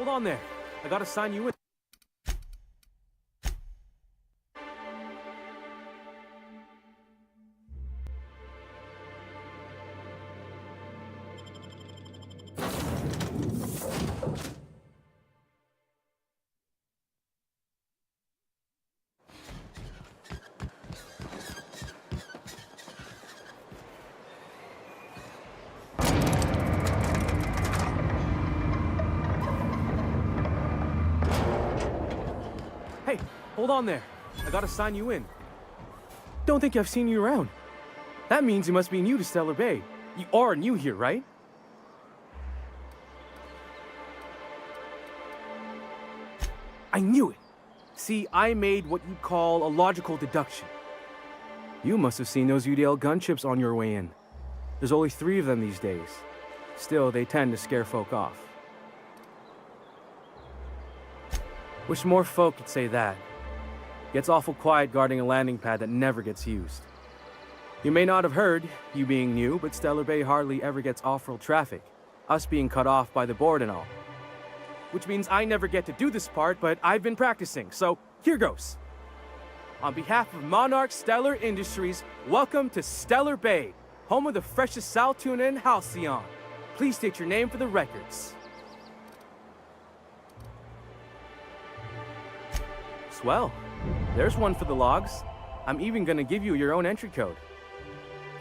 hold on there. I gotta sign you in. Hey, hold on there. I gotta sign you in. Don't think I've seen you around. That means you must be new to Stellar Bay. You are new here, right? I knew it. See, I made what you'd call a logical deduction. You must have seen those UDL gunships on your way in. There's only 3 of them these days. Still, they tend to scare folk off. Wish more folk could say that. Gets awful quiet guarding a landing pad that never gets used. You may not have heard, you being new, but Stellar Bay hardly ever gets off-road traffic, us being cut off by the board and all. Which means I never get to do this part, but I've been practicing, so here goes. On behalf of Monarch Stellar Industries, welcome to Stellar Bay, home of the freshest sal tuna in Halcyon. Please state your name for the records. Swell. There's one for the logs. I'm even gonna give you your own entry code.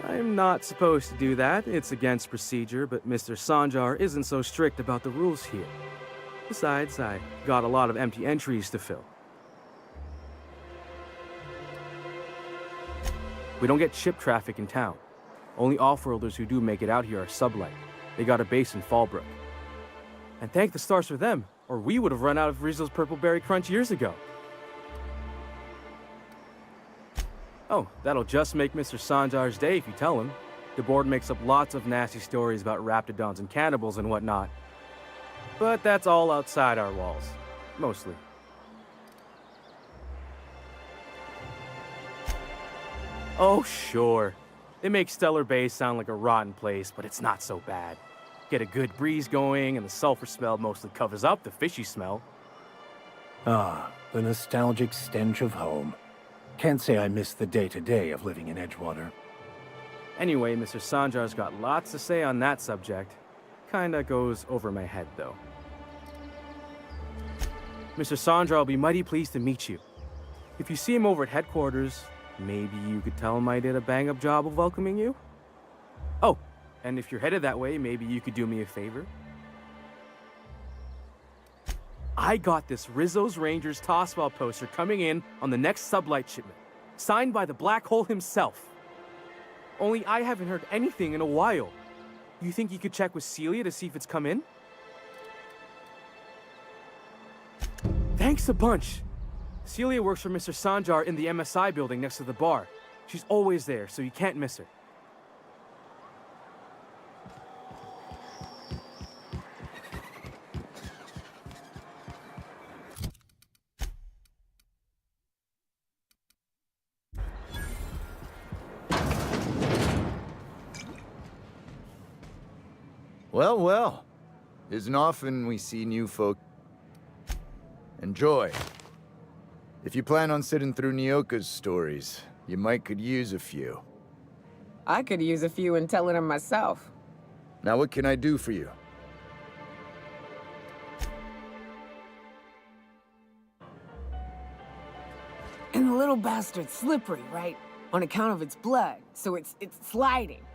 I'm not supposed to do that. It's against procedure, but Mr. Sanjar isn't so strict about the rules here. Besides, I got a lot of empty entries to fill. We don't get ship traffic in town. Only off-worlders who do make it out here are sublight. They got a base in Fallbrook. And thank the stars for them, or we would have run out of Rizzo's Purple Berry Crunch years ago. Oh, that'll just make Mr. Sanjar's day if you tell him. The board makes up lots of nasty stories about raptidons and cannibals and whatnot. But that's all outside our walls. Mostly. Oh, sure. They make Stellar Bay sound like a rotten place, but it's not so bad. Get a good breeze going, and the sulfur smell mostly covers up the fishy smell. Ah, the nostalgic stench of home. Can't say I miss the day-to-day of living in Edgewater. Anyway, Mr. Sanjar's got lots to say on that subject. Kinda goes over my head, though. Mr. Sanjar will be mighty pleased to meet you. If you see him over at headquarters, maybe you could tell him I did a bang-up job of welcoming you? Oh, and if you're headed that way, maybe you could do me a favor? I got this Rizzo's Rangers Tossball poster coming in on the next sublight shipment, signed by the Black Hole himself. Only I haven't heard anything in a while. You think you could check with Celia to see if it's come in? Thanks a bunch. Celia works for Mr. Sanjar in the MSI building next to the bar. She's always there, so you can't miss her. Well, well. Isn't often we see new folk. Enjoy. If you plan on sitting through Nyoka's stories, you might could use a few. I could use a few and telling them myself. Now what can I do for you? And the little bastard's slippery, right? On account of its blood, so it's sliding.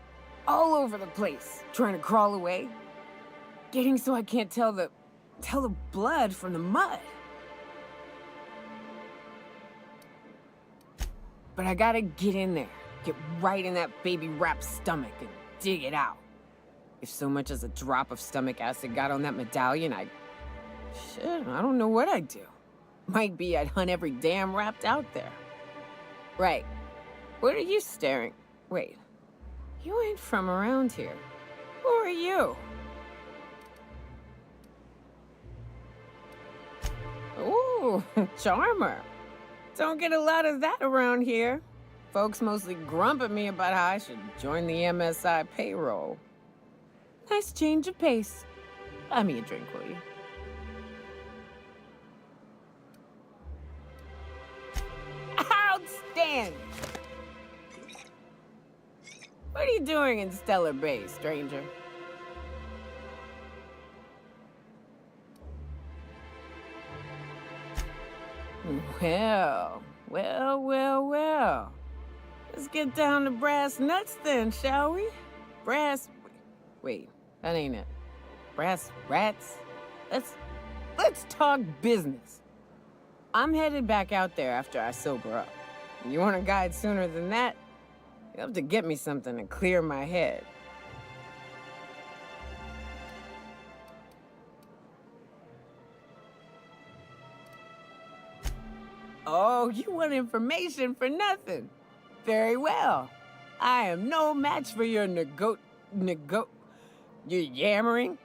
All over the place, trying to crawl away. Getting so I can't tell the blood from the mud. But I gotta get in there, get right in that baby rap's stomach and dig it out. If so much as a drop of stomach acid got on that medallion, shit, I don't know what I'd do. Might be I'd hunt every damn rapt out there. Right. What are you staring? Wait. You ain't from around here. Who are you? Ooh, charmer. Don't get a lot of that around here. Folks mostly grump at me about how I should join the MSI payroll. Nice change of pace. Buy me a drink, will you? What are you doing in Stellar Bay, stranger? Well. Let's get down to brass nuts then, shall we? Wait, that ain't it. Brass rats? Let's talk business. I'm headed back out there after I sober up. You want a guide sooner than that? You have to get me something to clear my head. Oh, you want information for nothing? Very well. I am no match for your your yammering.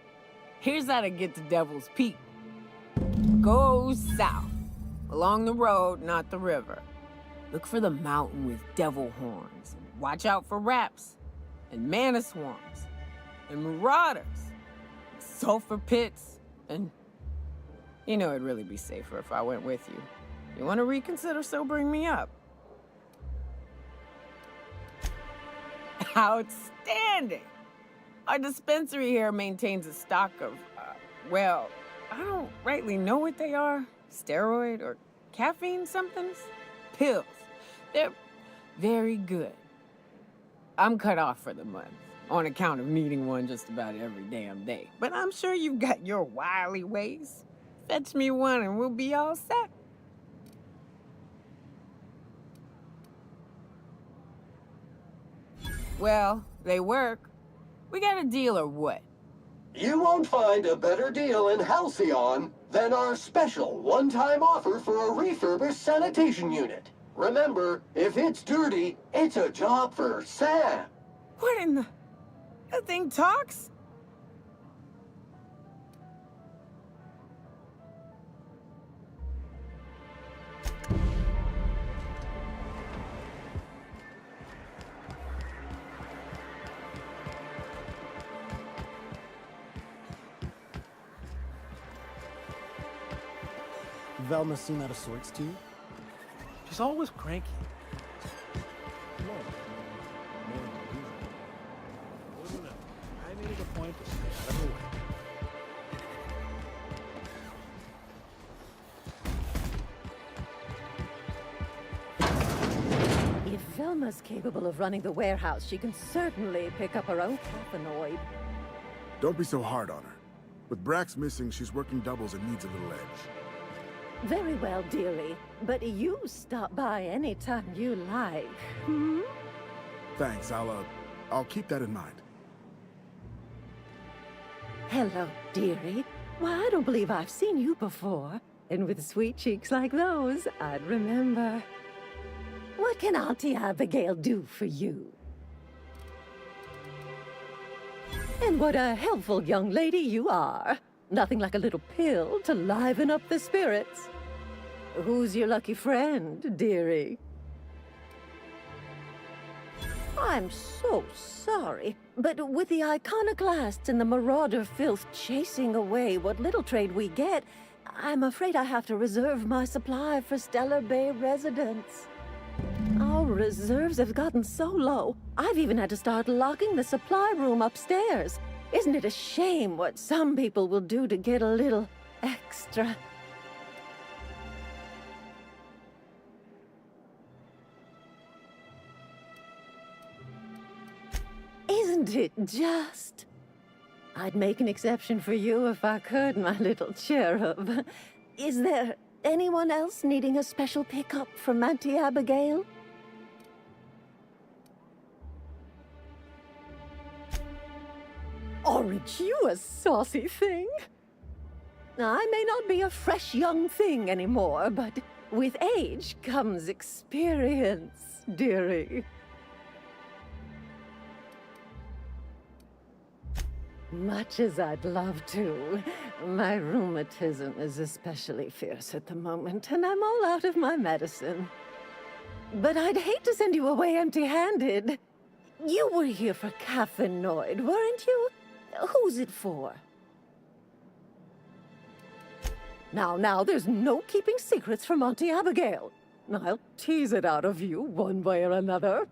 Here's how to get to Devil's Peak. Go south, along the road, not the river. Look for the mountain with devil horns. Watch out for raps, and mana swarms, and marauders, and sulfur pits, and... You know, it'd really be safer if I went with you. You want to reconsider sobering me up? Outstanding! Our dispensary here maintains a stock of, well, I don't rightly know what they are. Steroid or caffeine somethings? Pills. They're very good. I'm cut off for the month, on account of needing one just about every damn day. But I'm sure you've got your wily ways. Fetch me one and we'll be all set. Well, they work. We got a deal or what? You won't find a better deal in Halcyon than our special one-time offer for a refurbished sanitation unit. Remember, if it's dirty, it's a job for Sam. What in the... That thing talks? Velma seem out of sorts to you? She's always cranky. I made it a point to stay out of her way. If Velma's capable of running the warehouse, she can certainly pick up her own caffeinoid. Don't be so hard on her. With Brax missing, she's working doubles and needs a little edge. Very well, dearie. But you stop by anytime you like. Hmm? Thanks, I'll keep that in mind. Hello, dearie. Why, I don't believe I've seen you before. And with sweet cheeks like those, I'd remember. What can Auntie Abigail do for you? And what a helpful young lady you are. Nothing like a little pill to liven up the spirits. Who's your lucky friend, dearie? I'm so sorry, but with the iconoclasts and the marauder filth chasing away what little trade we get, I'm afraid I have to reserve my supply for Stellar Bay residents. Our reserves have gotten so low, I've even had to start locking the supply room upstairs. Isn't it a shame what some people will do to get a little extra? Isn't it just? I'd make an exception for you if I could, my little cherub. Is there anyone else needing a special pickup from Auntie Abigail? Orange, you a saucy thing. I may not be a fresh young thing anymore, but with age comes experience, dearie. Much as I'd love to, my rheumatism is especially fierce at the moment, and I'm all out of my medicine. But I'd hate to send you away empty-handed. You were here for caffeinoid, weren't you? Who's it for? Now, there's no keeping secrets from Auntie Abigail. I'll tease it out of you one way or another.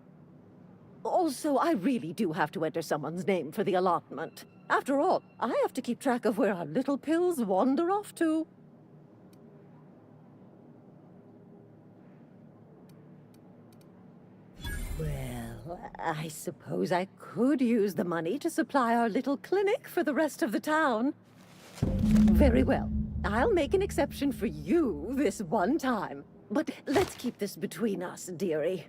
Also, I really do have to enter someone's name for the allotment. After all, I have to keep track of where our little pills wander off to. Well, I suppose I could use the money to supply our little clinic for the rest of the town. Very well. I'll make an exception for you this one time. But let's keep this between us, dearie.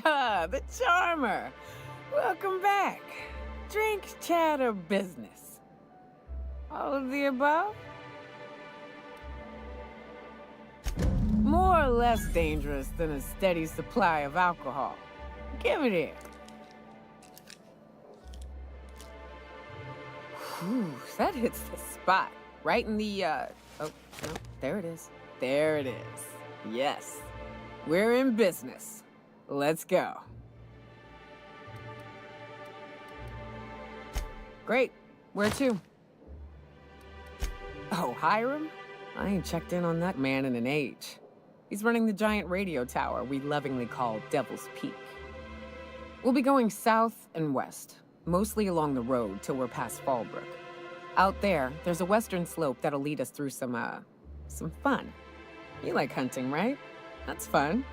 Ah, the charmer. Welcome back. Drink, chat, or business? All of the above? More or less dangerous than a steady supply of alcohol. Give it here. Whew, that hits the spot. Right in the, oh, no, there it is. There it is. Yes. We're in business. Let's go. Great. Where to? Oh, Hiram? I ain't checked in on that man in an age. He's running the giant radio tower we lovingly call Devil's Peak. We'll be going south and west, mostly along the road till we're past Fallbrook. Out there's a western slope that'll lead us through some fun. You like hunting, right? That's fun.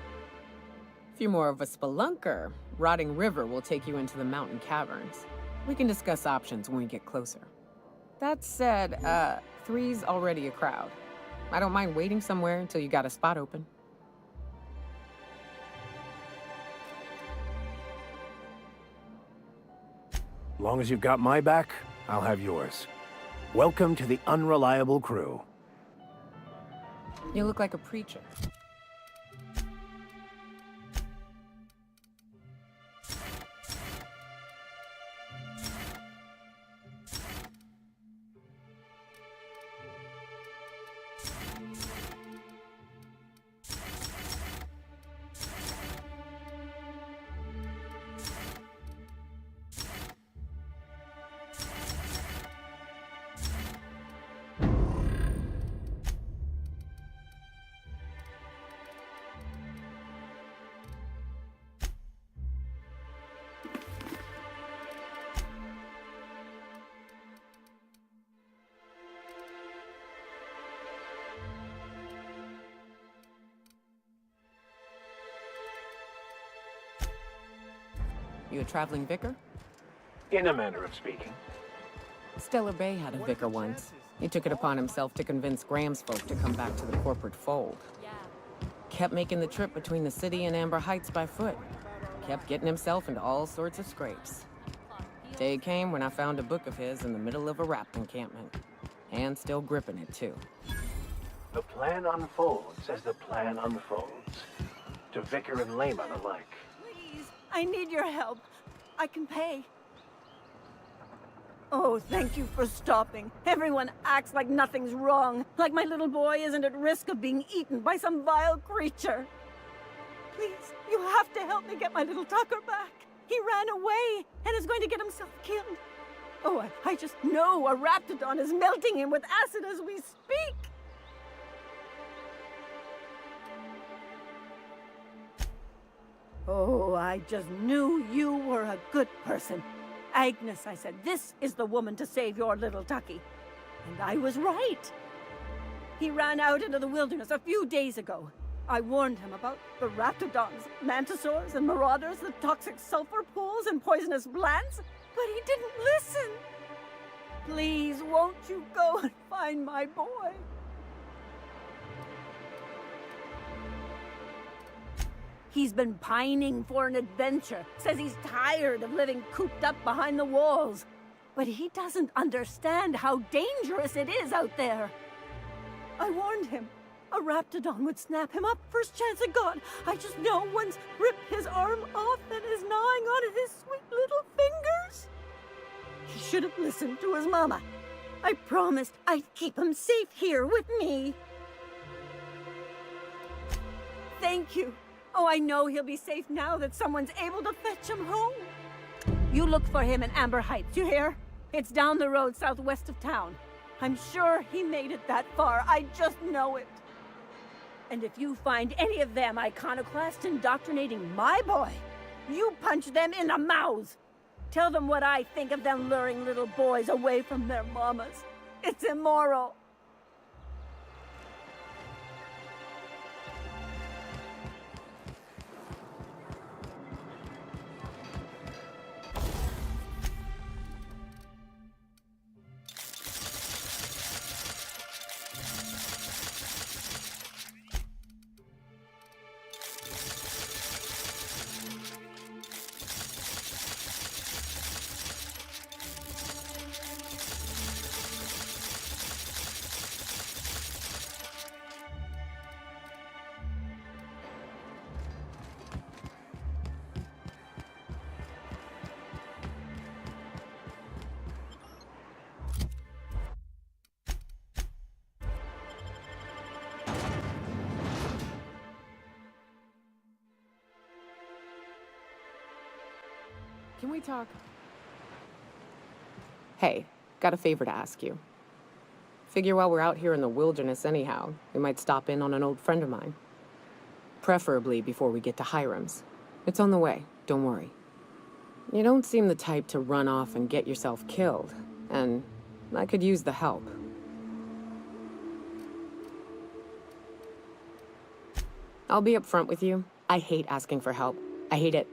If you're more of a spelunker, Rotting River will take you into the mountain caverns. We can discuss options when we get closer. That said, 3's already a crowd. I don't mind waiting somewhere until you got a spot open. Long as you've got my back, I'll have yours. Welcome to the unreliable crew. You look like a preacher. You a traveling vicar? In a manner of speaking. Stellar Bay had a vicar once. He took it upon himself to convince Graham's folk to come back to the corporate fold. Kept making the trip between the city and Amber Heights by foot. Kept getting himself into all sorts of scrapes. Day came when I found a book of his in the middle of a rap encampment. And still gripping it, too. The plan unfolds as the plan unfolds. To vicar and layman alike. Please, I need your help. I can pay. Oh, thank you for stopping. Everyone acts like nothing's wrong, like my little boy isn't at risk of being eaten by some vile creature. Please, you have to help me get my little Tucker back. He ran away and is going to get himself killed. Oh, I just know a raptidon is melting him with acid as we speak. Oh, I just knew you were a good person. Agnes, I said, this is the woman to save your little Tucky. And I was right. He ran out into the wilderness a few days ago. I warned him about the raptidons, mantisaurs, and marauders, the toxic sulfur pools, and poisonous plants, but he didn't listen. Please, won't you go and find my boy? He's been pining for an adventure. Says he's tired of living cooped up behind the walls. But he doesn't understand how dangerous it is out there. I warned him. A raptidon would snap him up first chance it got. I just know one's ripped his arm off and is gnawing on his sweet little fingers. He should have listened to his mama. I promised I'd keep him safe here with me. Thank you. Oh, I know he'll be safe now that someone's able to fetch him home. You look for him in Amber Heights, you hear? It's down the road southwest of town. I'm sure he made it that far. I just know it. And if you find any of them iconoclasts indoctrinating my boy, you punch them in the mouths. Tell them what I think of them luring little boys away from their mamas. It's immoral. Can we talk? Hey, got a favor to ask you. Figure while we're out here in the wilderness anyhow, we might stop in on an old friend of mine. Preferably before we get to Hiram's. It's on the way, don't worry. You don't seem the type to run off and get yourself killed, and I could use the help. I'll be upfront with you. I hate asking for help. I hate it.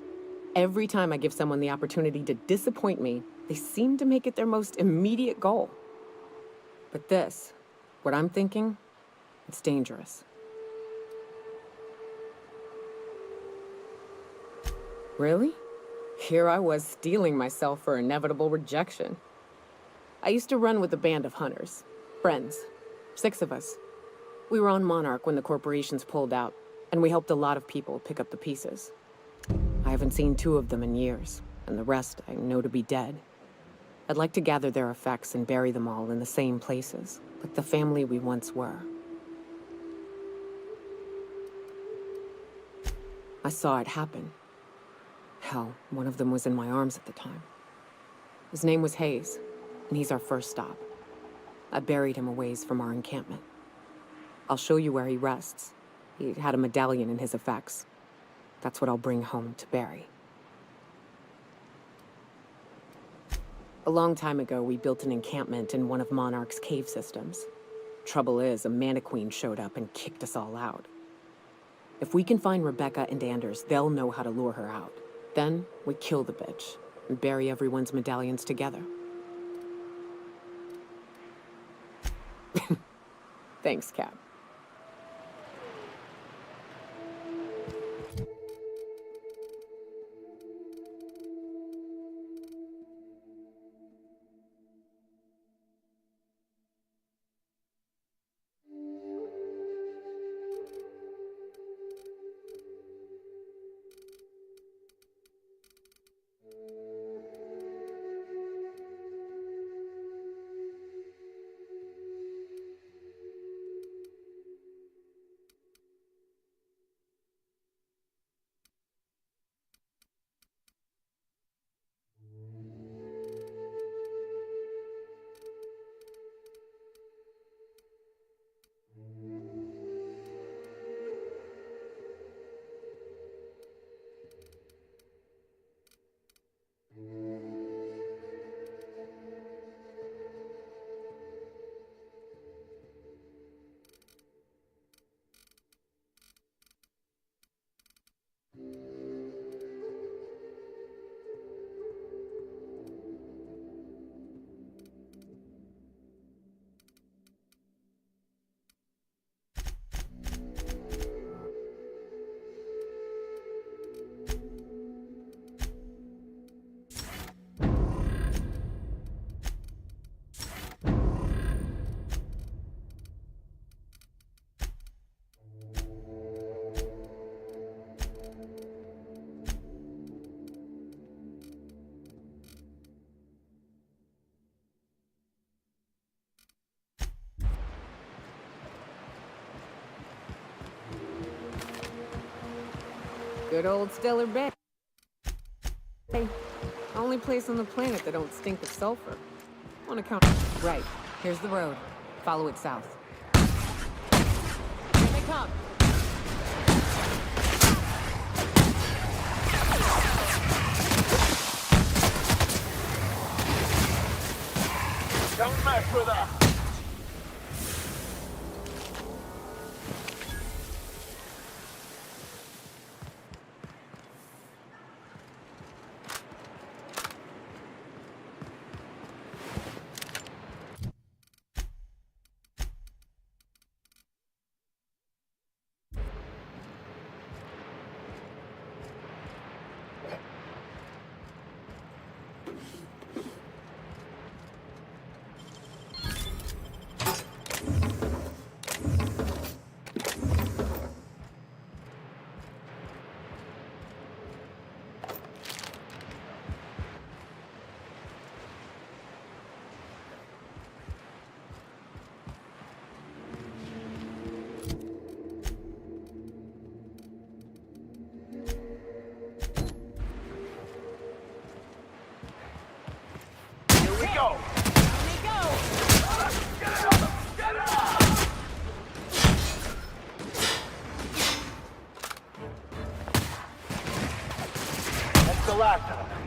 Every time I give someone the opportunity to disappoint me, they seem to make it their most immediate goal. But this, what I'm thinking, it's dangerous. Really? Here I was steeling myself for inevitable rejection. I used to run with a band of hunters. Friends. 6 of us. We were on Monarch when the corporations pulled out, and we helped a lot of people pick up the pieces. I haven't seen 2 of them in years, and the rest I know to be dead. I'd like to gather their effects and bury them all in the same places, like the family we once were. I saw it happen. Hell, one of them was in my arms at the time. His name was Hayes, and he's our first stop. I buried him a ways from our encampment. I'll show you where he rests. He had a medallion in his effects. That's what I'll bring home to Barry. A long time ago, we built an encampment in one of Monarch's cave systems. Trouble is, a Mantiqueen showed up and kicked us all out. If we can find Rebecca and Anders, they'll know how to lure her out. Then, we kill the bitch and bury everyone's medallions together. Thanks, Cap. Good old Stellar Bay. Hey, only place on the planet that don't stink of sulfur. On account. Right. Here's the road. Follow it south. Here they come. Don't mess with us! Go! Let me go! Get it up! Get it up! That's the last of them.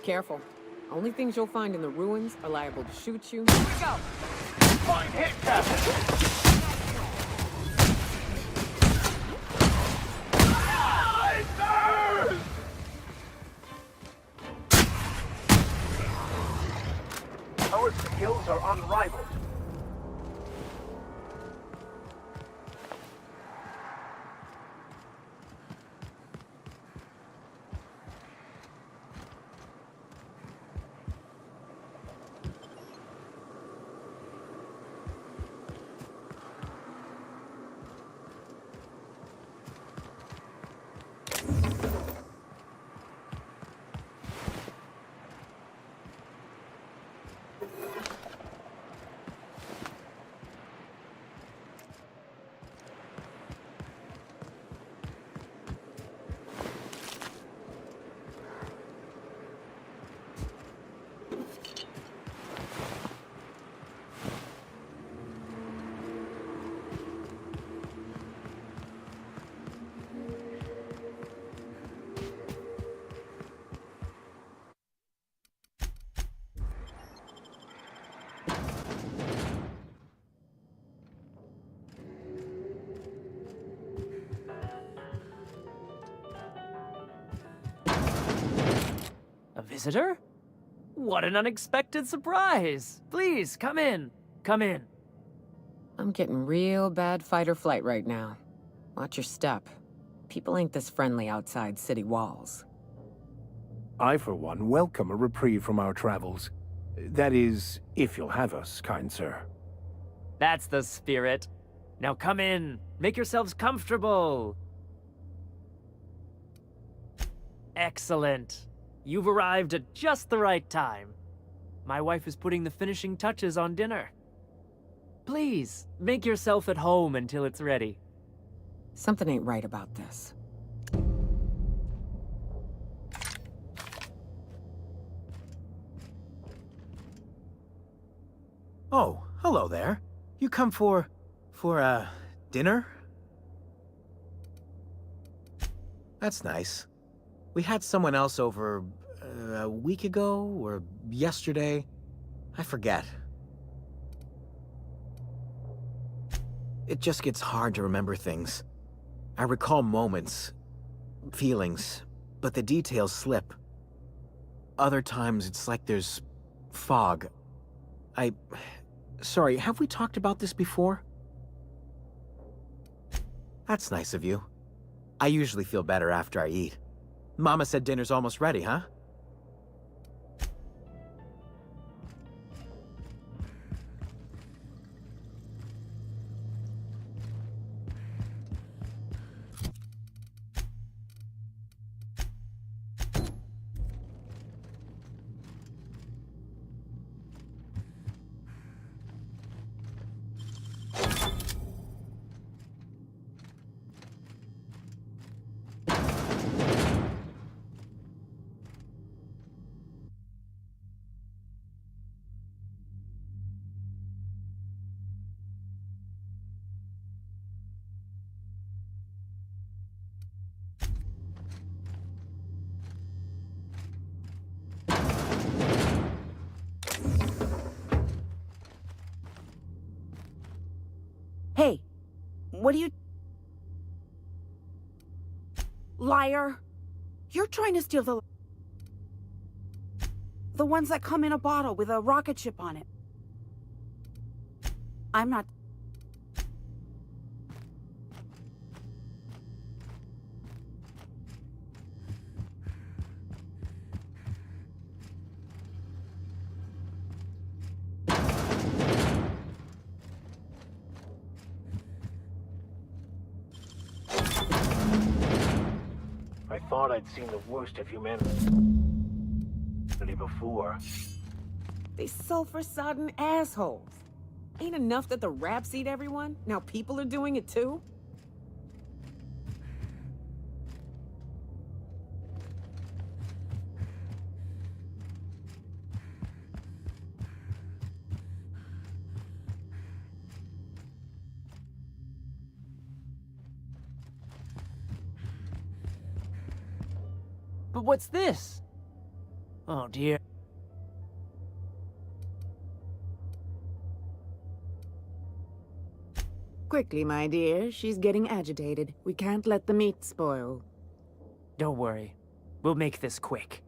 Careful. Only things you'll find in the ruins are liable to shoot you. Here we go! Find hit, Captain! Ah, it burns! Our skills are unrivaled. A visitor? What an unexpected surprise! Please, come in. Come in. I'm getting real bad fight or flight right now. Watch your step. People ain't this friendly outside city walls. I, for one, welcome a reprieve from our travels. That is, if you'll have us, kind sir. That's the spirit. Now come in. Make yourselves comfortable. Excellent. You've arrived at just the right time. My wife is putting the finishing touches on dinner. Please, make yourself at home until it's ready. Something ain't right about this. Oh, hello there. You come for dinner? That's nice. We had someone else over a week ago or yesterday. I forget. It just gets hard to remember things. I recall moments, feelings, but the details slip. Other times it's like there's fog. Sorry, have we talked about this before? That's nice of you. I usually feel better after I eat. Mama said dinner's almost ready, huh? Hey, what do you... Liar! You're trying to steal the ones that come in a bottle with a rocket ship on it. I'm not... I thought I'd seen the worst of humanity before. They sulfur-sodden assholes. Ain't enough that the raps eat everyone? Now people are doing it too? But what's this? Oh dear. Quickly, my dear. She's getting agitated. We can't let the meat spoil. Don't worry. We'll make this quick.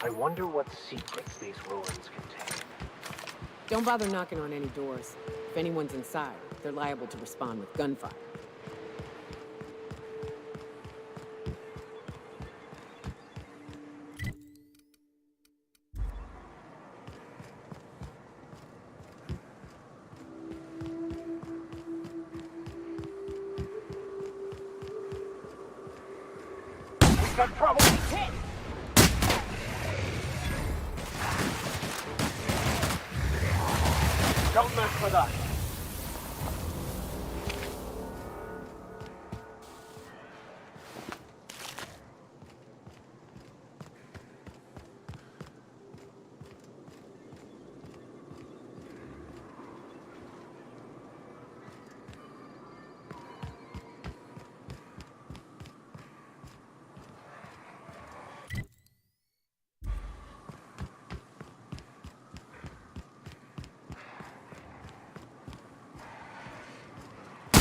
I wonder what secrets these ruins contain. Don't bother knocking on any doors. If anyone's inside, they're liable to respond with gunfire. We've got trouble! Hit! Don't mess with us!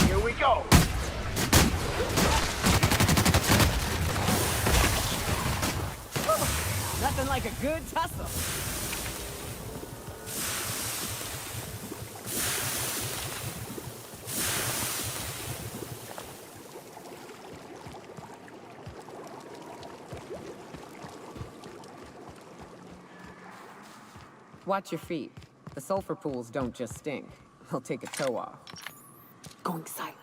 Here we go! Nothing like a good tussle. Watch your feet. The sulfur pools don't just stink. They'll take a toe off. Going silent.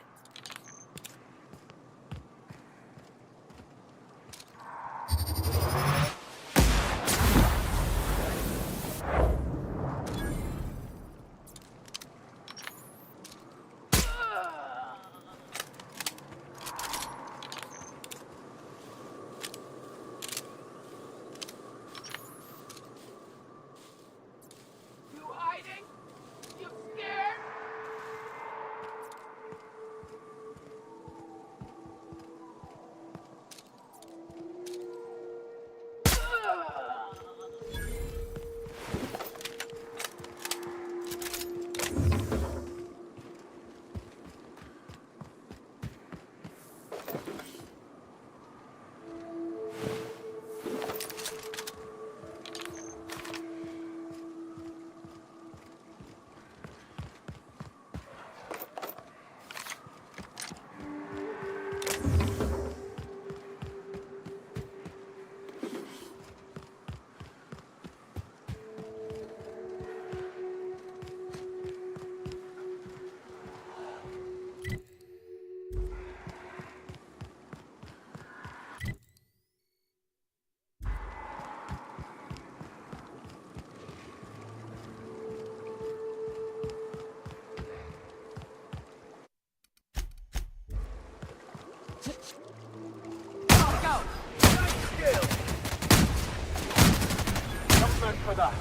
Alert for that.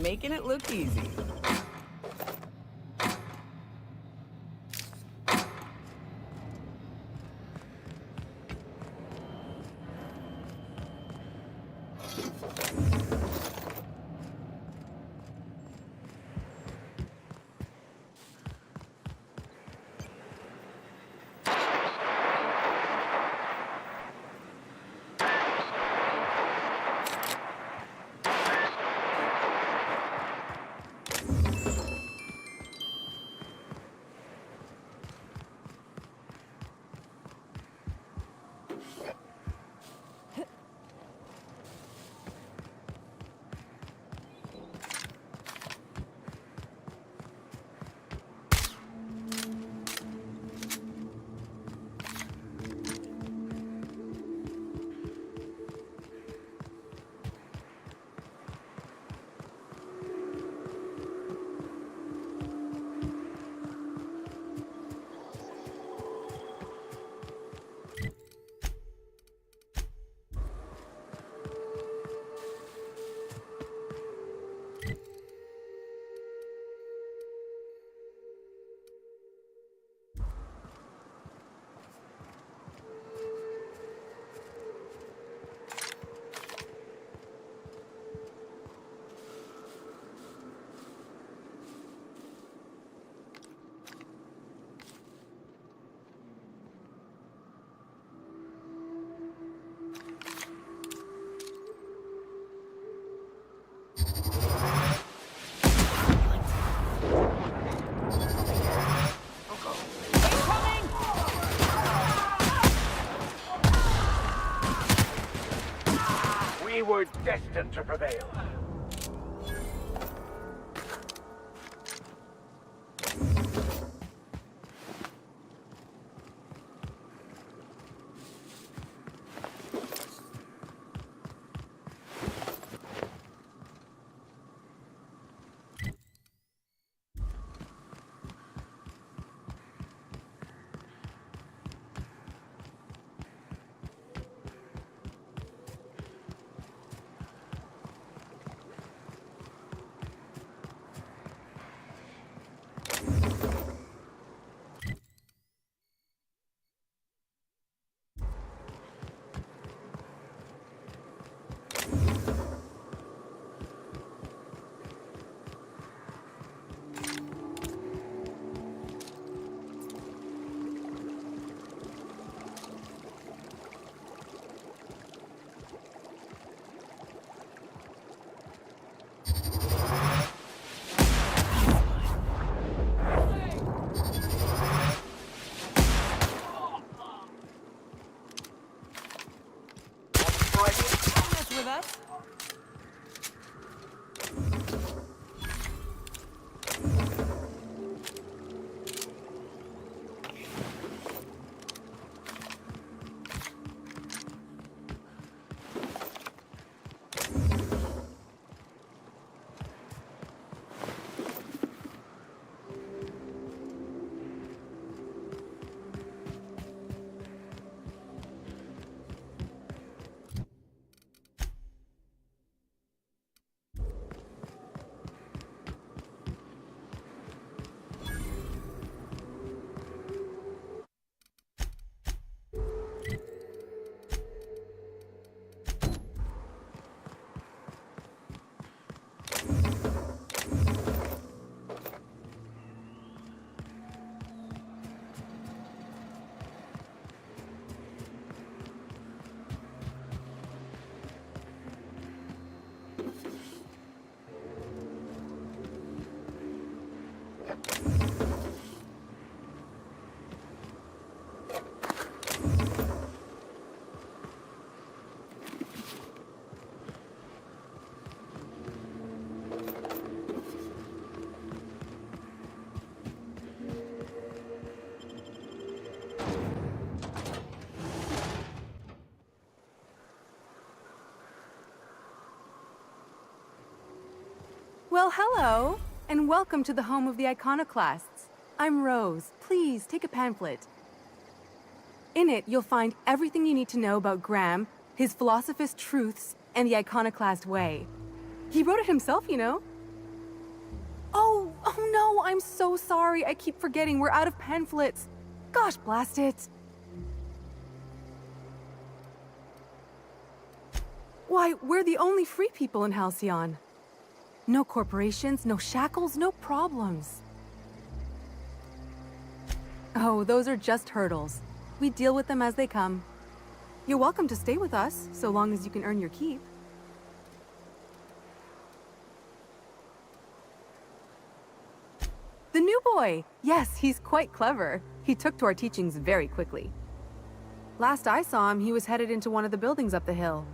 Making it look easy. We were destined to prevail. With us? Well, hello, and welcome to the home of the iconoclasts. I'm Rose. Please take a pamphlet. In it, you'll find everything you need to know about Graham, his philosophist truths, and the iconoclast way. He wrote it himself, you know. Oh, I'm so sorry. I keep forgetting we're out of pamphlets. Gosh, blast it. Why, we're the only free people in Halcyon. No corporations, no shackles, no problems. Oh, those are just hurdles. We deal with them as they come. You're welcome to stay with us, so long as you can earn your keep. The new boy! Yes, he's quite clever. He took to our teachings very quickly. Last I saw him, he was headed into one of the buildings up the hill.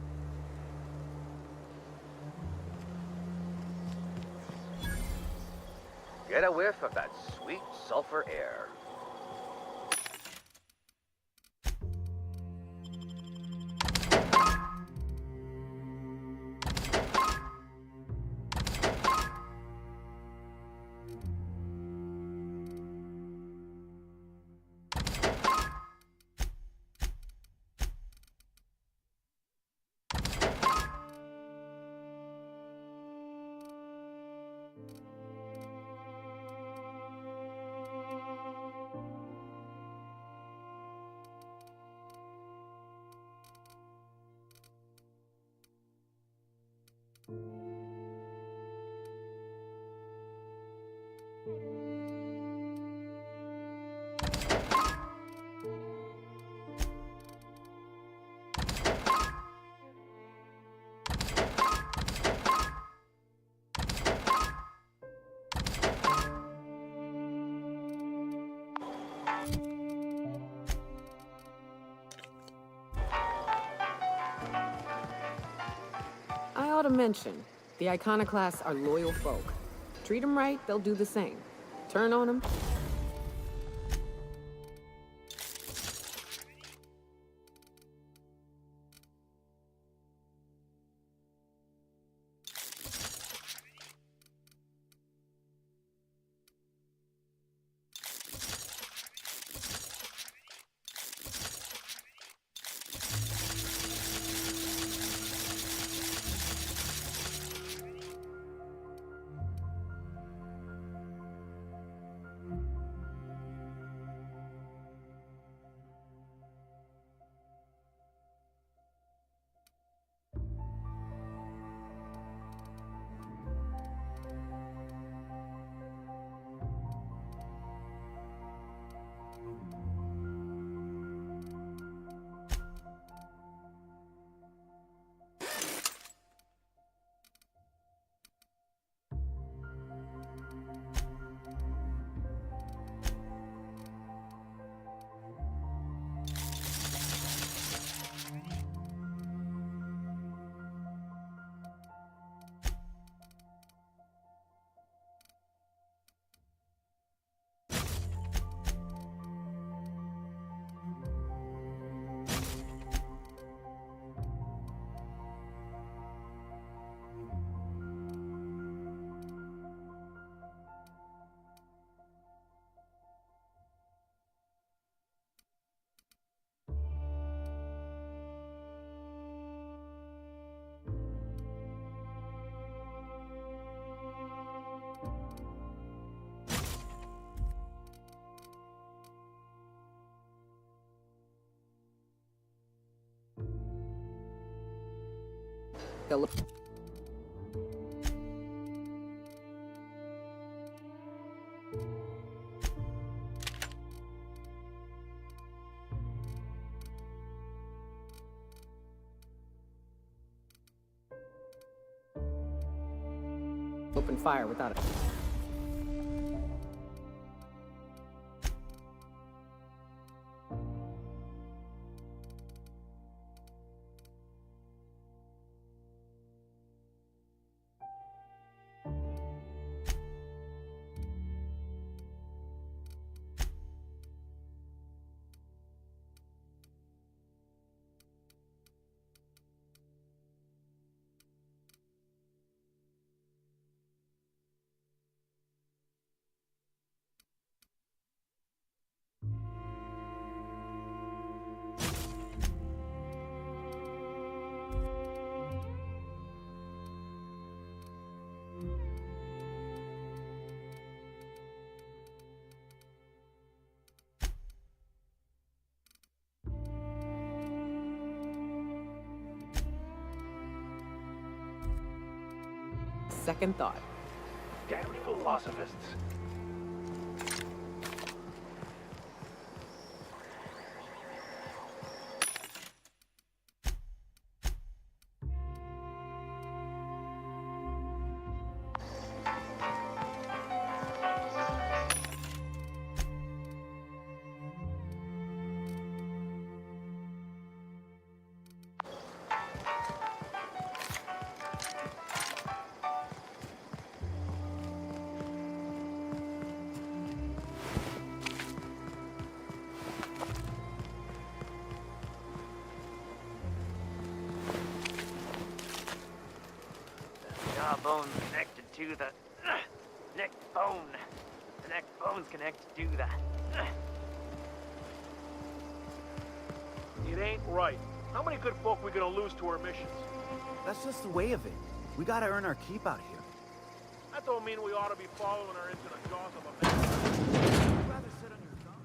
Get a whiff of that sweet sulfur air. I ought to mention, the Iconoclasts are loyal folk. Treat them right, they'll do the same. Turn on them. They'll open fire without it. second thought. Damn philosophists. Jawbone's connected to the neck bone. The neck bone's connected to the. It ain't right. How many good folk we gonna lose to our missions? That's just the way of it. We gotta earn our keep out here. That don't mean we ought to be following her into the jaws of a man. I'd rather sit on your thumb.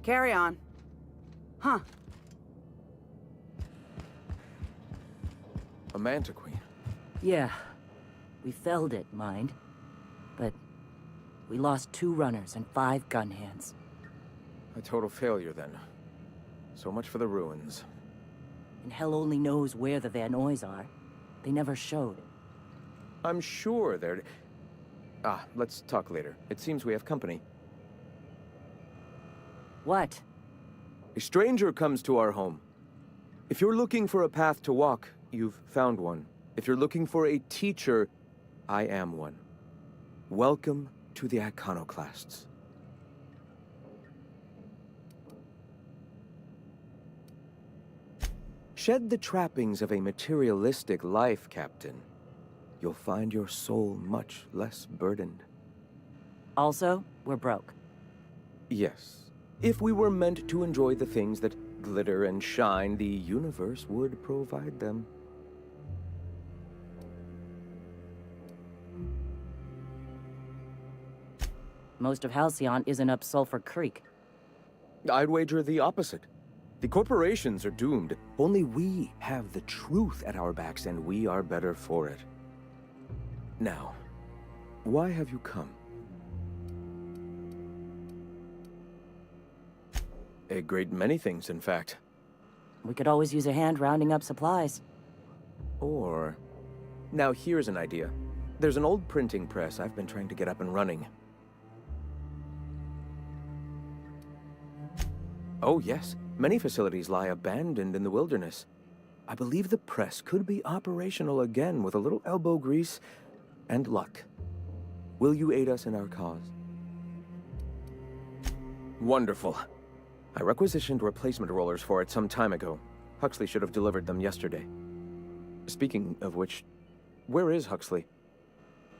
Carry on. Huh. A Manta Queen. Yeah. We felled it, mind. But we lost 2 runners and 5 gun hands. A total failure, then. So much for the ruins. And hell only knows where the Van Oys are. They never showed. I'm sure they're... let's talk later. It seems we have company. What? A stranger comes to our home. If you're looking for a path to walk, you've found one. If you're looking for a teacher, I am one. Welcome to the Iconoclasts. Shed the trappings of a materialistic life, Captain. You'll find your soul much less burdened. Also, we're broke. Yes. If we were meant to enjoy the things that glitter and shine, the universe would provide them. Most of Halcyon isn't up Sulphur Creek. I'd wager the opposite. The corporations are doomed. Only we have the truth at our backs, and we are better for it. Now, why have you come? A great many things, in fact. We could always use a hand rounding up supplies. Or... Now here's an idea. There's an old printing press I've been trying to get up and running. Oh yes, many facilities lie abandoned in the wilderness. I believe the press could be operational again with a little elbow grease and luck. Will you aid us in our cause? Wonderful. I requisitioned replacement rollers for it some time ago. Huxley should have delivered them yesterday. Speaking of which, where is Huxley?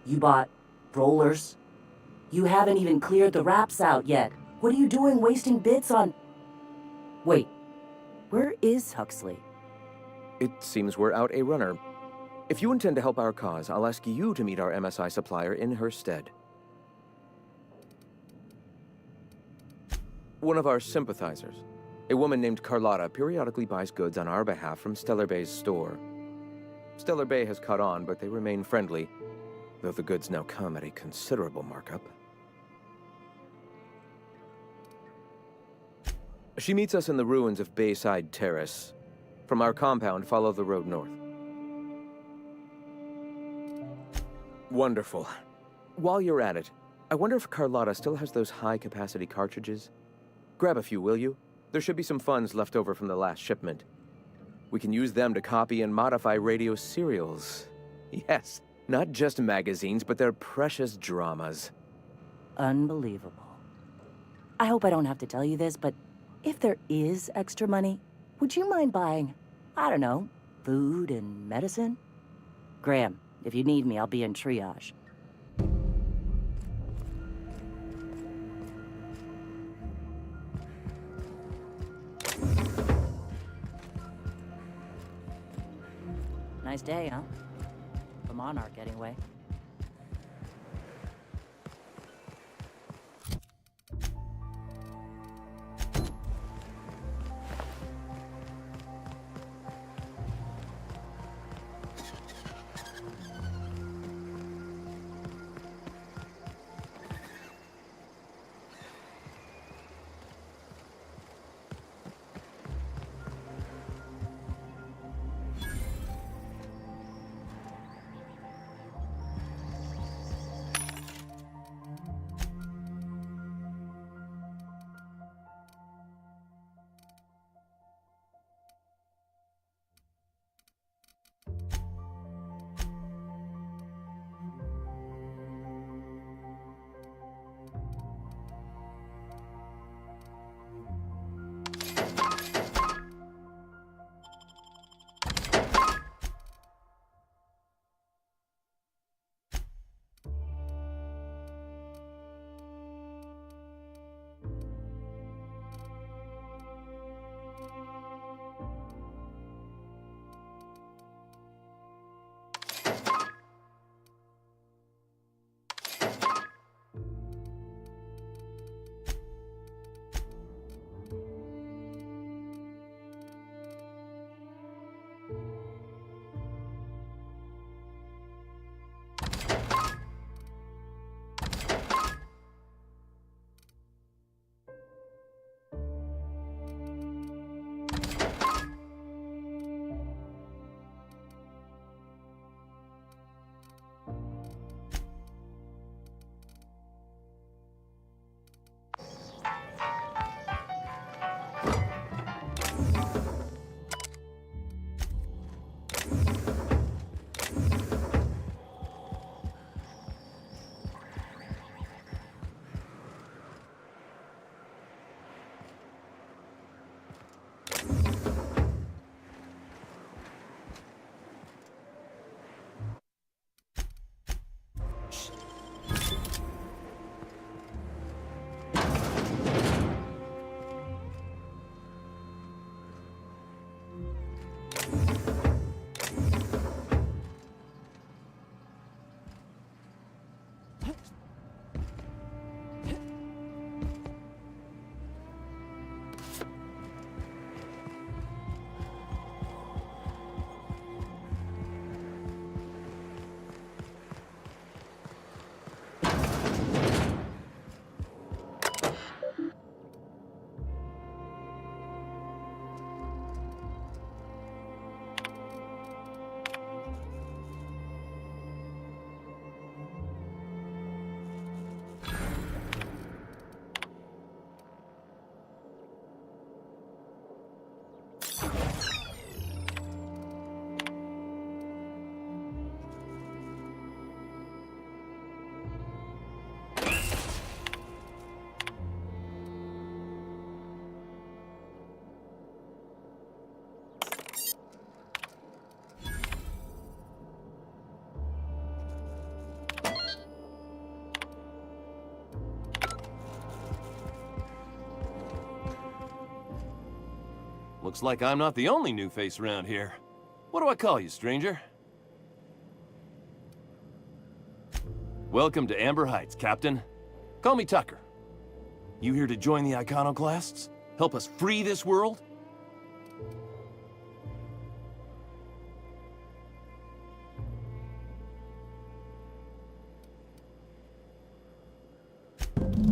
You bought rollers? You haven't even cleared the wraps out yet. What are you doing wasting bits on... Wait, where is Huxley? It seems we're out a runner. If you intend to help our cause, I'll ask you to meet our MSI supplier in her stead. One of our sympathizers, a woman named Carlotta, periodically buys goods on our behalf from Stellar Bay's store. Stellar Bay has caught on, but they remain friendly, though the goods now come at a considerable markup. She meets us in the ruins of Bayside Terrace. From our compound, follow the road north. Wonderful. While you're at it, I wonder if Carlotta still has those high-capacity cartridges? Grab a few, will you? There should be some funds left over from the last shipment. We can use them to copy and modify radio serials. Yes, not just magazines, but their precious dramas. Unbelievable. I hope I don't have to tell you this, but if there is extra money, would you mind buying, I don't know, food and medicine? Graham, if you need me, I'll be in triage. Nice day, huh? For Monarch, anyway. Looks like I'm not the only new face around here. What do I call you, stranger? Welcome to Amber Heights, Captain. Call me Tucker. You here to join the Iconoclasts? Help us free this world?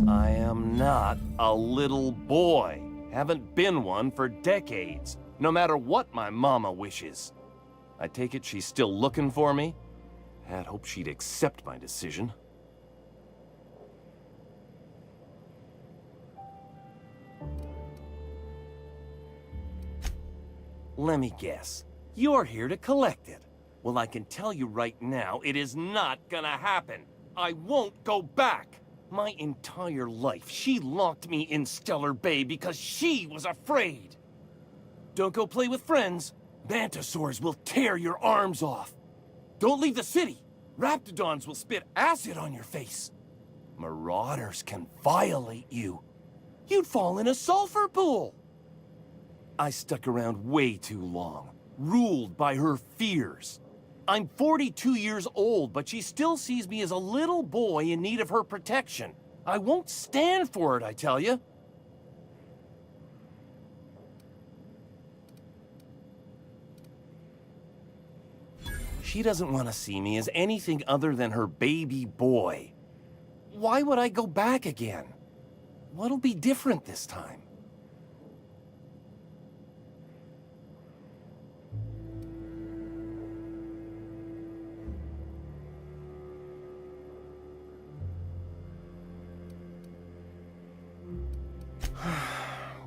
I am not a little boy. Haven't been one for decades, no matter what my mama wishes. I take it she's still looking for me? Had hoped she'd accept my decision. Let me guess. You're here to collect it. Well, I can tell you right now, it is not gonna happen. I won't go back. My entire life, she locked me in Stellar Bay because she was afraid. Don't go play with friends. Mantisaurs will tear your arms off. Don't leave the city. Raptidons will spit acid on your face. Marauders can violate you. You'd fall in a sulfur pool. I stuck around way too long, ruled by her fears. I'm 42 years old, but she still sees me as a little boy in need of her protection. I won't stand for it, I tell you. She doesn't want to see me as anything other than her baby boy. Why would I go back again? What'll be different this time?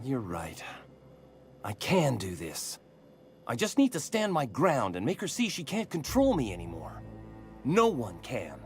You're right. I can do this. I just need to stand my ground and make her see she can't control me anymore. No one can.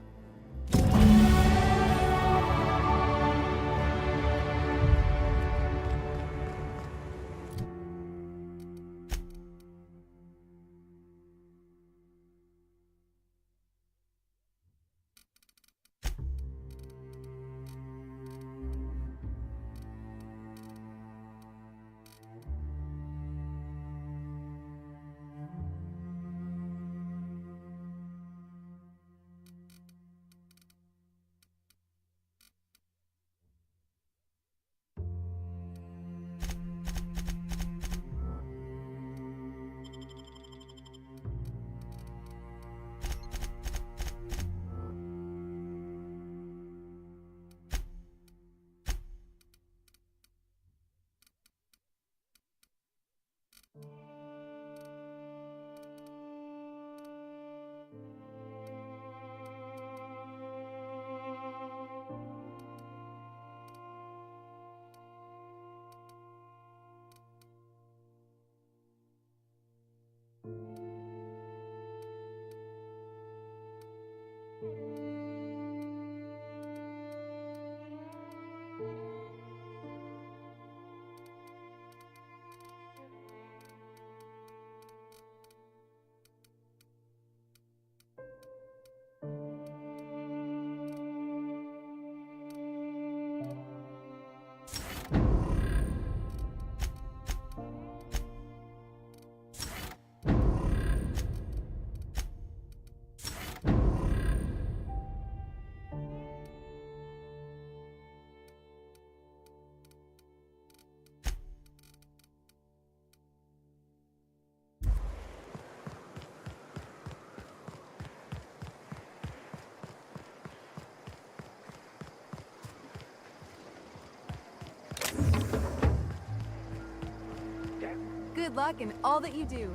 Good luck in all that you do.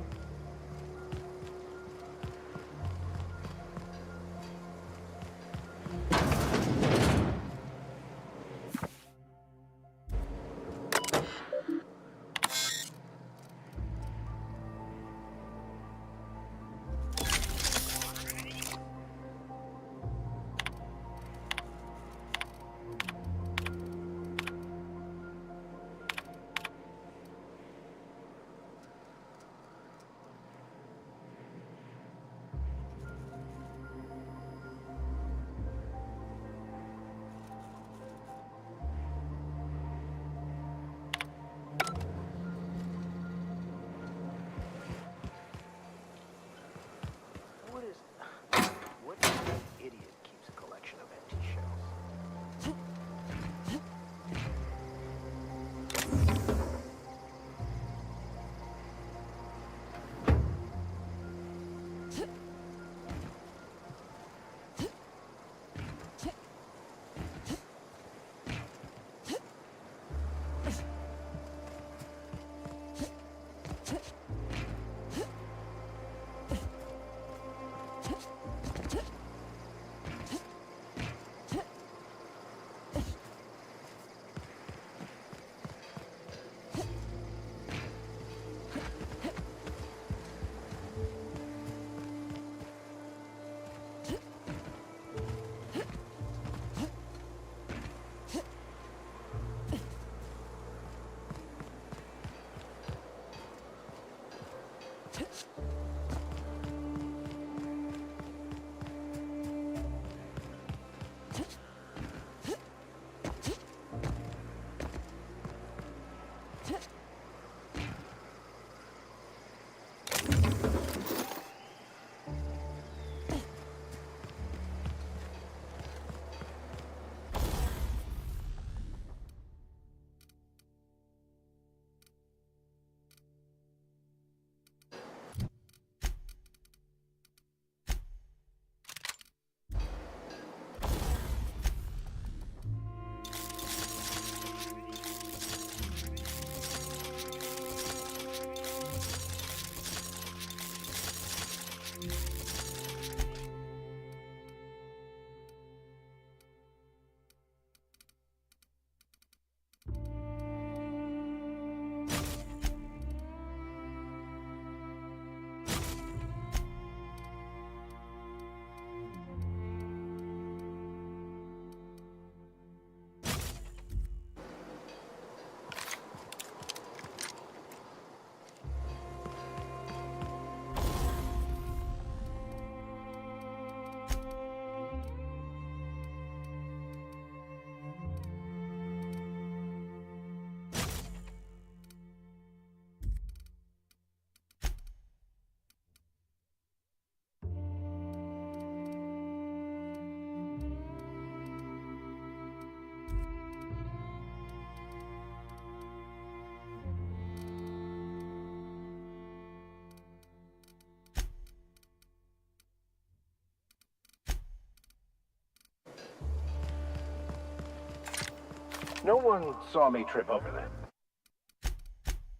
No one saw me trip over that.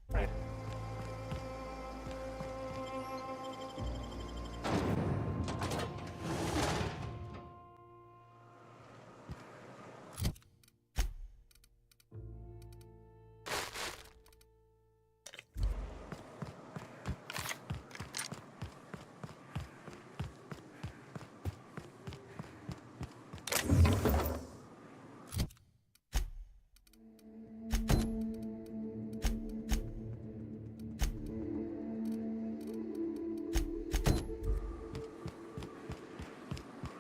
Right.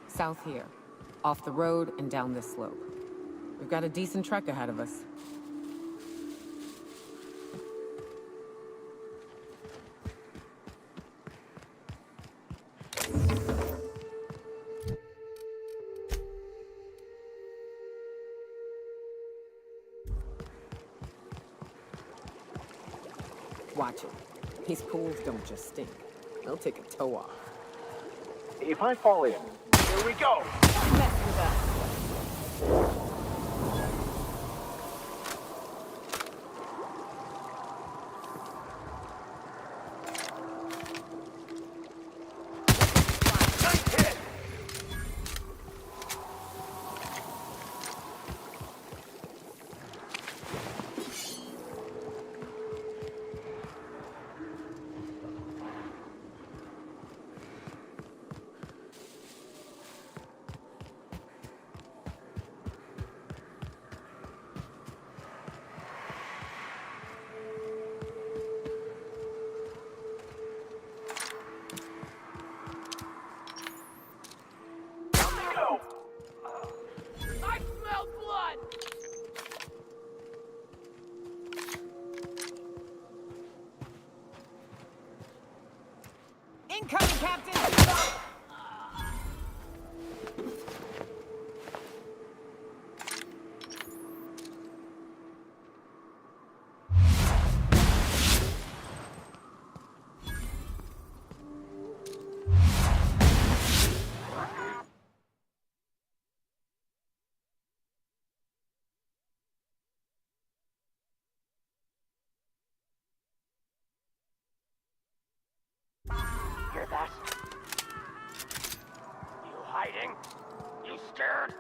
South here. Off the road and down this slope. We've got a decent trek ahead of us. Watch it. These pools don't just stink. They'll take a toe off. If I fall in, here we go! Mess with us. Incoming, Captain! Hear that? You hiding? You scared?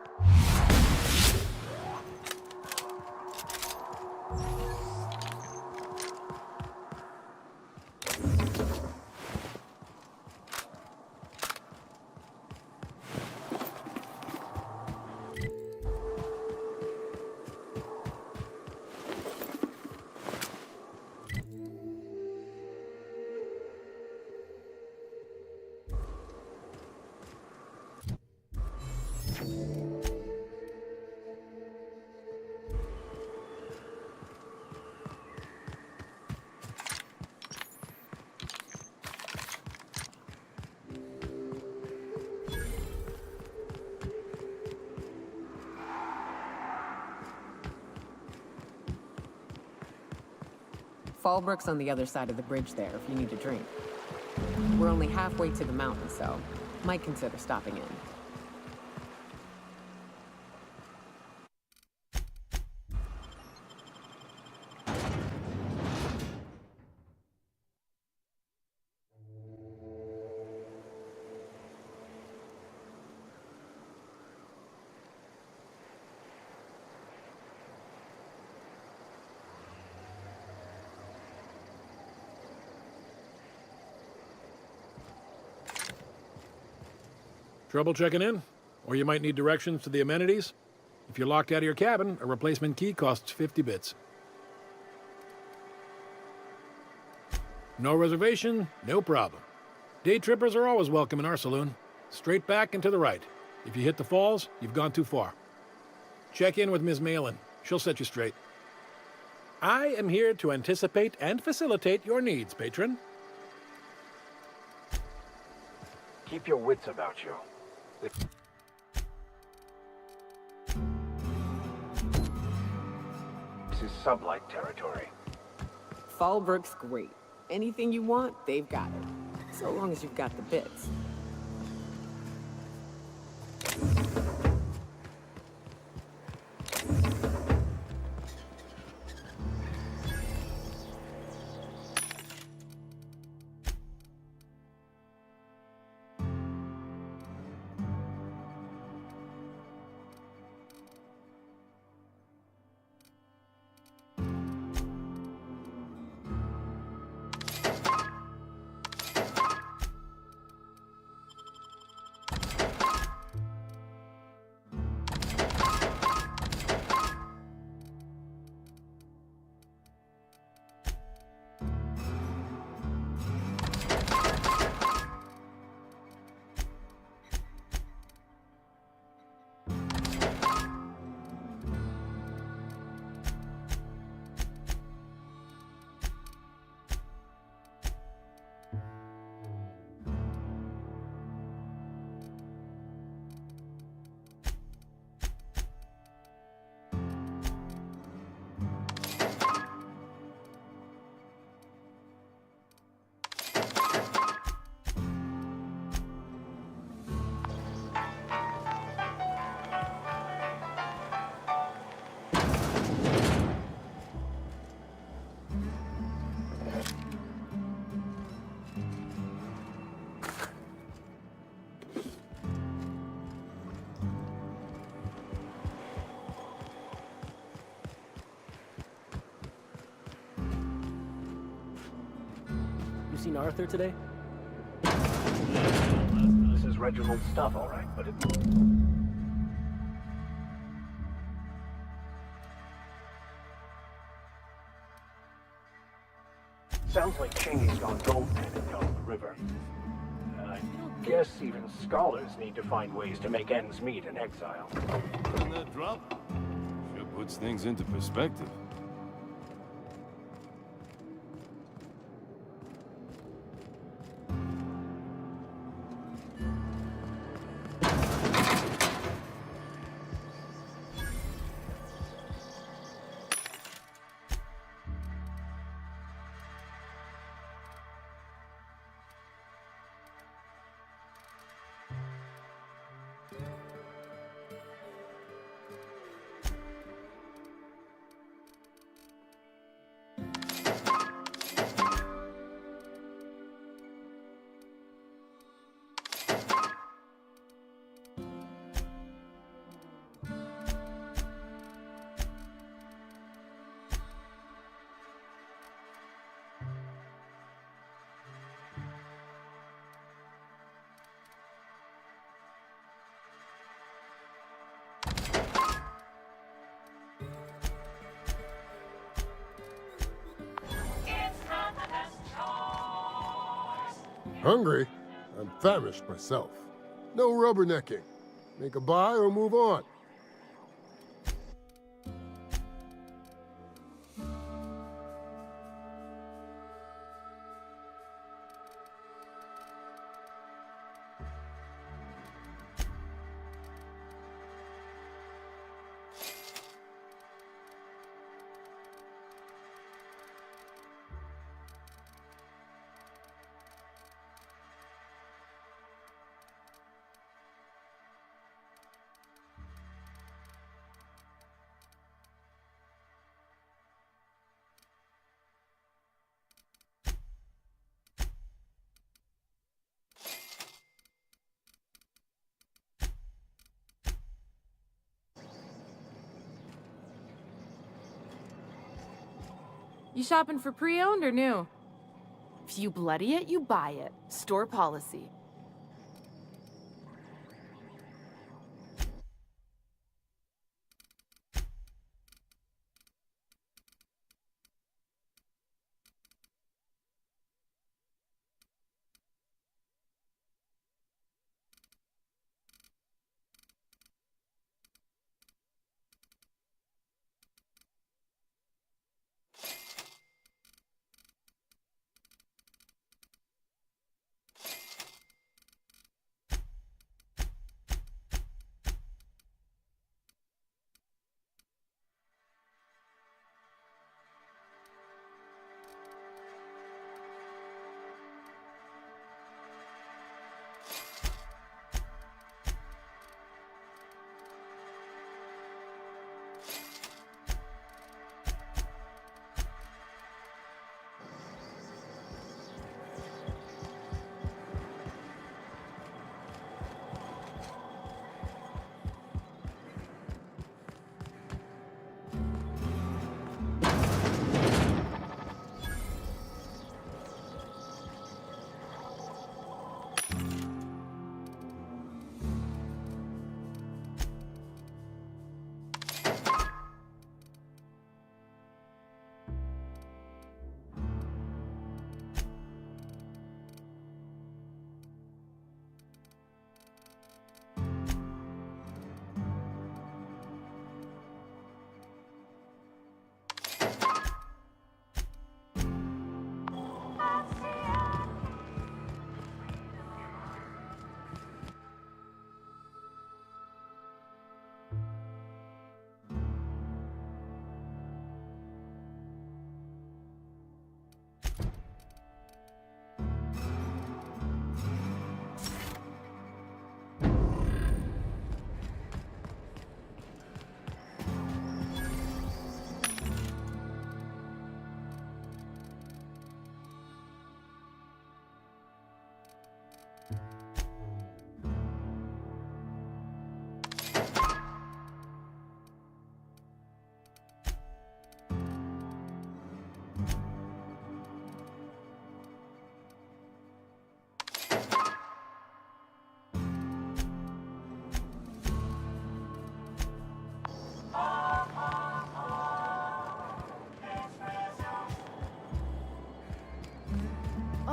Fallbrook's on the other side of the bridge there if you need a drink. We're only halfway to the mountain, so might consider stopping in. Trouble checking in? Or you might need directions to the amenities? If you're locked out of your cabin, a replacement key costs 50 bits. No reservation, no problem. Day trippers are always welcome in our saloon. Straight back and to the right. If you hit the falls, you've gone too far. Check in with Ms. Malin. She'll set you straight. I am here to anticipate and facilitate your needs, patron. Keep your wits about you. This is sublight territory. Fallbrook's great. Anything you want, they've got it. So long as you've got the bits. seen Arthur today? This is Reginald's stuff, all right, but it... Sounds like Cheney's gone gold panning down the river. I guess even scholars need to find ways to make ends meet in exile. Doesn't that drop? Sure puts things into perspective. Hungry? I'm famished myself. No rubbernecking. Make a buy or move on. You shopping for pre-owned or new? If you bloody it, you buy it. Store policy.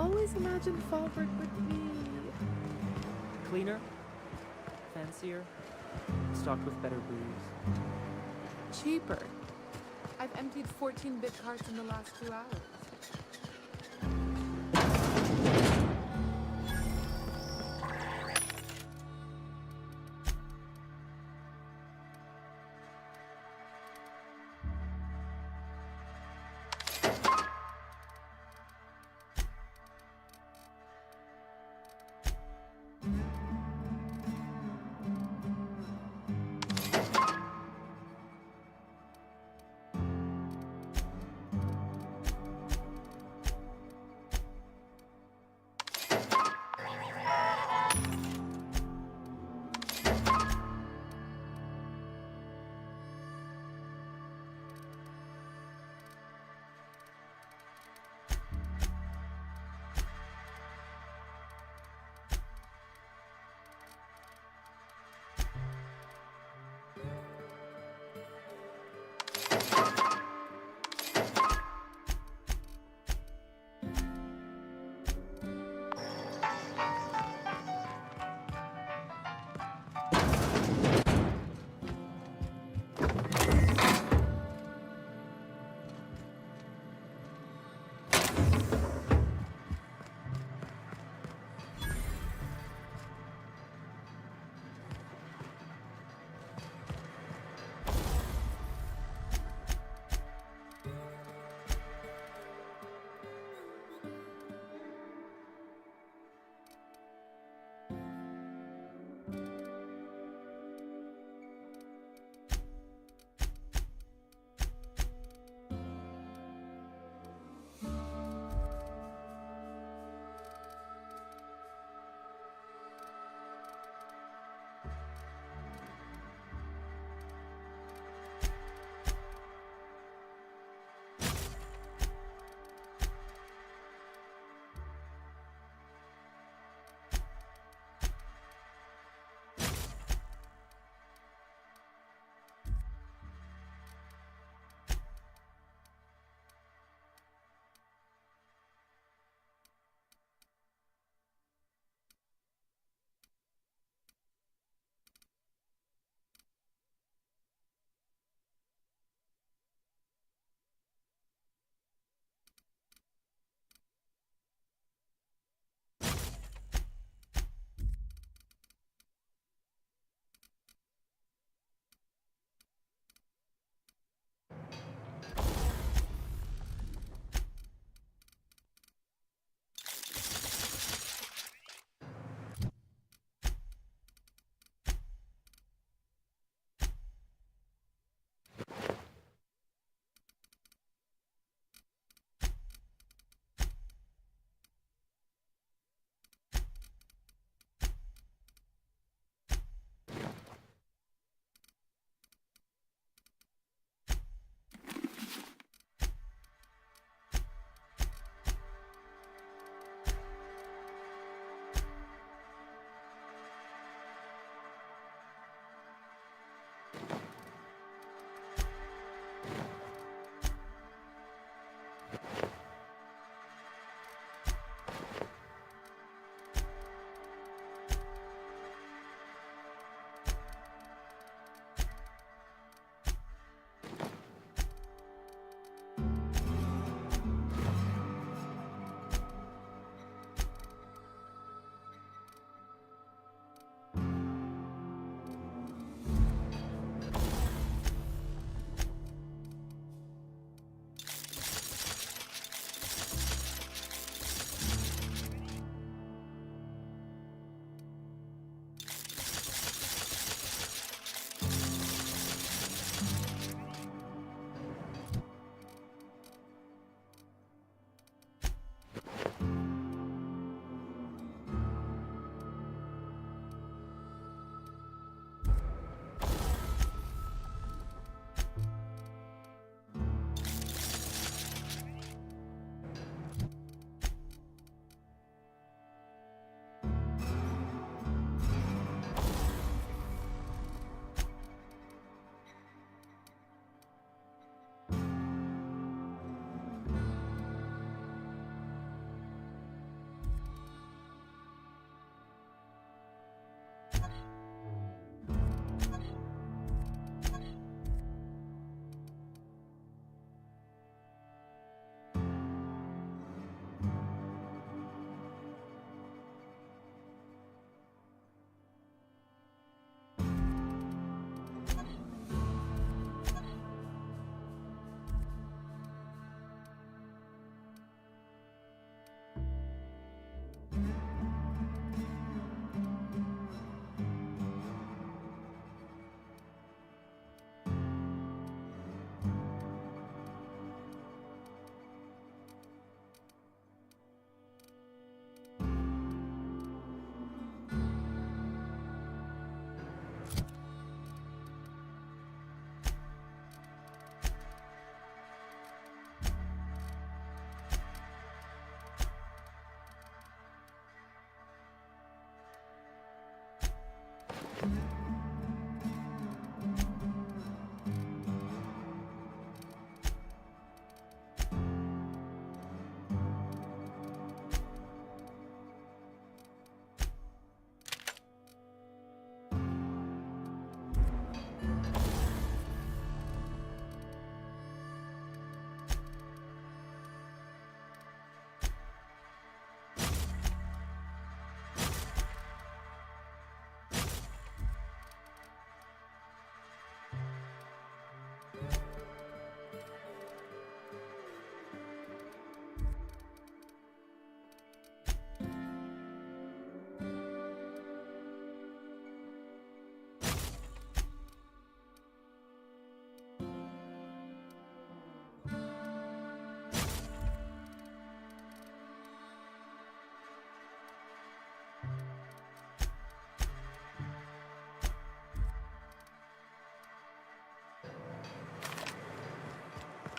always imagined fabric would be... Cleaner, fancier, stocked with better booze. cheaper. I've emptied 14-bit carts in the last 2 hours.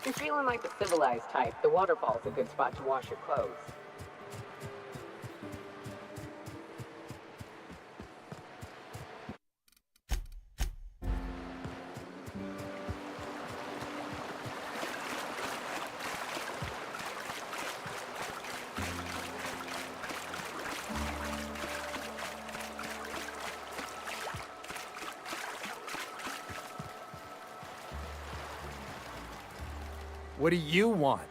If you're feeling like the civilized type, the waterfall's a good spot to wash your clothes. What do you want?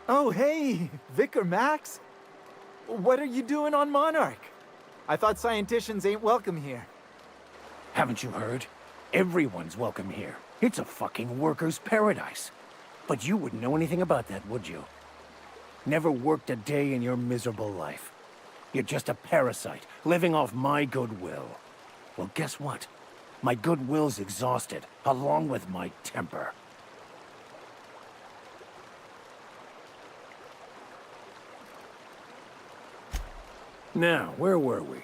Oh, hey, Vicar Max. What are you doing on Monarch? I thought scienticians ain't welcome here. Haven't you heard? Everyone's welcome here. It's a fucking worker's paradise. But you wouldn't know anything about that, would you? Never worked a day in your miserable life. You're just a parasite, living off my goodwill. Well, guess what? My goodwill's exhausted, along with my temper. Now, where were we?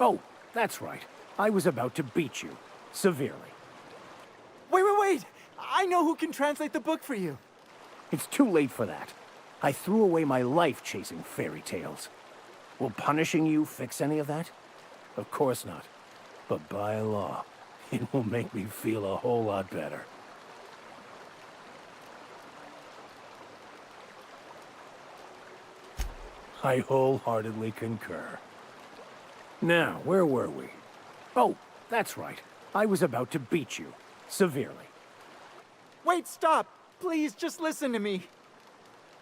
Oh, that's right. I was about to beat you. Severely. Wait! I know who can translate the book for you. It's too late for that. I threw away my life chasing fairy tales. Will punishing you fix any of that? Of course not. But by law, it will make me feel a whole lot better. I wholeheartedly concur. Now, where were we? Oh, that's right. I was about to beat you. Severely. Wait, stop! Please, just listen to me.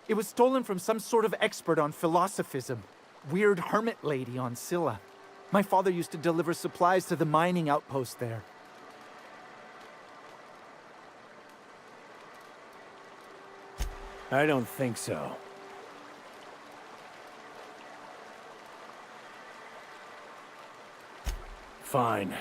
It was stolen from some sort of expert on philosophism. Weird hermit lady on Scylla. My father used to deliver supplies to the mining outpost there. I don't think so. Fine.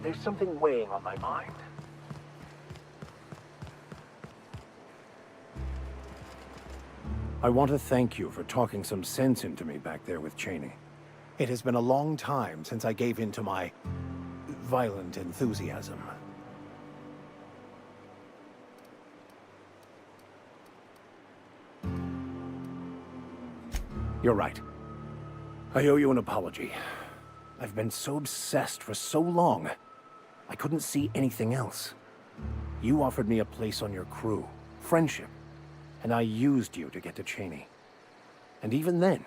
There's something weighing on my mind. I want to thank you for talking some sense into me back there with Cheney. It has been a long time since I gave in to my violent enthusiasm. You're right. I owe you an apology. I've been so obsessed for so long, I couldn't see anything else. You offered me a place on your crew, friendship, and I used you to get to Cheney. And even then,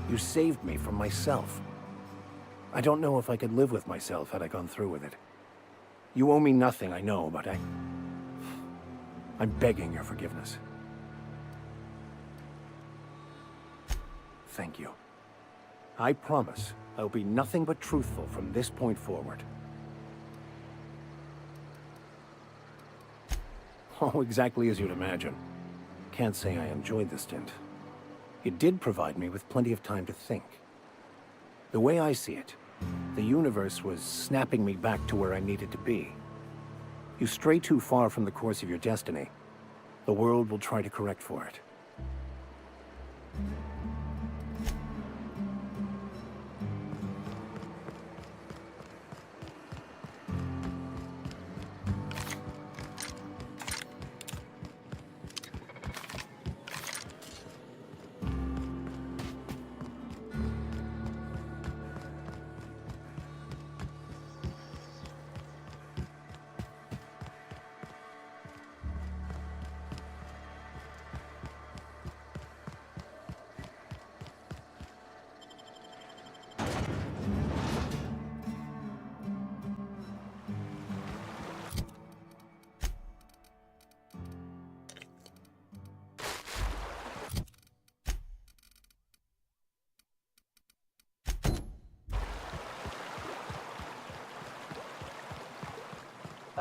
you saved me from myself. I don't know if I could live with myself had I gone through with it. You owe me nothing, I know, but I'm begging your forgiveness. Thank you. I promise I'll be nothing but truthful from this point forward. Oh, exactly as you'd imagine. Can't say I enjoyed the stint. It did provide me with plenty of time to think. The way I see it, the universe was snapping me back to where I needed to be. You stray too far from the course of your destiny, the world will try to correct for it.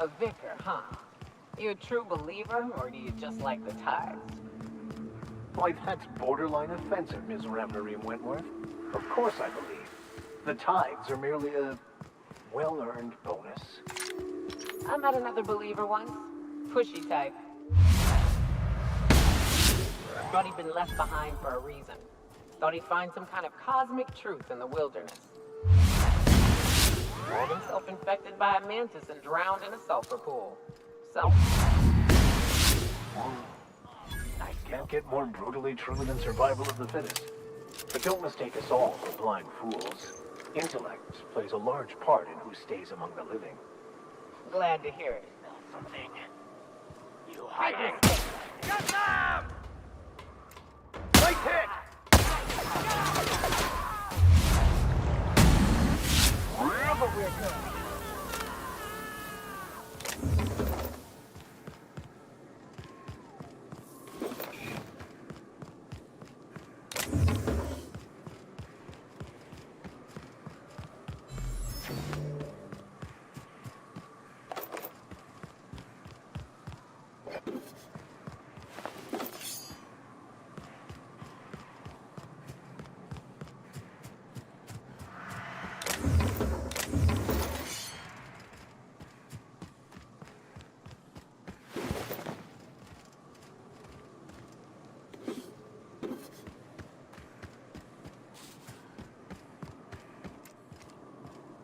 A vicar, huh? You a true believer, or do you just like the tithes? Why, that's borderline offensive, Ms. Reverie Wentworth. Of course I believe. The tithes are merely a well-earned bonus. I met another believer once. Pushy type. Thought he'd been left behind for a reason. Thought he'd find some kind of cosmic truth in the wilderness. Had himself infected by a mantis and drowned in a sulfur pool. So... I can't get more brutally true than survival of the fittest. But don't mistake us all for blind fools. Intellect plays a large part in who stays among the living. Glad to hear it. Something. You hiding. Get them! Right hit! But we're good.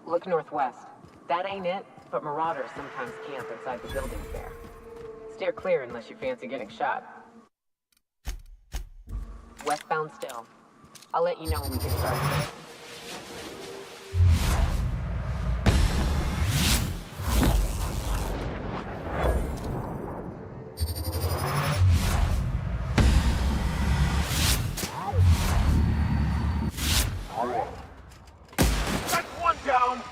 Look northwest. That ain't it, but marauders sometimes camp inside the buildings there. Steer clear unless you fancy getting shot. Westbound still. I'll let you know when we get started. That's one down!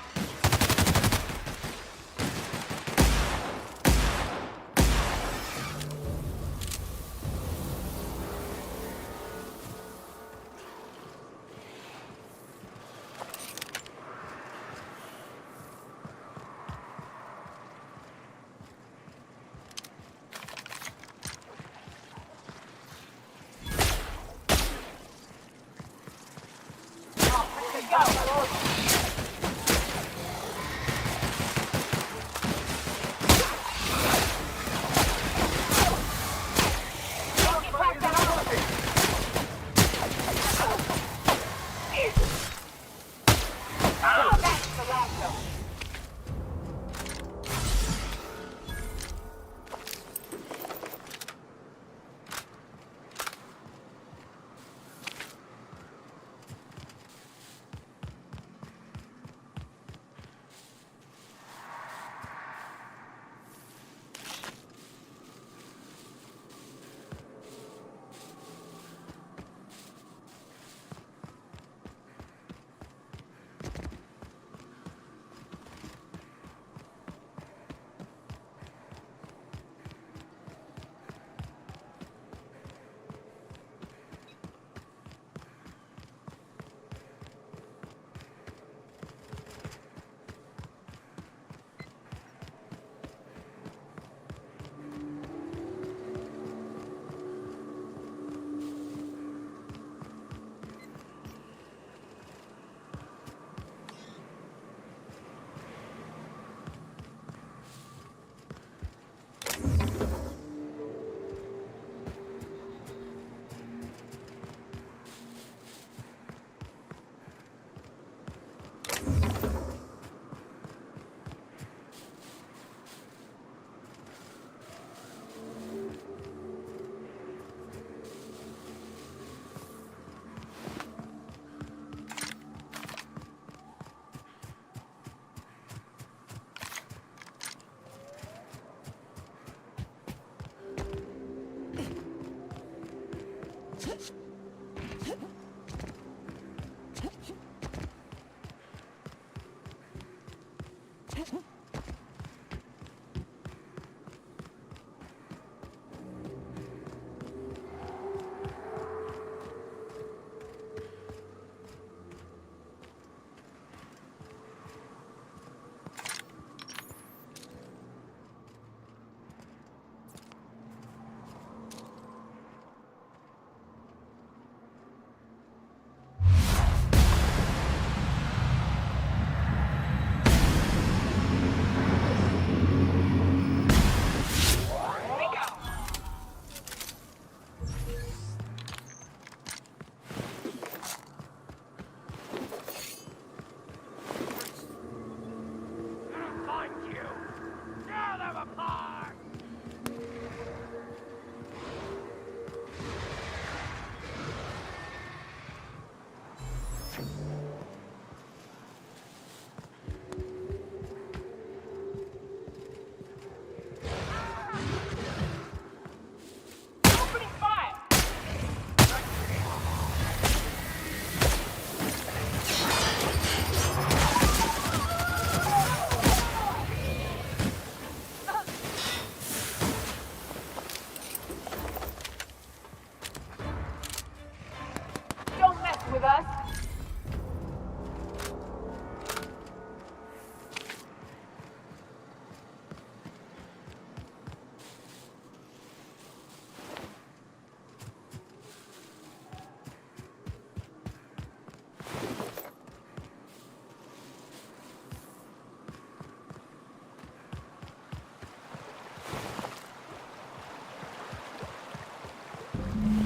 Don't mess with us!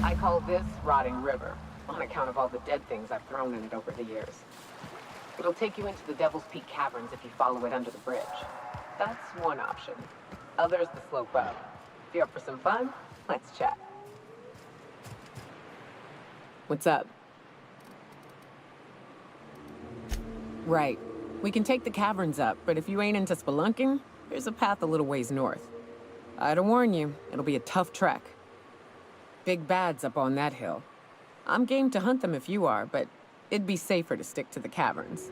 I call this Rotting River, on account of all the dead things I've thrown in it over the years. It'll take you into the Devil's Peak Caverns if you follow it under the bridge. That's one option. Other's the slope up. If you're up for some fun, let's chat. What's up? Right. We can take the caverns up, but if you ain't into spelunking, there's a path a little ways north. I'd warn you, it'll be a tough trek. Big bad's up on that hill. I'm game to hunt them if you are, but it'd be safer to stick to the caverns.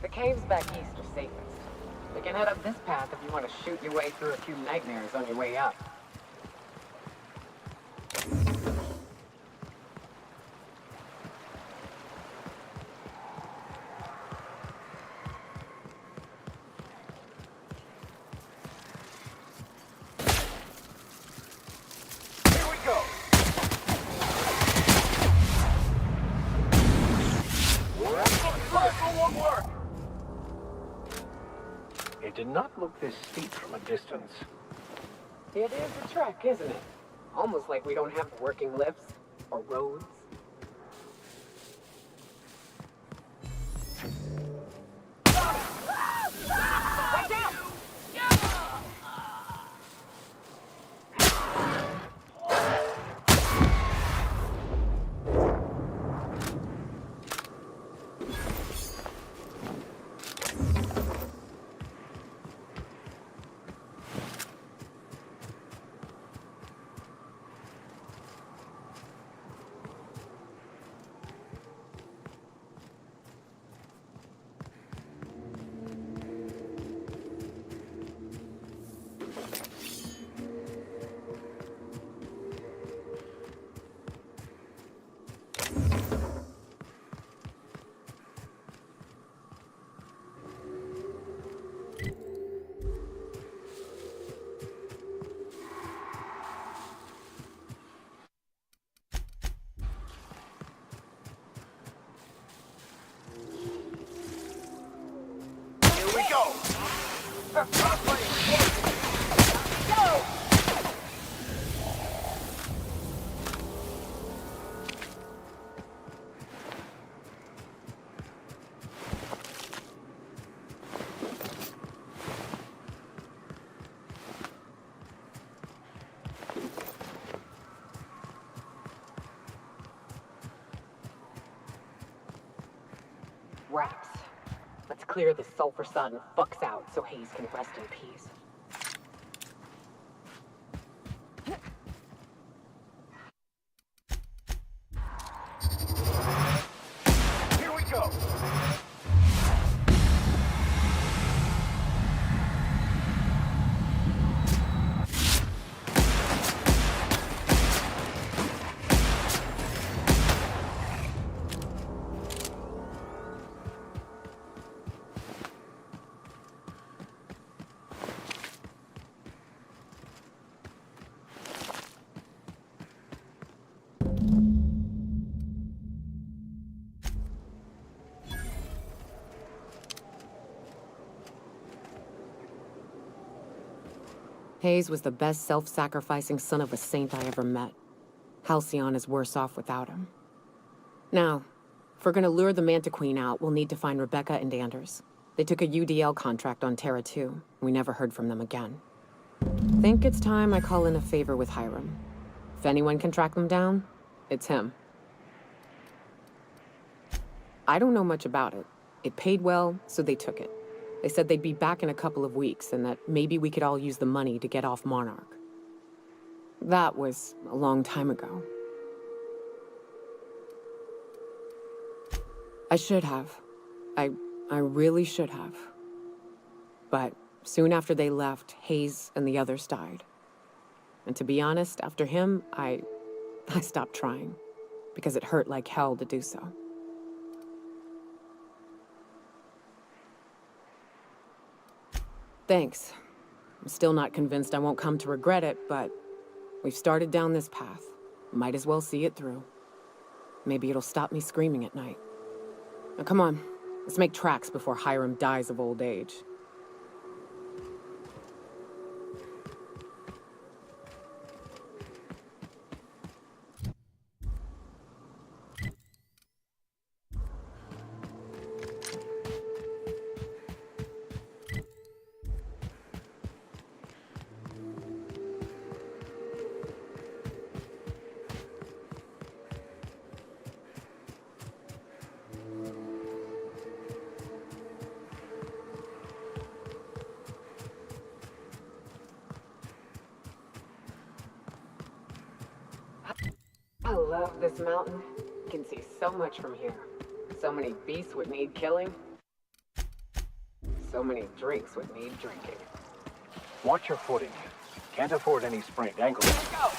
The caves back east are safest. We can head up this path if you want to shoot your way through a few nightmares on your way up. It did not look this steep from a distance. It is a trek, isn't it? Almost like we don't have working lifts or roads. Watch out! Wraps. Let's clear the sulfur sun fucks out so Hayes can rest in peace. Here we go! Hayes was the best self-sacrificing son of a saint I ever met. Halcyon is worse off without him. Now, if we're gonna lure the Manta Queen out, we'll need to find Rebecca and Anders. They took a UDL contract on Terra 2. We never heard from them again. Think it's time I call in a favor with Hiram. If anyone can track them down, it's him. I don't know much about it. It paid well, so they took it. They said they'd be back in a couple of weeks, and that maybe we could all use the money to get off Monarch. That was a long time ago. I should have. I really should have. But soon after they left, Hayes and the others died. And to be honest, after him, I stopped trying. Because it hurt like hell to do so. Thanks. I'm still not convinced I won't come to regret it, but we've started down this path. Might as well see it through. Maybe it'll stop me screaming at night. Now come on, let's make tracks before Hiram dies of old age. I love this mountain. You can see so much from here. So many beasts would need killing. So many drinks would need drinking. Watch your footing. Can't afford any sprained ankles. Let's go!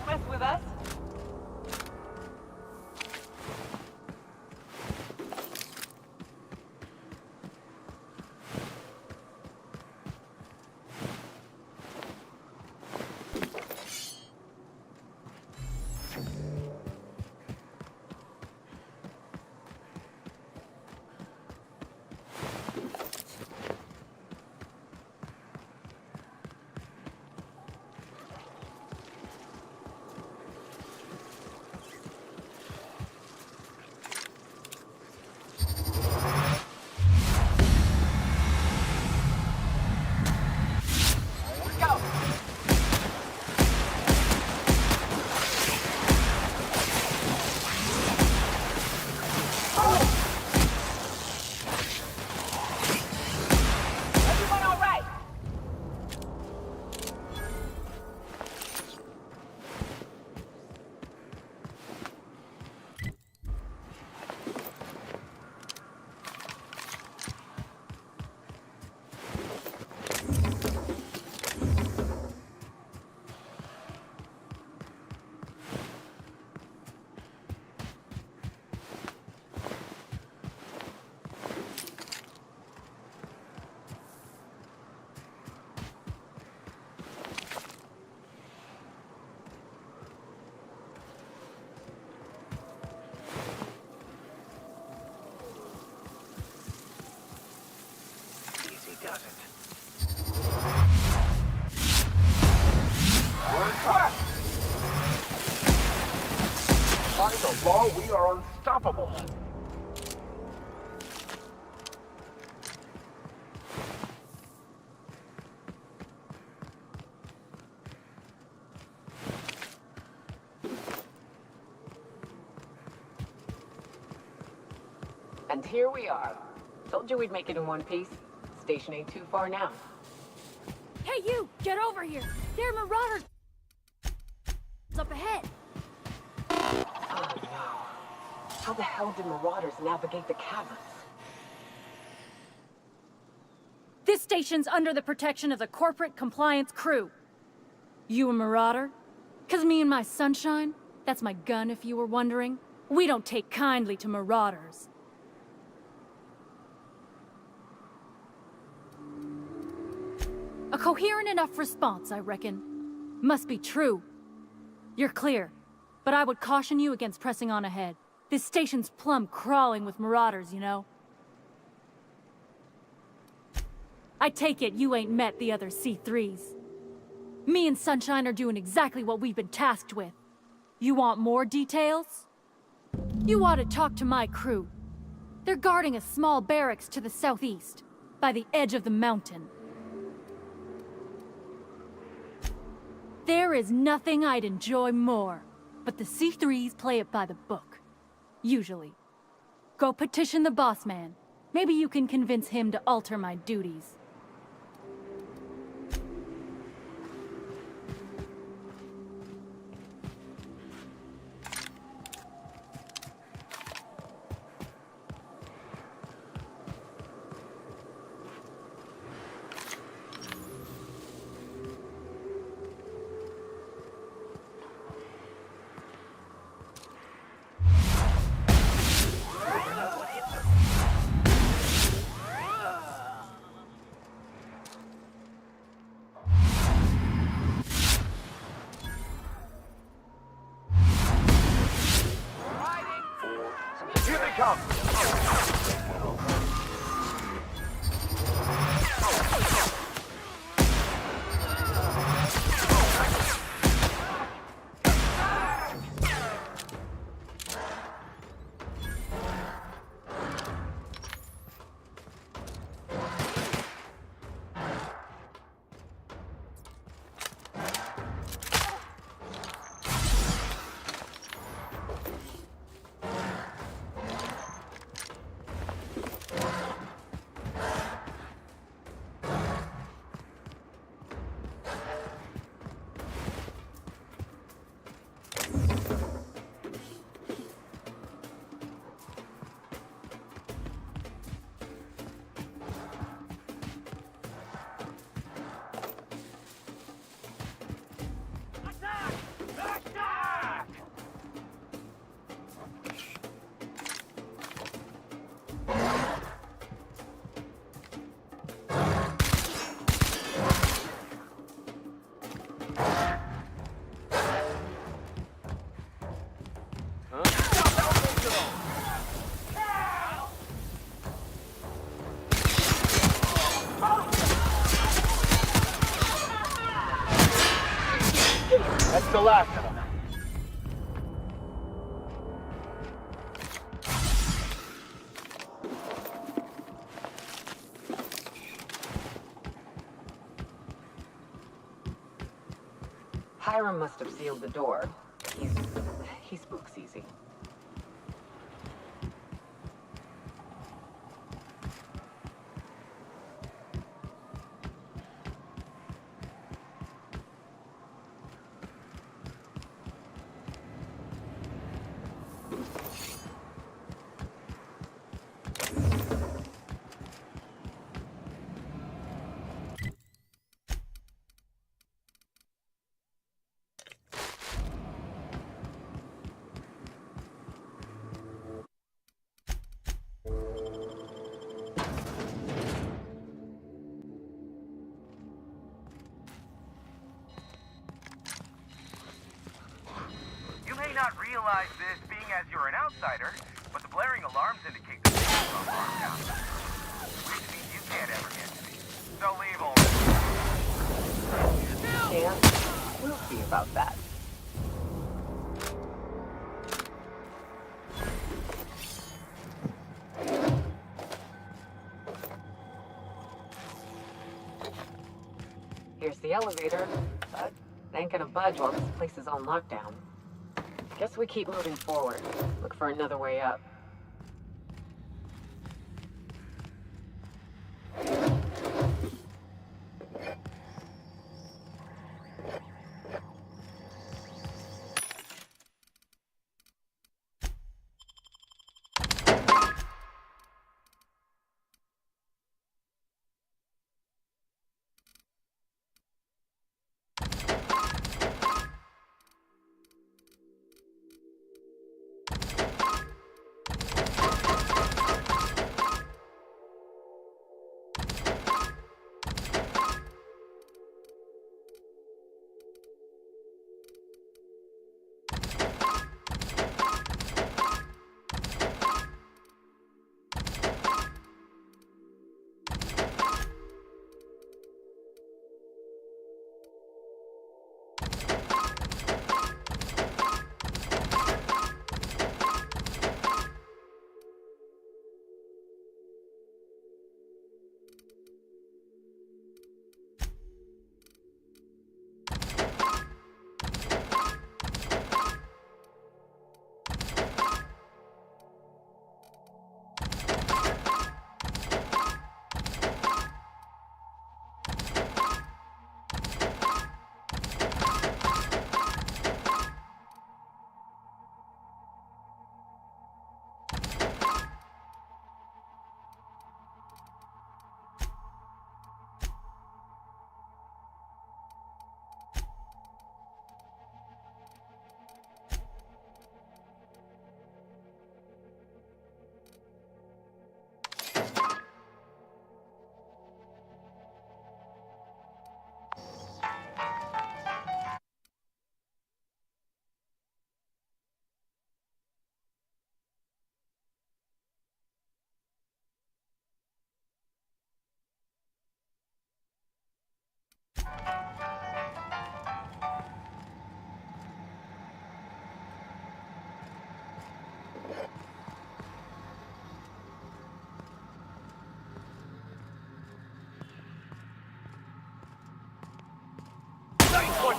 Mess with us? By the law, we are unstoppable. And here we are. Told you we'd make it in one piece. Station ain't too far now. Hey, you! Get over here! There are marauders up ahead! Oh, no. How the hell did marauders navigate the caverns? This station's under the protection of the corporate compliance crew. You a marauder? 'Cause me and my sunshine, that's my gun if you were wondering, we don't take kindly to marauders. A coherent enough response, I reckon. Must be true. You're clear. But I would caution you against pressing on ahead. This station's plumb crawling with marauders, you know? I take it you ain't met the other C3s. Me and Sunshine are doing exactly what we've been tasked with. You want more details? You ought to talk to my crew. They're guarding a small barracks to the southeast, by the edge of the mountain. There is nothing I'd enjoy more, but the C3s play it by the book. Usually. Go petition the boss man. Maybe you can convince him to alter my duties. Here they come! That's the last of them. Hiram must have sealed the door. He spooks easy. You may not realize this being as you're an outsider, but the blaring alarms indicate the signals are locked down. Which means you can't ever get to me. So leave already. Yeah, we'll see about that. Here's the elevator, but it ain't gonna budge while this place is on lockdown. Guess we keep moving forward. Look for another way up.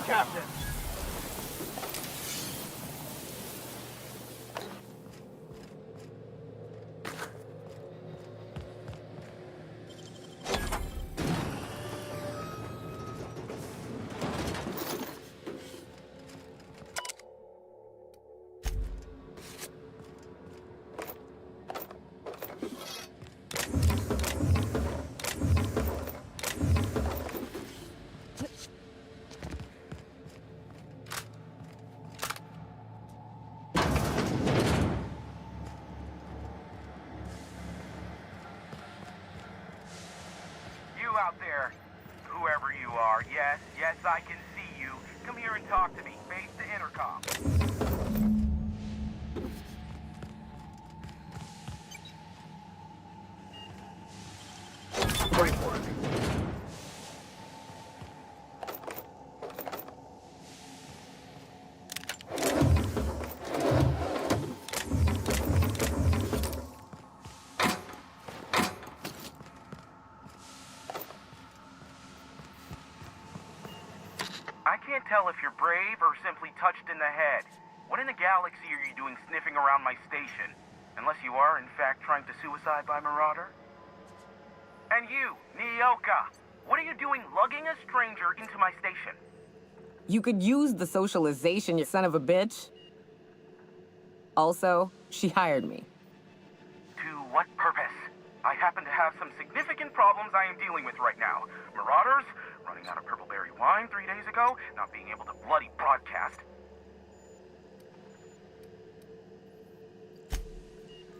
Captain. Out there, whoever you are, yes, I can see you. Come here and talk to me. Face the intercom. Great work. I can't tell if you're brave or simply touched in the head. What in the galaxy are you doing sniffing around my station? Unless you are, in fact, trying to suicide by Marauder? And you, Nyoka, what are you doing lugging a stranger into my station? You could use the socialization, you son of a bitch. Also, she hired me. To what purpose? I happen to have some significant problems I am dealing with right now. Marauders, running out of purple berry wine 3 days ago, not being able to bloody broadcast.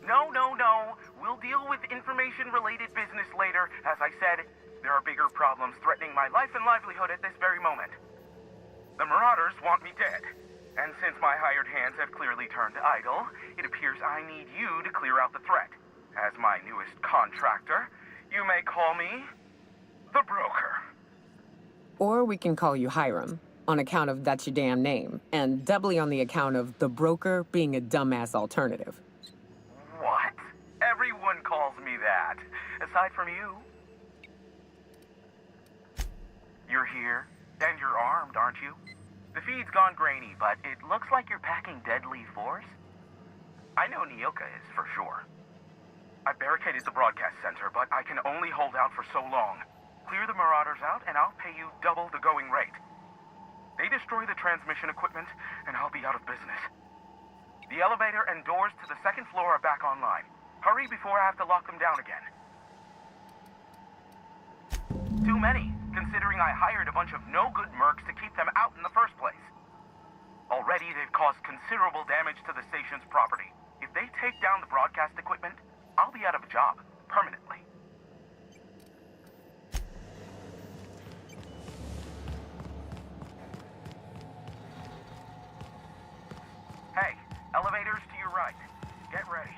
No. We'll deal with information-related business later. As I said, there are bigger problems threatening my life and livelihood at this very moment. The Marauders want me dead. And since my hired hands have clearly turned idle, it appears I need you to clear out the threat. As my newest contractor, you may call me the Broker. Or we can call you Hiram, on account of that's your damn name, and doubly on the account of the Broker being a dumbass alternative. What? Everyone calls me that, aside from you. You're here, and you're armed, aren't you? The feed's gone grainy, but it looks like you're packing deadly force. I know Nyoka is, for sure. I barricaded the broadcast center, but I can only hold out for so long. Clear the Marauders out, and I'll pay you double the going rate. They destroy the transmission equipment, and I'll be out of business. The elevator and doors to the second floor are back online. Hurry before I have to lock them down again. Too many, considering I hired a bunch of no-good mercs to keep them out in the first place. Already, they've caused considerable damage to the station's property. If they take down the broadcast equipment, I'll be out of a job, permanently. Hey, elevators to your right. Get ready.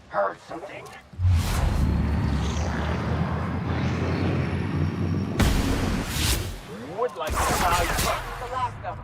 Heard something. Would like to allow you the last of them.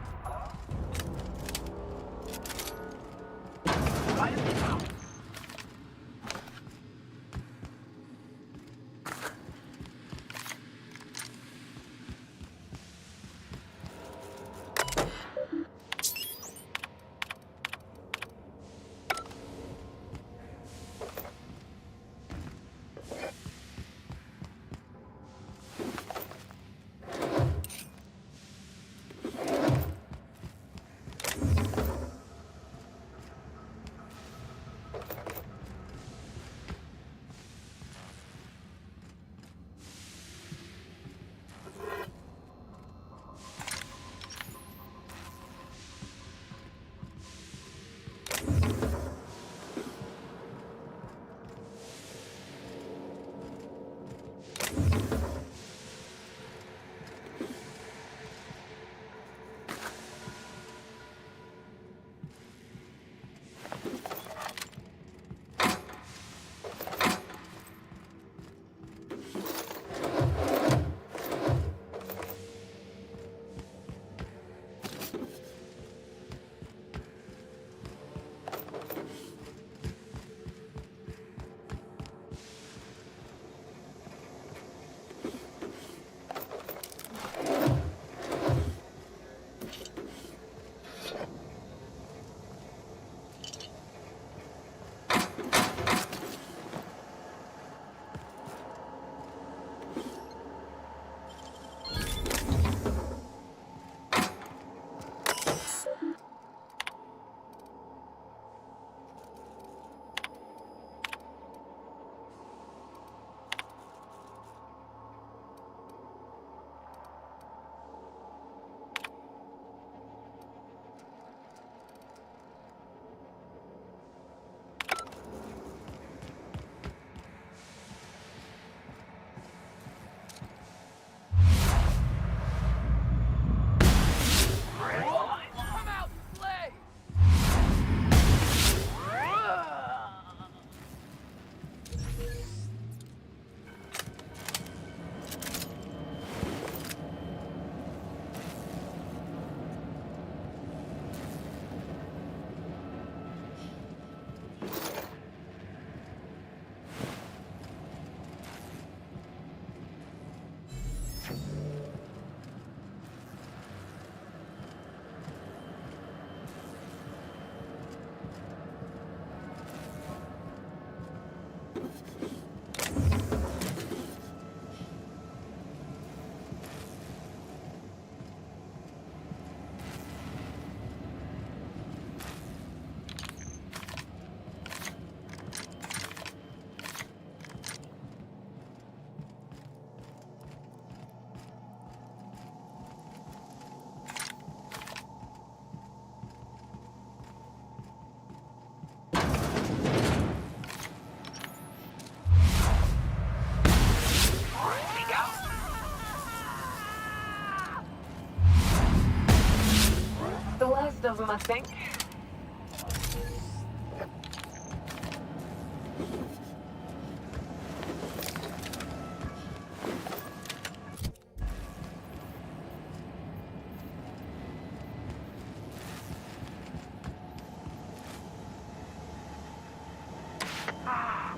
'em a thank you.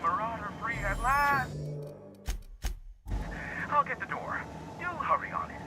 Marauder free at last. I'll get the door. You hurry on in.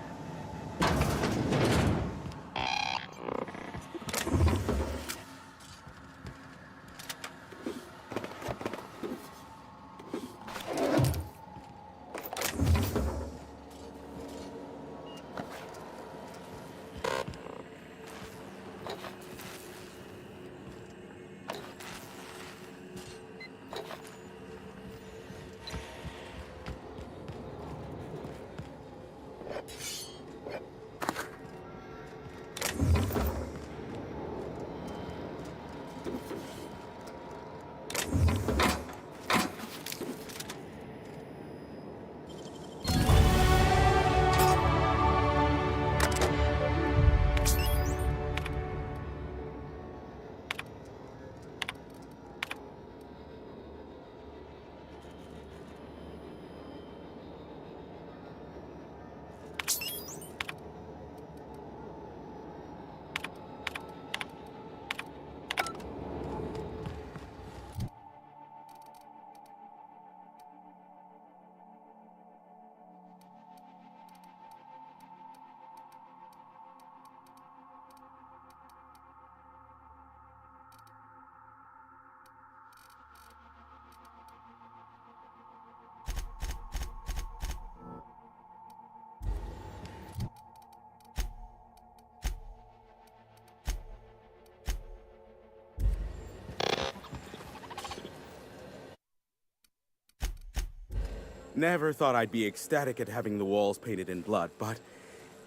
Never thought I'd be ecstatic at having the walls painted in blood, but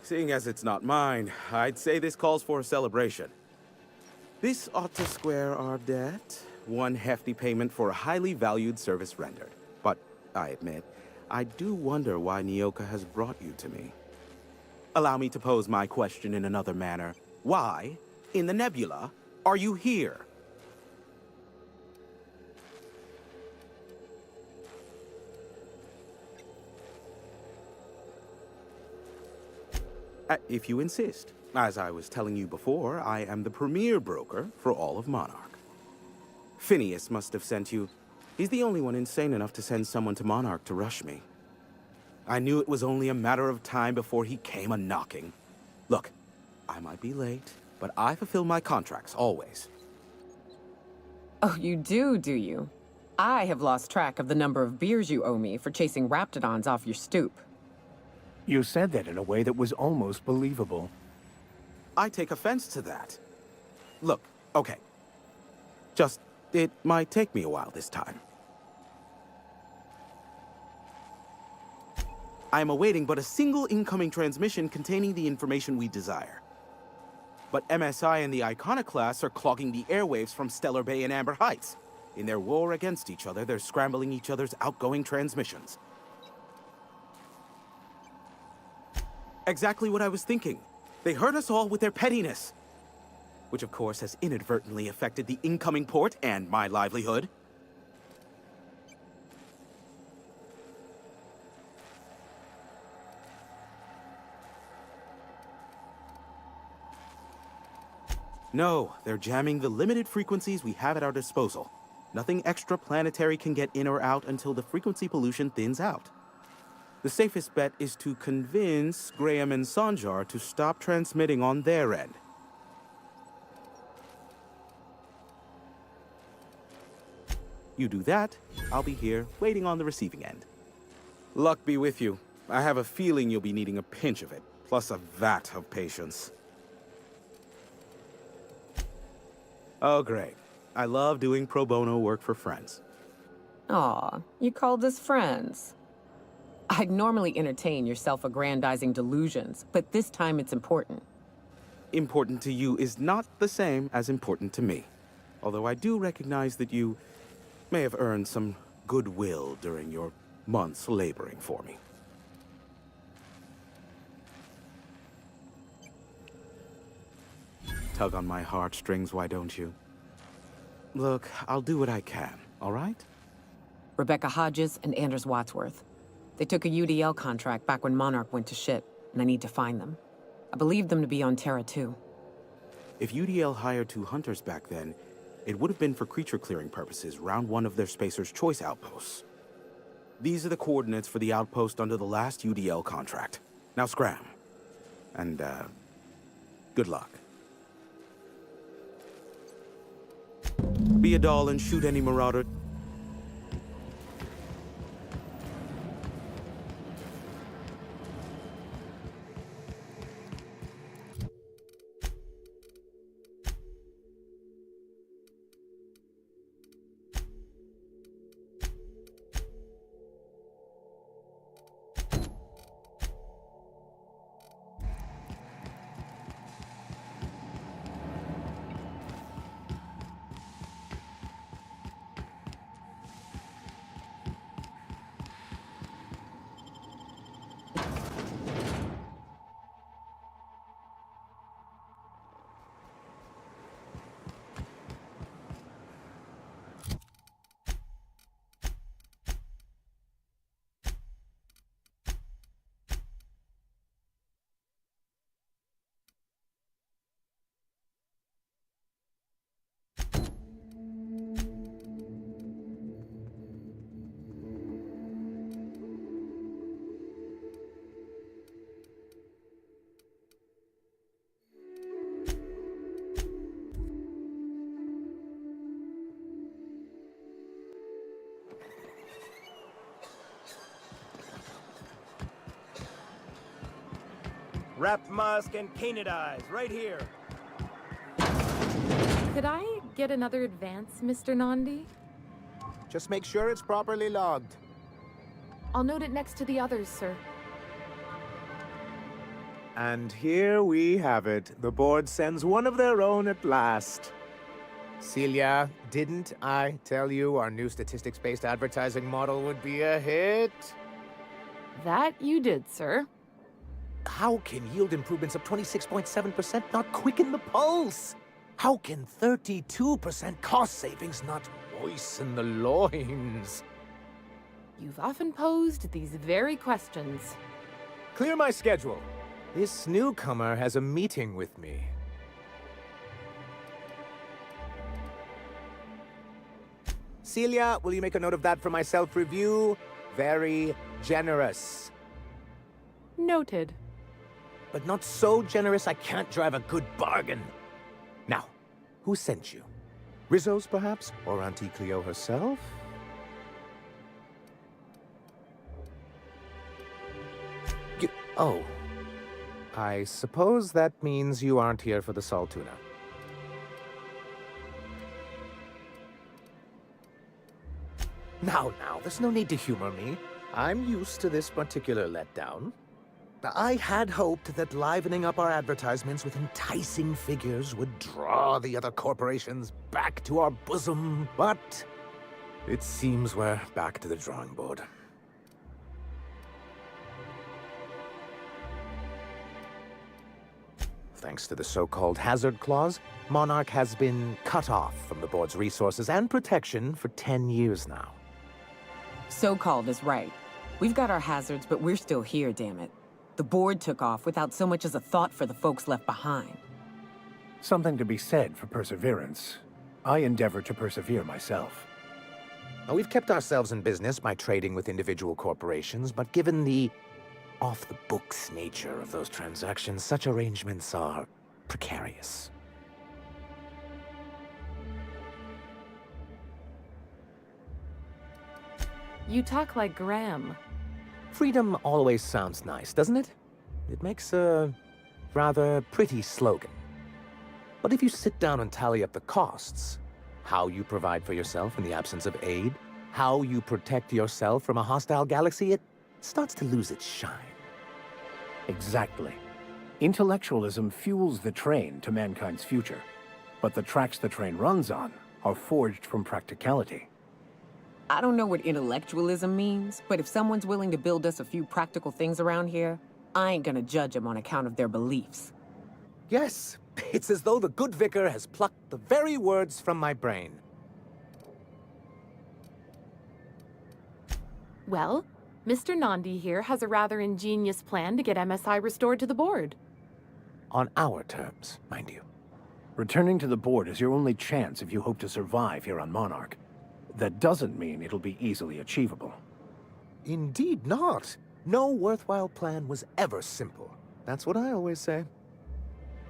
seeing as it's not mine, I'd say this calls for a celebration. This ought to square our debt. One hefty payment for a highly valued service rendered. But I admit, I do wonder why Nyoka has brought you to me. Allow me to pose my question in another manner. Why, in the nebula, are you here? If you insist. As I was telling you before, I am the premier broker for all of Monarch. Phineas must have sent you. He's the only one insane enough to send someone to Monarch to rush me. I knew it was only a matter of time before he came a-knocking. Look, I might be late, but I fulfill my contracts, always. Oh, you do you? I have lost track of the number of beers you owe me for chasing raptidons off your stoop. You said that in a way that was almost believable. I take offense to that. Look, okay. Just, it might take me a while this time. I am awaiting but a single incoming transmission containing the information we desire. But MSI and the Iconoclasts are clogging the airwaves from Stellar Bay and Amber Heights. In their war against each other, they're scrambling each other's outgoing transmissions. Exactly what I was thinking. They hurt us all with their pettiness. Which of course has inadvertently affected the incoming port and my livelihood. No, they're jamming the limited frequencies we have at our disposal. Nothing extraplanetary can get in or out until the frequency pollution thins out. The safest bet is to convince Graham and Sanjar to stop transmitting on their end. You do that, I'll be here, waiting on the receiving end. Luck be with you. I have a feeling you'll be needing a pinch of it, plus a vat of patience. Oh, great. I love doing pro bono work for friends. Aw, you called us friends. I'd normally entertain your self-aggrandizing delusions, but this time it's important. Important to you is not the same as important to me. Although I do recognize that you may have earned some goodwill during your months laboring for me. tug on my heartstrings, why don't you? Look, I'll do what I can, all right? Rebecca Hodges and Anders Wadsworth. They took a UDL contract back when Monarch went to shit, and I need to find them. I believe them to be on Terra 2. If UDL hired 2 hunters back then, it would have been for creature clearing purposes, round 1 of their Spacer's Choice outposts. These are the coordinates for the outpost under the last UDL contract. Now scram. And, good luck. Be a doll and shoot any marauder. Wrapped musk and painted eyes, right here. Could I get another advance, Mr. Nandi? Just make sure it's properly logged. I'll note it next to the others, sir. And here we have it. The board sends one of their own at last. Celia, didn't I tell you our new statistics-based advertising model would be a hit? That you did, sir. How can yield improvements of 26.7% not quicken the pulse? How can 32% cost savings not moisten the loins? You've often posed these very questions. Clear my schedule. This newcomer has a meeting with me. Celia, will you make a note of that for my self-review? Very generous. Noted. But not so generous I can't drive a good bargain. Now, who sent you? Rizzo's, perhaps? Or Auntie Cleo herself? Oh. I suppose that means you aren't here for the Saltuna. Now, there's no need to humor me. I'm used to this particular letdown. I had hoped that livening up our advertisements with enticing figures would draw the other corporations back to our bosom, but it seems we're back to the drawing board. Thanks to the so-called hazard clause, Monarch has been cut off from the board's resources and protection for 10 years now. So-called is right. We've got our hazards, but we're still here, damn it. The board took off without so much as a thought for the folks left behind. Something to be said for perseverance. I endeavor to persevere myself. Now, we've kept ourselves in business by trading with individual corporations, but given the off-the-books nature of those transactions, such arrangements are precarious. You talk like Graham. Freedom always sounds nice, doesn't it? It makes a rather pretty slogan. But if you sit down and tally up the costs, how you provide for yourself in the absence of aid, how you protect yourself from a hostile galaxy, it starts to lose its shine. Exactly. Intellectualism fuels the train to mankind's future, but the tracks the train runs on are forged from practicality. I don't know what intellectualism means, but if someone's willing to build us a few practical things around here, I ain't gonna judge them on account of their beliefs. Yes, It's as though the good vicar has plucked the very words from my brain. Well, Mr. Nandi here has a rather ingenious plan to get MSI restored to the board. On our terms, mind you. Returning to the board is your only chance if you hope to survive here on Monarch. That doesn't mean it'll be easily achievable. Indeed not. No worthwhile plan was ever simple. That's what I always say.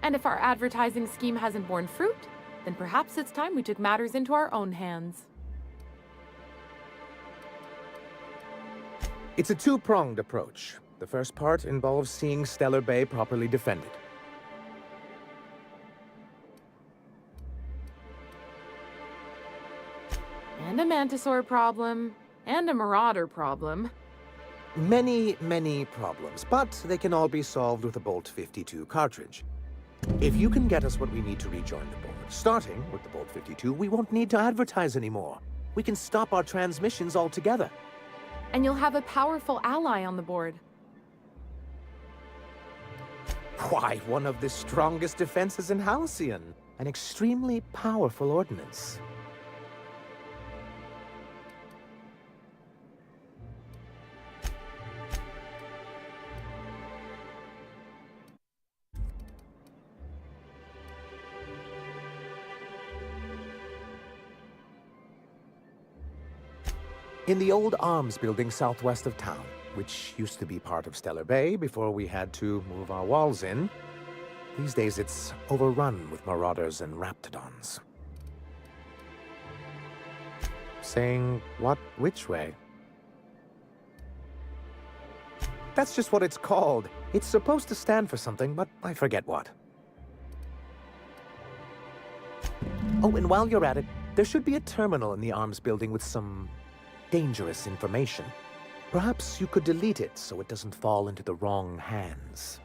And if our advertising scheme hasn't borne fruit, then perhaps it's time we took matters into our own hands. It's a two-pronged approach. The first part involves seeing Stellar Bay properly defended. And a Mantisaur problem, and a Marauder problem. Many, many problems, but they can all be solved with a Bolt 52 cartridge. If you can get us what we need to rejoin the board, starting with the Bolt 52, we won't need to advertise anymore. We can stop our transmissions altogether. And you'll have a powerful ally on the board. Why, one of the strongest defenses in Halcyon. An extremely powerful ordnance. In the old arms building southwest of town, which used to be part of Stellar Bay before we had to move our walls in, these days it's overrun with marauders and raptidons. Saying what which way? That's just what it's called. It's supposed to stand for something, but I forget what. Oh, and while you're at it, there should be a terminal in the arms building with some dangerous information. Perhaps you could delete it so it doesn't fall into the wrong hands.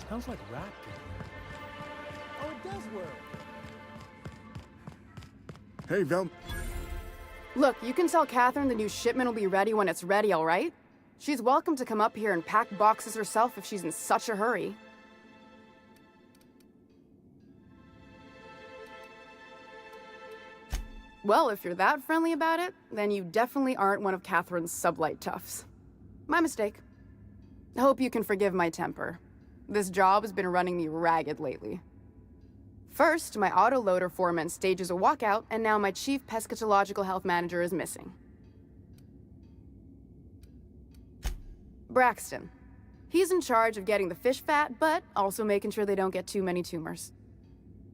Smells like rat in here. Oh, it does work. Hey, Vel. Look, you can tell Catherine the new shipment will be ready when it's ready, all right? She's welcome to come up here and pack boxes herself if she's in such a hurry. Well, if you're that friendly about it, then you definitely aren't one of Catherine's sublight toughs. My mistake. I hope you can forgive my temper. This job has been running me ragged lately. First, my autoloader foreman stages a walkout, and now my chief pescatological health manager is missing. Braxton. He's in charge of getting the fish fat, but also making sure they don't get too many tumors.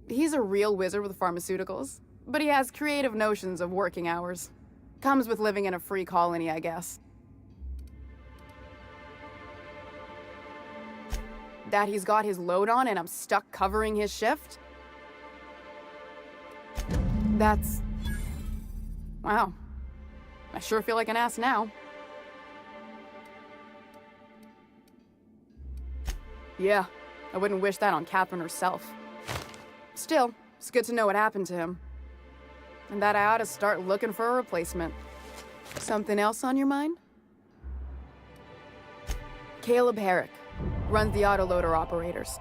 He's a real wizard with pharmaceuticals, but he has creative notions of working hours. Comes with living in a free colony, I guess. That he's got his load on and I'm stuck covering his shift? That's... wow. I sure feel like an ass now. Yeah, I wouldn't wish that on Catherine herself. Still, it's good to know what happened to him. And that I ought to start looking for a replacement. Something else on your mind? Caleb Herrick. Runs the autoloader operators.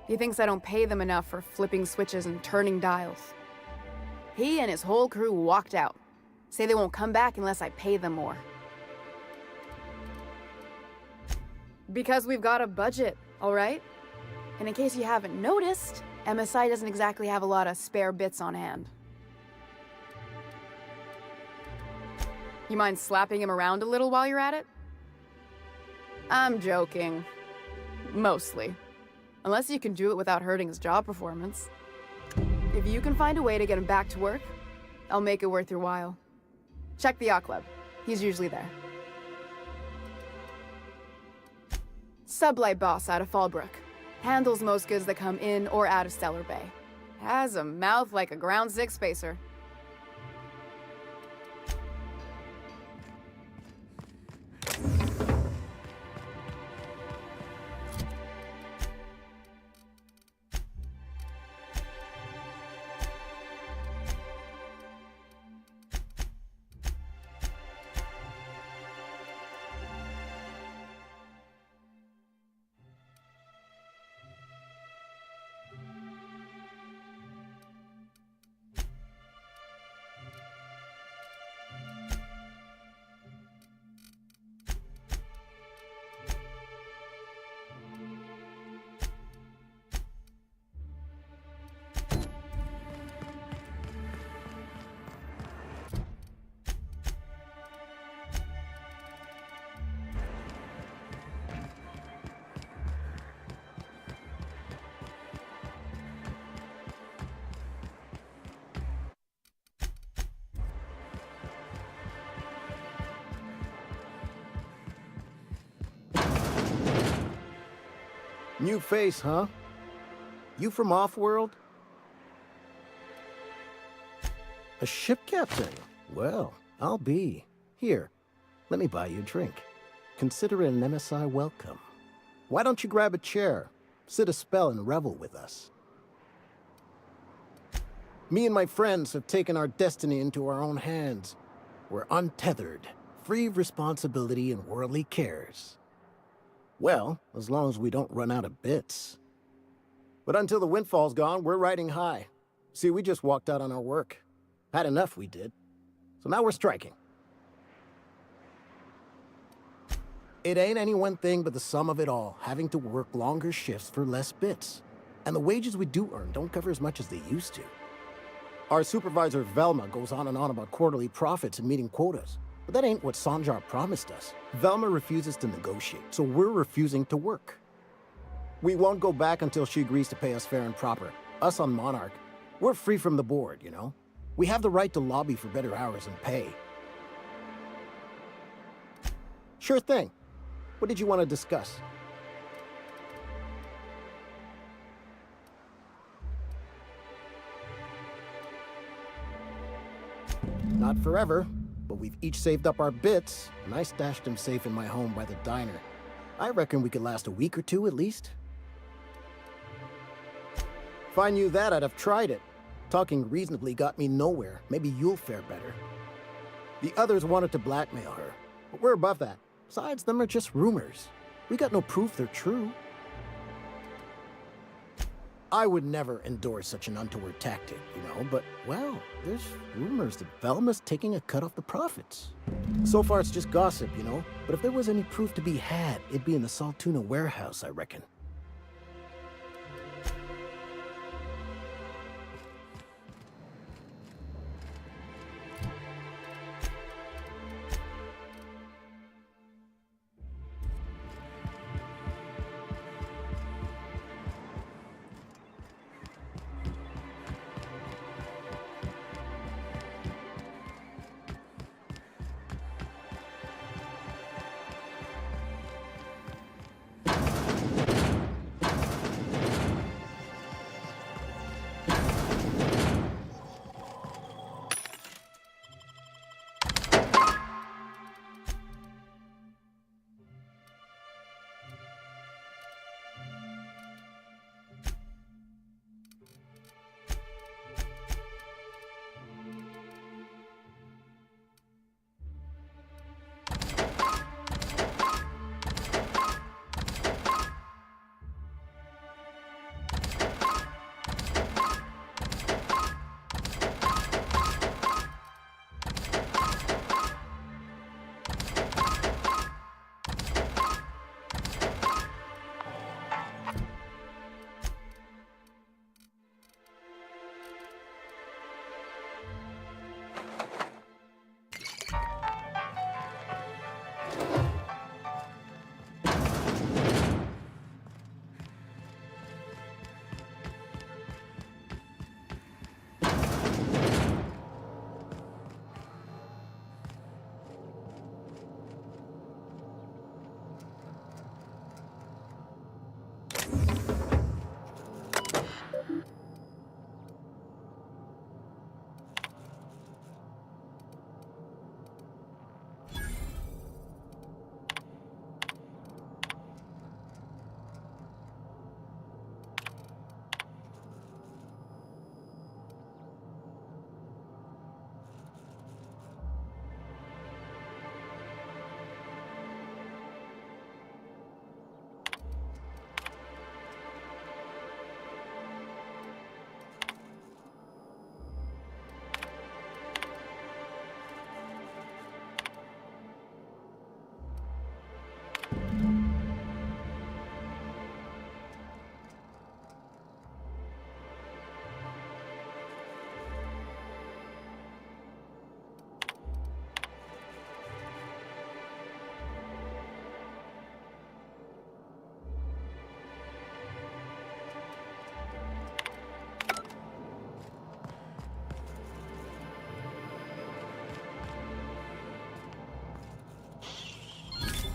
He thinks I don't pay them enough for flipping switches and turning dials. He and his whole crew walked out. Say they won't come back unless I pay them more. Because we've got a budget, all right? And in case you haven't noticed, MSI doesn't exactly have a lot of spare bits on hand. You mind slapping him around a little while you're at it? I'm joking. Mostly. Unless you can do it without hurting his job performance. If you can find a way to get him back to work, I'll make it worth your while. Check the yacht club. He's usually there. Sublight boss out of Fallbrook. Handles most goods that come in or out of Stellar Bay. Has a mouth like a Ground 6 spacer. New face, huh? You from off-world? A ship captain? Well, I'll be. Here, let me buy you a drink. Consider it an MSI welcome. Why don't you grab a chair, sit a spell and revel with us? Me and my friends have taken our destiny into our own hands. We're untethered, free of responsibility and worldly cares. Well, as long as we don't run out of bits. But until the windfall's gone, we're riding high. See, we just walked out on our work. Had enough, we did. So now we're striking. It ain't any one thing but the sum of it all, having to work longer shifts for less bits. And the wages we do earn don't cover as much as they used to. Our supervisor, Velma, goes on and on about quarterly profits and meeting quotas. But that ain't what Sanjar promised us. Velma refuses to negotiate, so we're refusing to work. We won't go back until she agrees to pay us fair and proper. Us on Monarch, we're free from the board, you know? We have the right to lobby for better hours and pay. Sure thing. What did you want to discuss? Not forever. But we've each saved up our bits, and I stashed them safe in my home by the diner. I reckon we could last a week or two at least. If I knew that, I'd have tried it. Talking reasonably got me nowhere. Maybe you'll fare better. The others wanted to blackmail her, but we're above that. Besides, them are just rumors. We got no proof they're true. I would never endorse such an untoward tactic, you know, but, well, there's rumors that Velma's taking a cut off the profits. So far, it's just gossip, you know, but if there was any proof to be had, it'd be in the Saltuna warehouse, I reckon.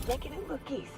making it look easy.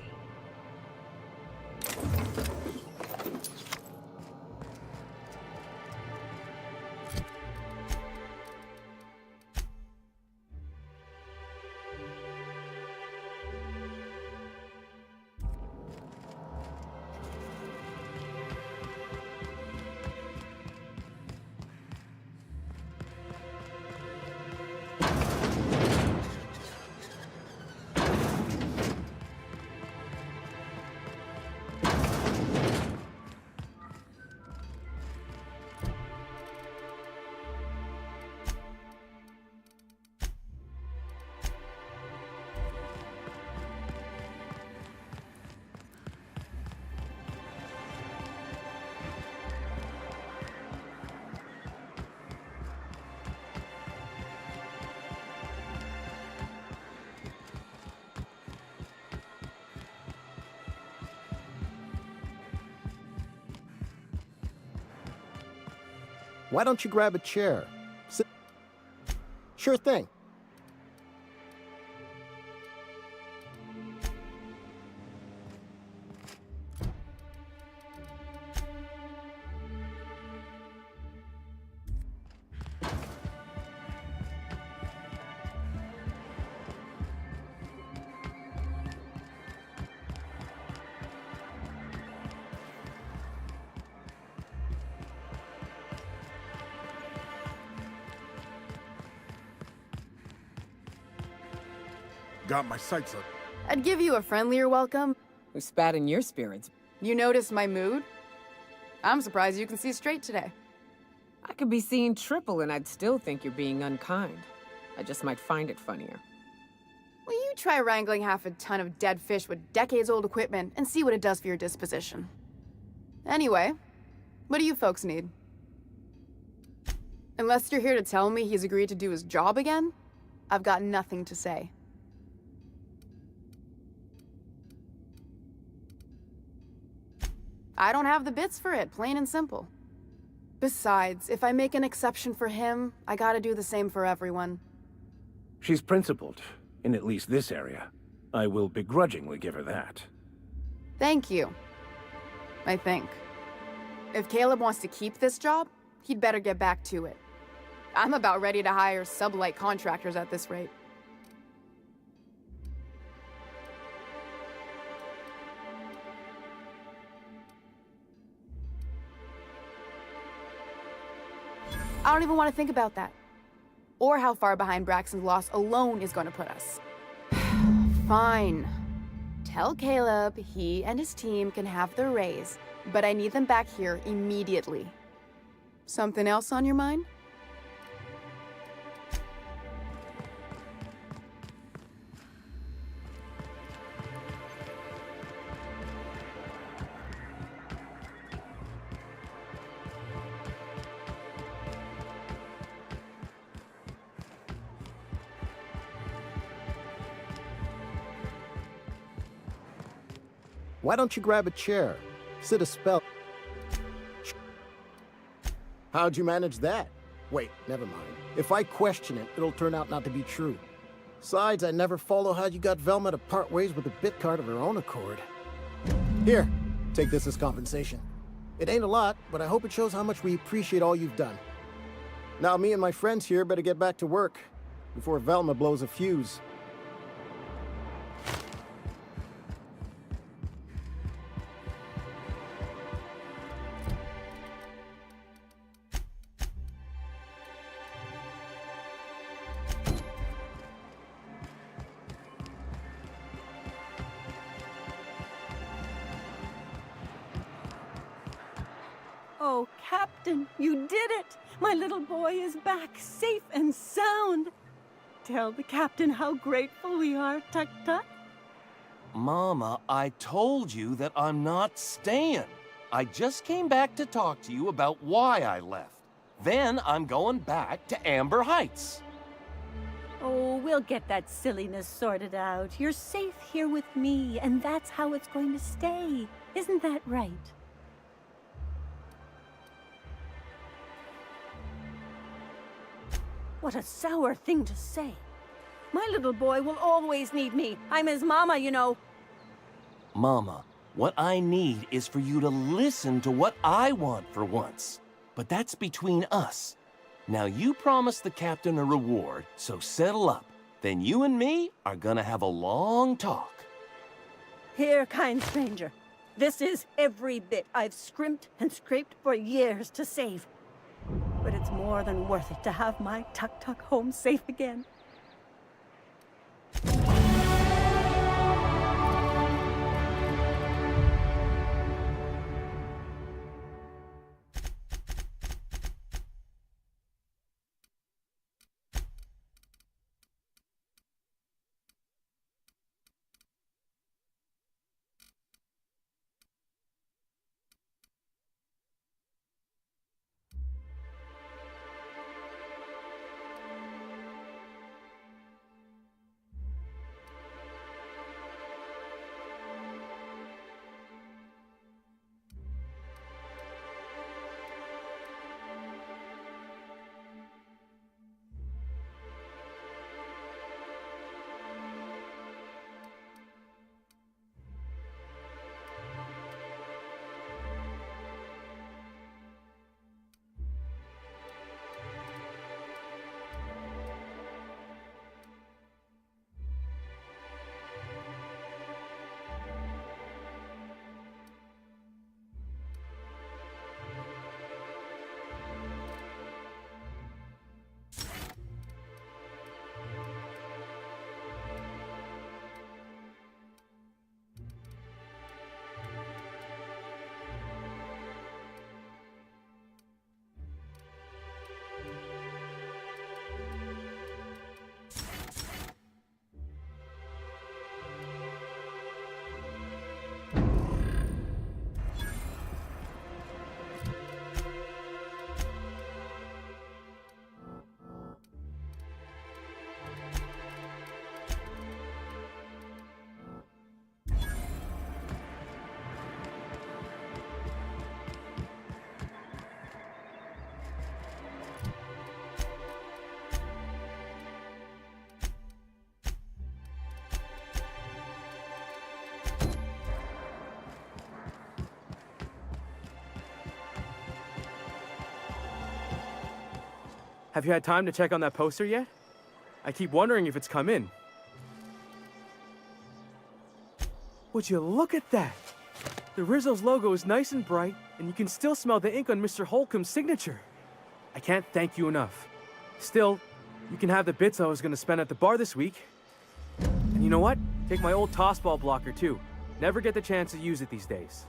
Why don't you grab a chair? Sit. Sure thing. Got my sights up. I'd give you a friendlier welcome. Who spat in your spirits? You noticed my mood? I'm surprised you can see straight today. I could be seeing triple and I'd still think you're being unkind. I just might find it funnier. Will you try wrangling half a ton of dead fish with decades-old equipment and see what it does for your disposition? Anyway, what do you folks need? Unless you're here to tell me he's agreed to do his job again, I've got nothing to say. I don't have the bits for it, plain and simple. Besides, if I make an exception for him, I gotta do the same for everyone. She's principled, in at least this area. I will begrudgingly give her that. Thank you. I think. If Caleb wants to keep this job, he'd better get back to it. I'm about ready to hire sublight contractors at this rate. I don't even want to think about that. Or how far behind Braxton's loss alone is going to put us. Fine. Tell Caleb he and his team can have their raise, but I need them back here immediately. Something else on your mind? Why don't you grab a chair? Sit a spell. How'd you manage that? Wait, never mind. If I question it, it'll turn out not to be true. Besides, I never follow how you got Velma to part ways with a bit card of her own accord. Here, take this as compensation. It ain't a lot, but I hope it shows how much we appreciate all you've done. Now me and my friends here better get back to work before Velma blows a fuse. Oh, Captain, you did it! My little boy is back, safe and sound. Tell the Captain how grateful we are, Tut-Tut. Mama, I told you that I'm not staying. I just came back to talk to you about why I left. Then I'm going back to Amber Heights. Oh, we'll get that silliness sorted out. You're safe here with me, and that's how it's going to stay. Isn't that right? What a sour thing to say. My little boy will always need me. I'm his mama, you know. Mama, what I need is for you to listen to what I want for once. But that's between us. Now you promised the captain a reward, so settle up. Then you and me are gonna have a long talk. Here, kind stranger. This is every bit I've scrimped and scraped for years to save. But it's more than worth it to have my tuk-tuk home safe again. Have you had time to check on that poster yet? I keep wondering if it's come in. Would you look at that? The Rizzo's logo is nice and bright, and you can still smell the ink on Mr. Holcomb's signature. I can't thank you enough. Still, you can have the bits I was going to spend at the bar this week. And you know what? Take my old tossball blocker, too. Never get the chance to use it these days.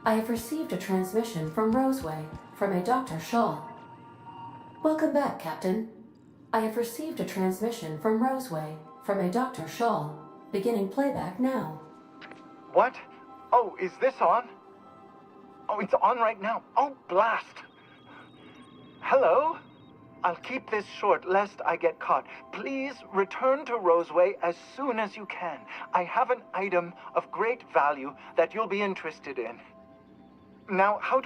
I have received a transmission from Roseway from a Dr. Shaw. Welcome back, Captain. I have received a transmission from Roseway from a Dr. Shaw. Beginning playback now. What? Oh, is this on? Oh, it's on right now. Oh, blast! Hello? I'll keep this short lest I get caught. Please return to Roseway as soon as you can. I have an item of great value that you'll be interested in. Now, how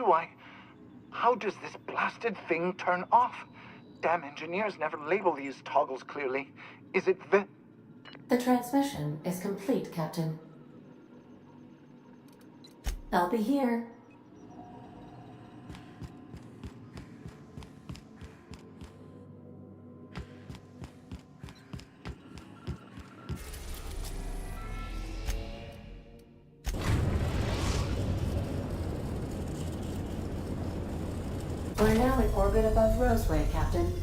does this blasted thing turn off? Damn engineers never label these toggles clearly. Is it the... The transmission is complete, Captain. I'll be here. We're now in orbit above Roseway, Captain.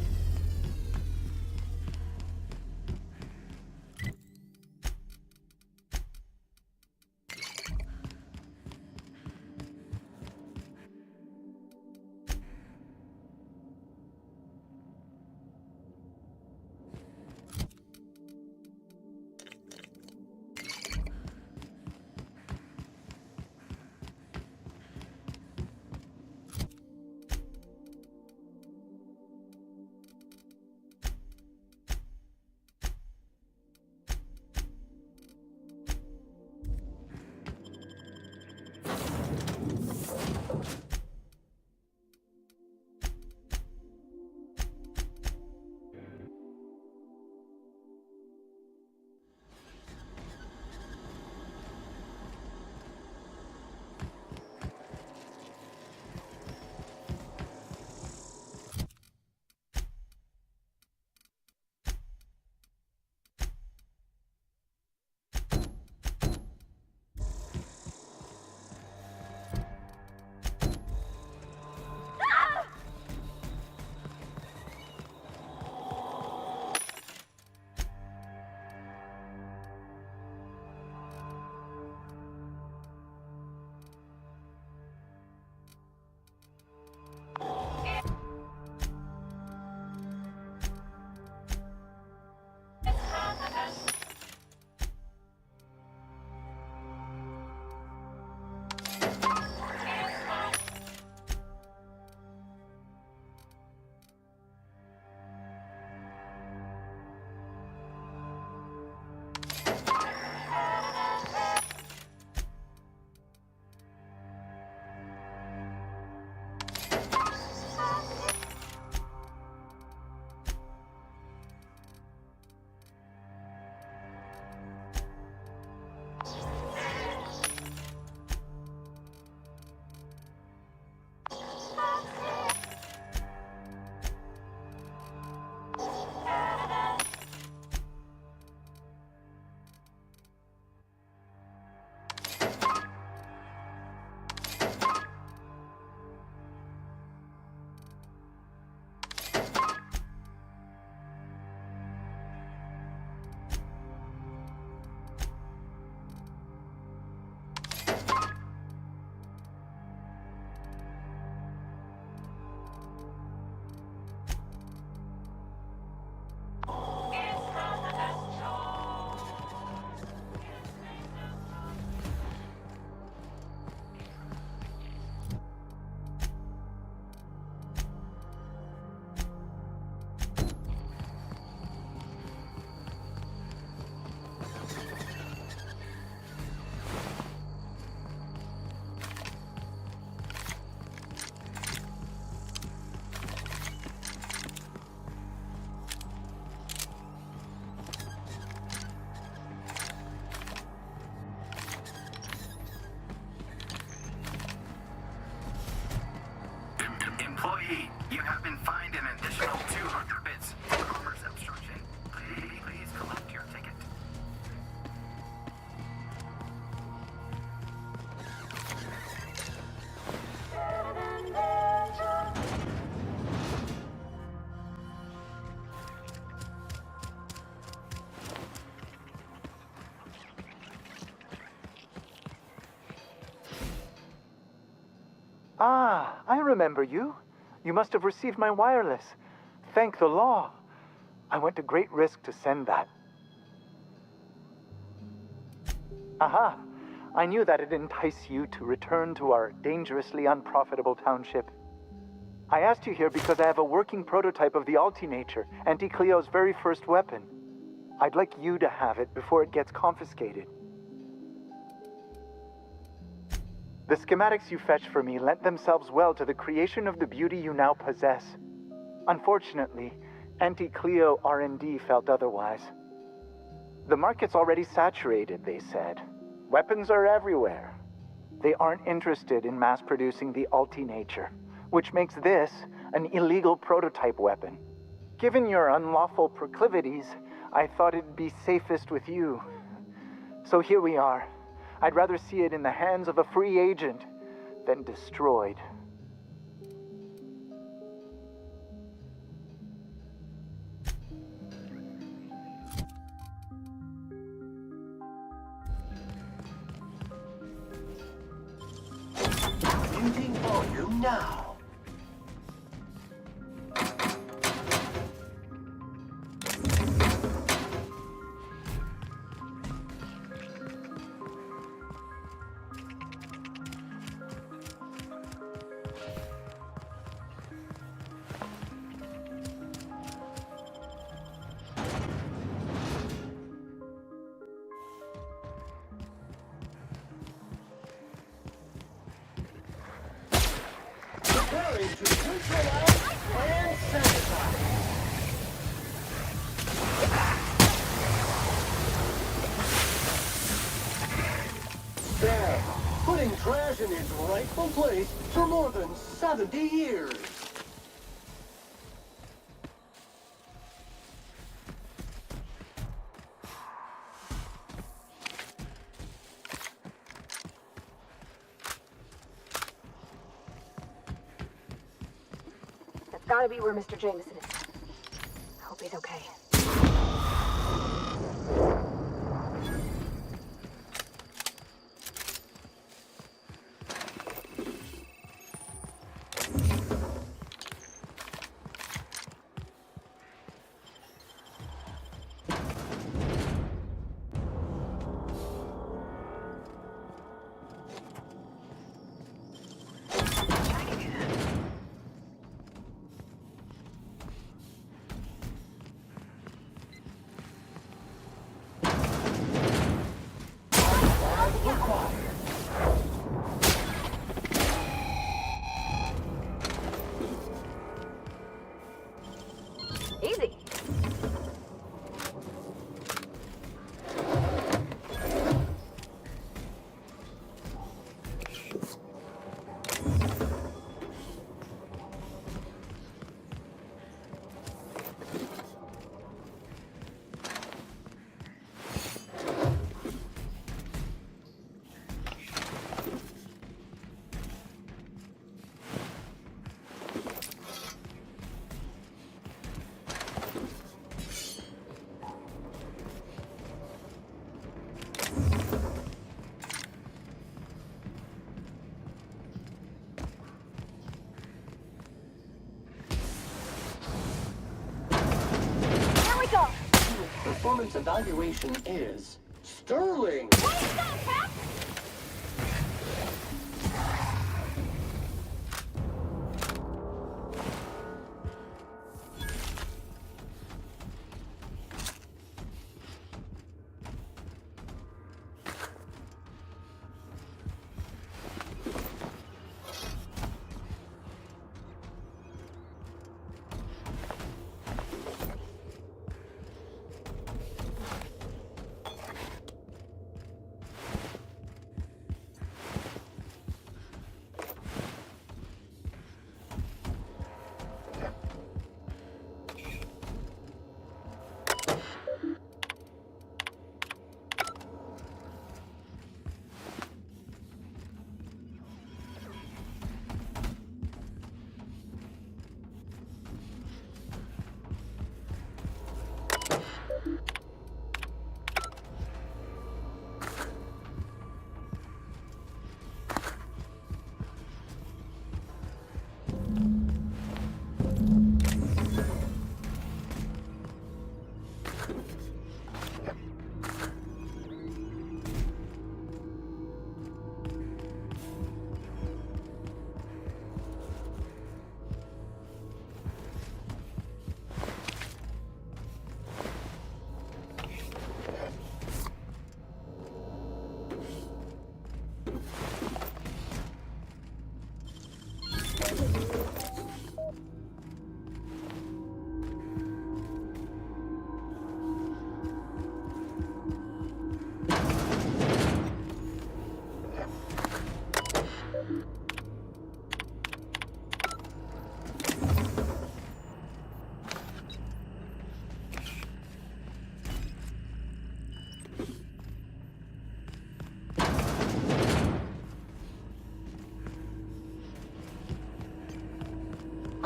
Employee, you have been fined an additional 200 bits for commerce obstruction. Please collect your ticket. Ah, I remember you. You must have received my wireless. Thank the law. I went to great risk to send that. Aha! I knew that it'd entice you to return to our dangerously unprofitable township. I asked you here because I have a working prototype of the Altinature, Auntie Cleo's very first weapon. I'd like you to have it before it gets confiscated. The schematics you fetched for me lent themselves well to the creation of the beauty you now possess. Unfortunately, Auntie Cleo R&D felt otherwise. The market's already saturated, they said. Weapons are everywhere. They aren't interested in mass-producing the Altinature, which makes this an illegal prototype weapon. Given your unlawful proclivities, I thought it'd be safest with you. So here we are. I'd rather see it in the hands of a free agent than destroyed. Muting volume now. Preparing to neutralize and sanitize. There, putting trash in its rightful place for more than 70 years. That's gotta be where Mr. Jameson is. I hope he's okay. Easy. Performance evaluation is sterling.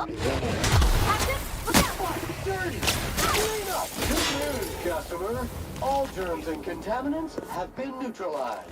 Dirty! Clean up! Good news, customer. All germs and contaminants have been neutralized.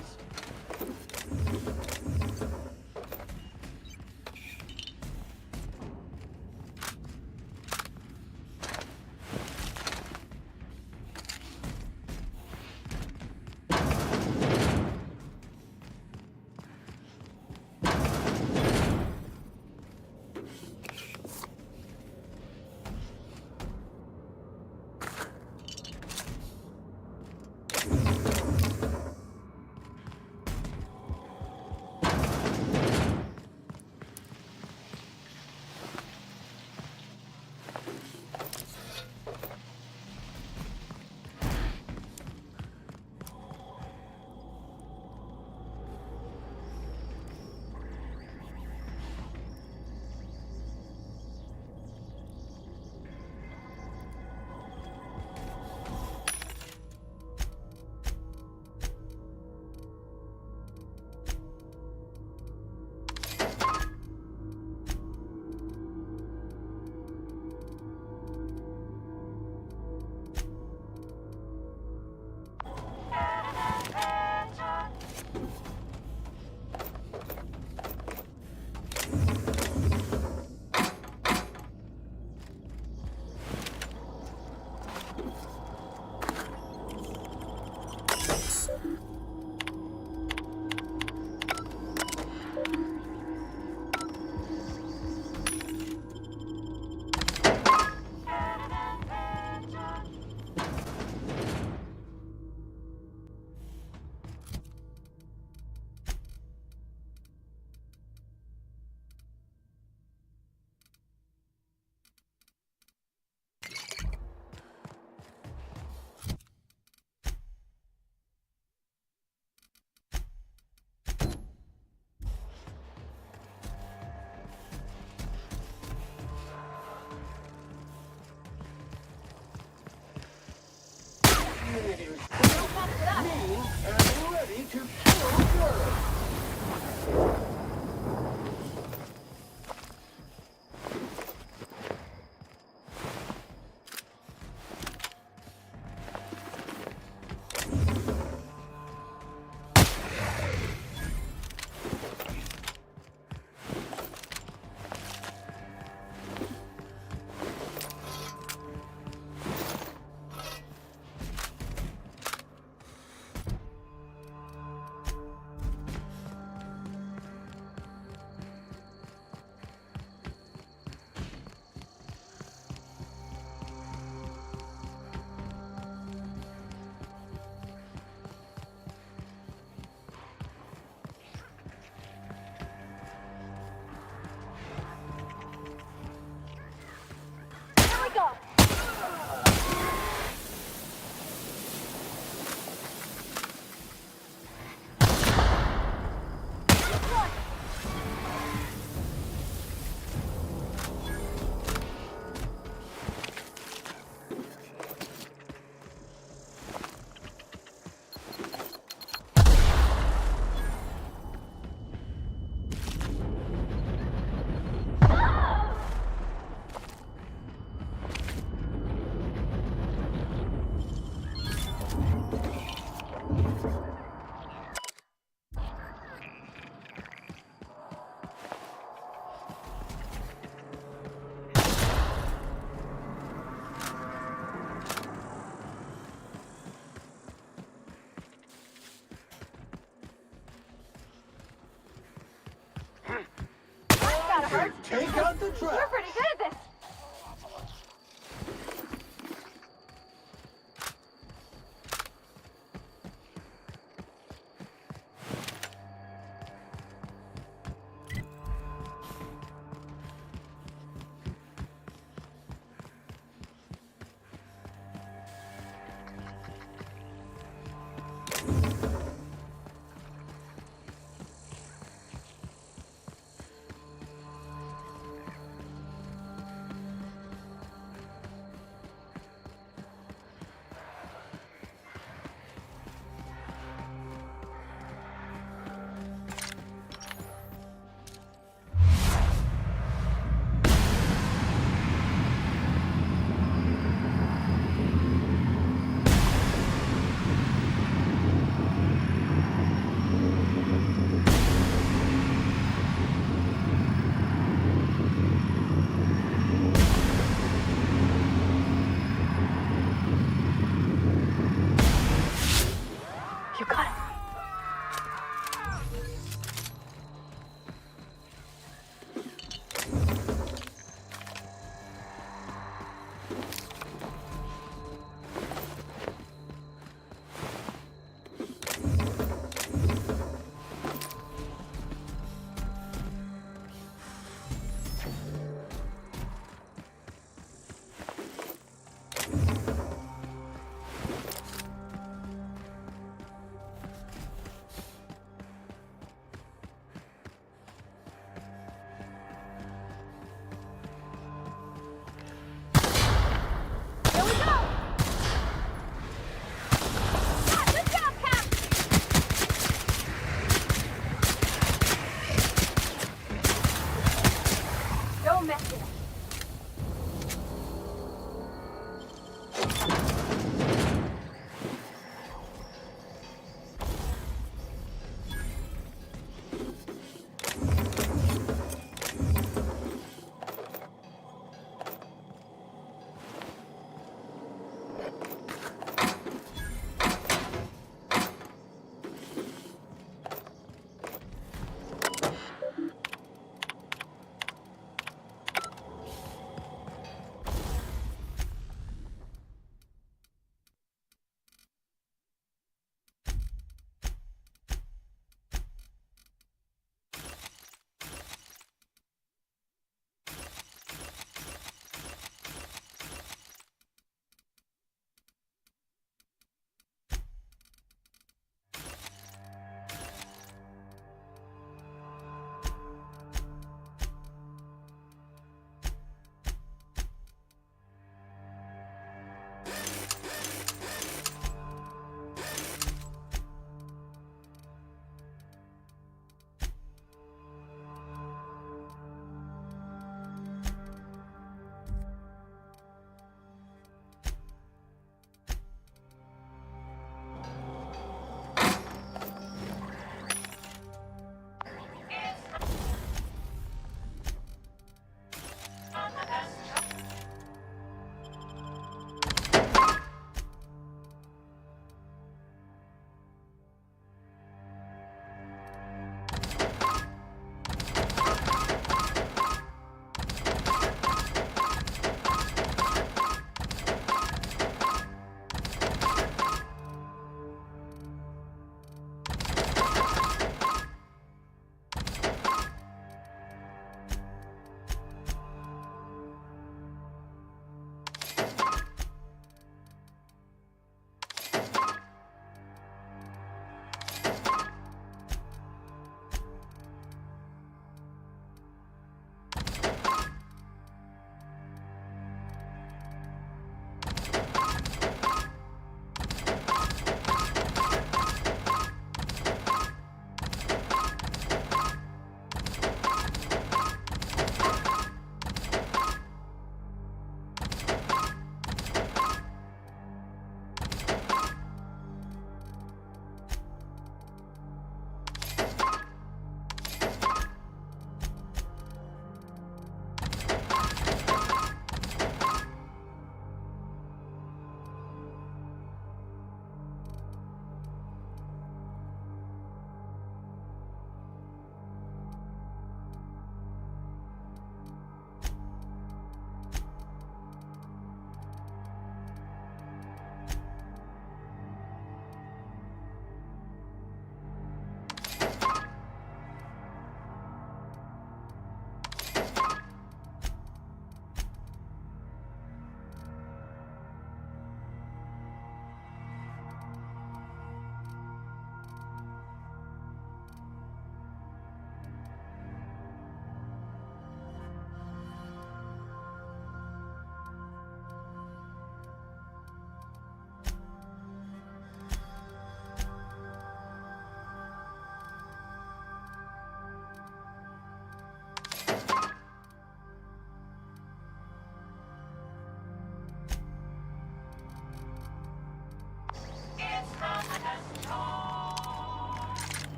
Mean and ready to kill germs. Take out the trap. You're pretty good at this.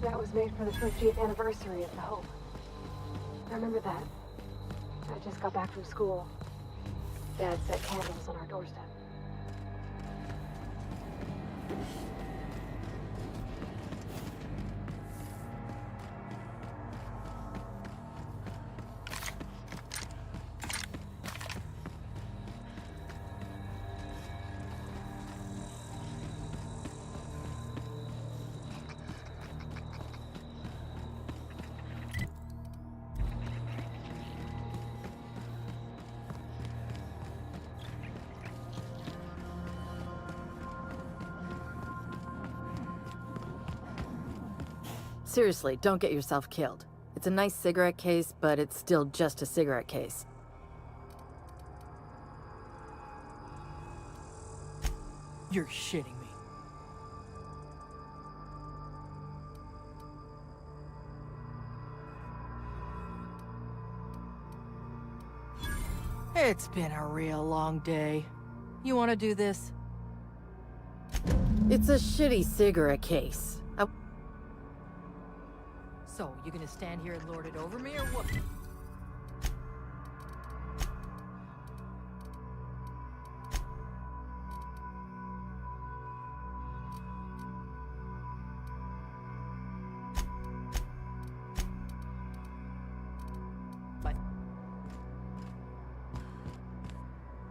That was made for the 50th anniversary of the Hope. Remember that? I just got back from school. Dad set candles on our doorstep. Seriously, don't get yourself killed. It's a nice cigarette case, but it's still just a cigarette case. You're shitting me. It's been a real long day. You want to do this? It's a shitty cigarette case. So, you gonna stand here and lord it over me, or what?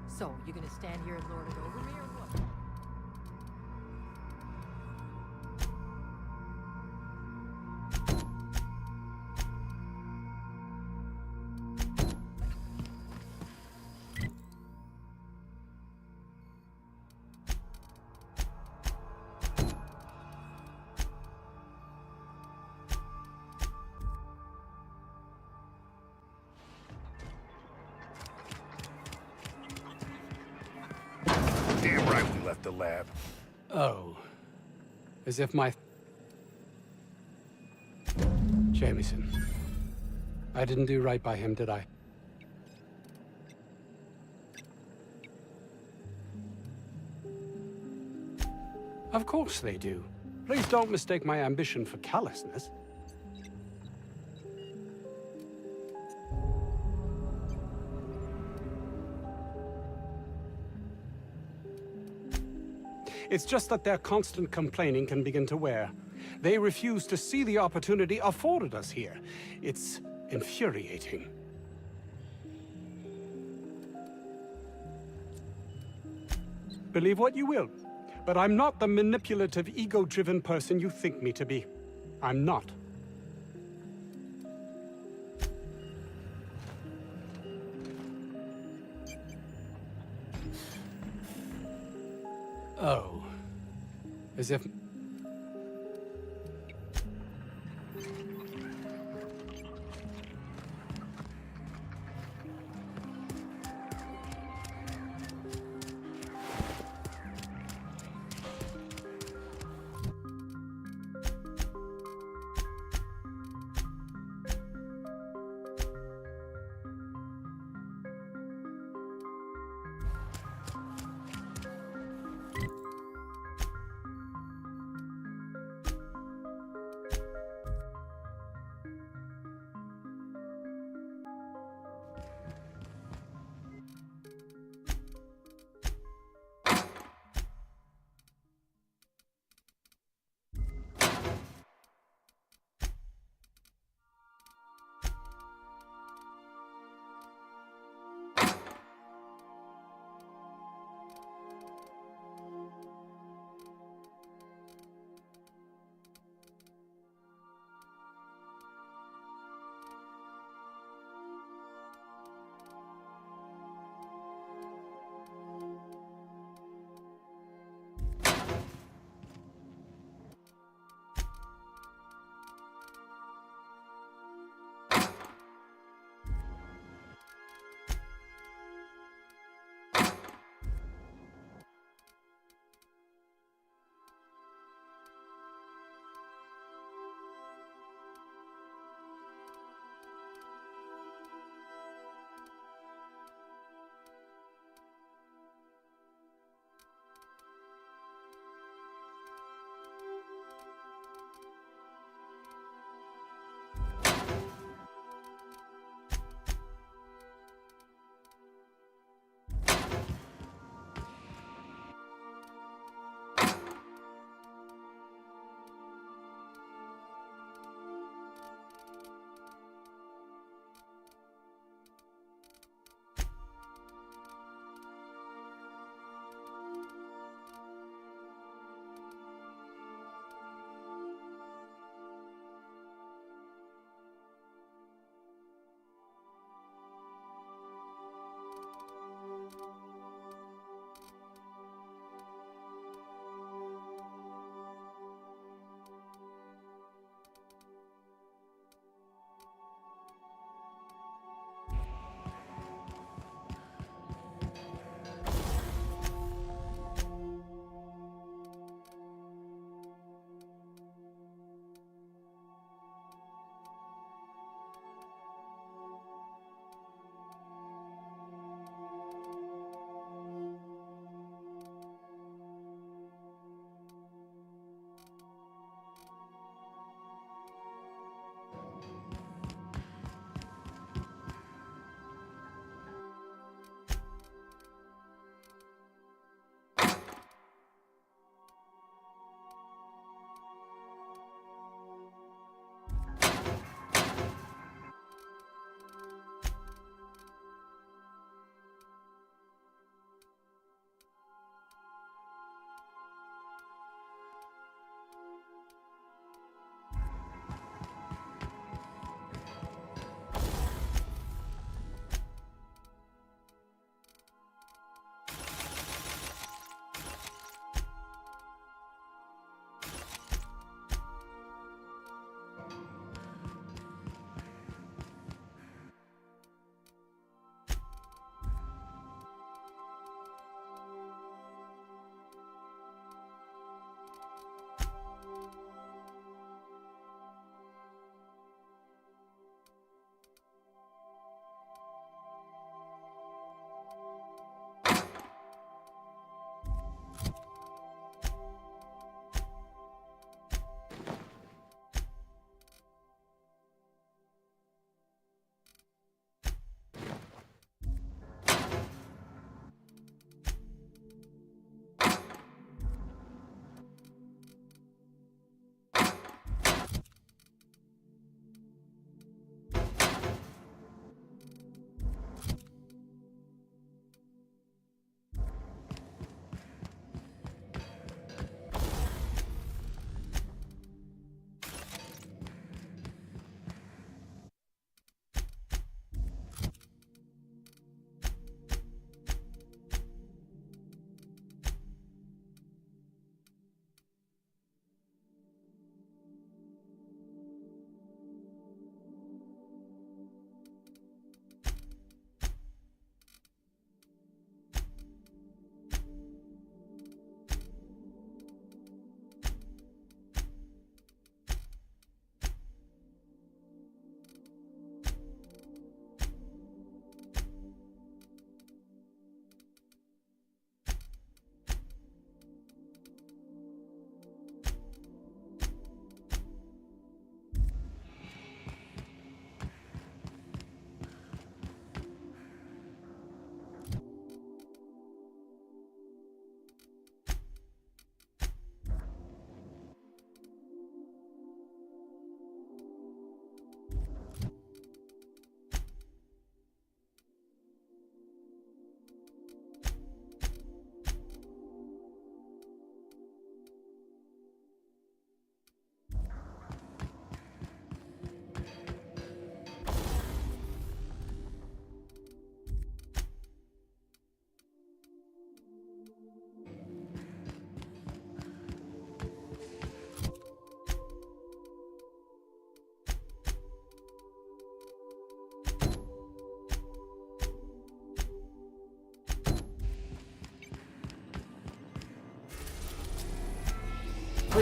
So, you gonna stand here and lord it over me, or what? Damn right we left the lab. Oh. As if my... Jameson. I didn't do right by him, did I? Of course they do. Please don't mistake my ambition for callousness. It's just that their constant complaining can begin to wear. They refuse to see the opportunity afforded us here. It's infuriating. Believe what you will, but I'm not the manipulative, ego-driven person you think me to be. I'm not. Oh. As if...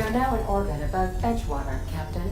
are now in orbit above Edgewater, Captain.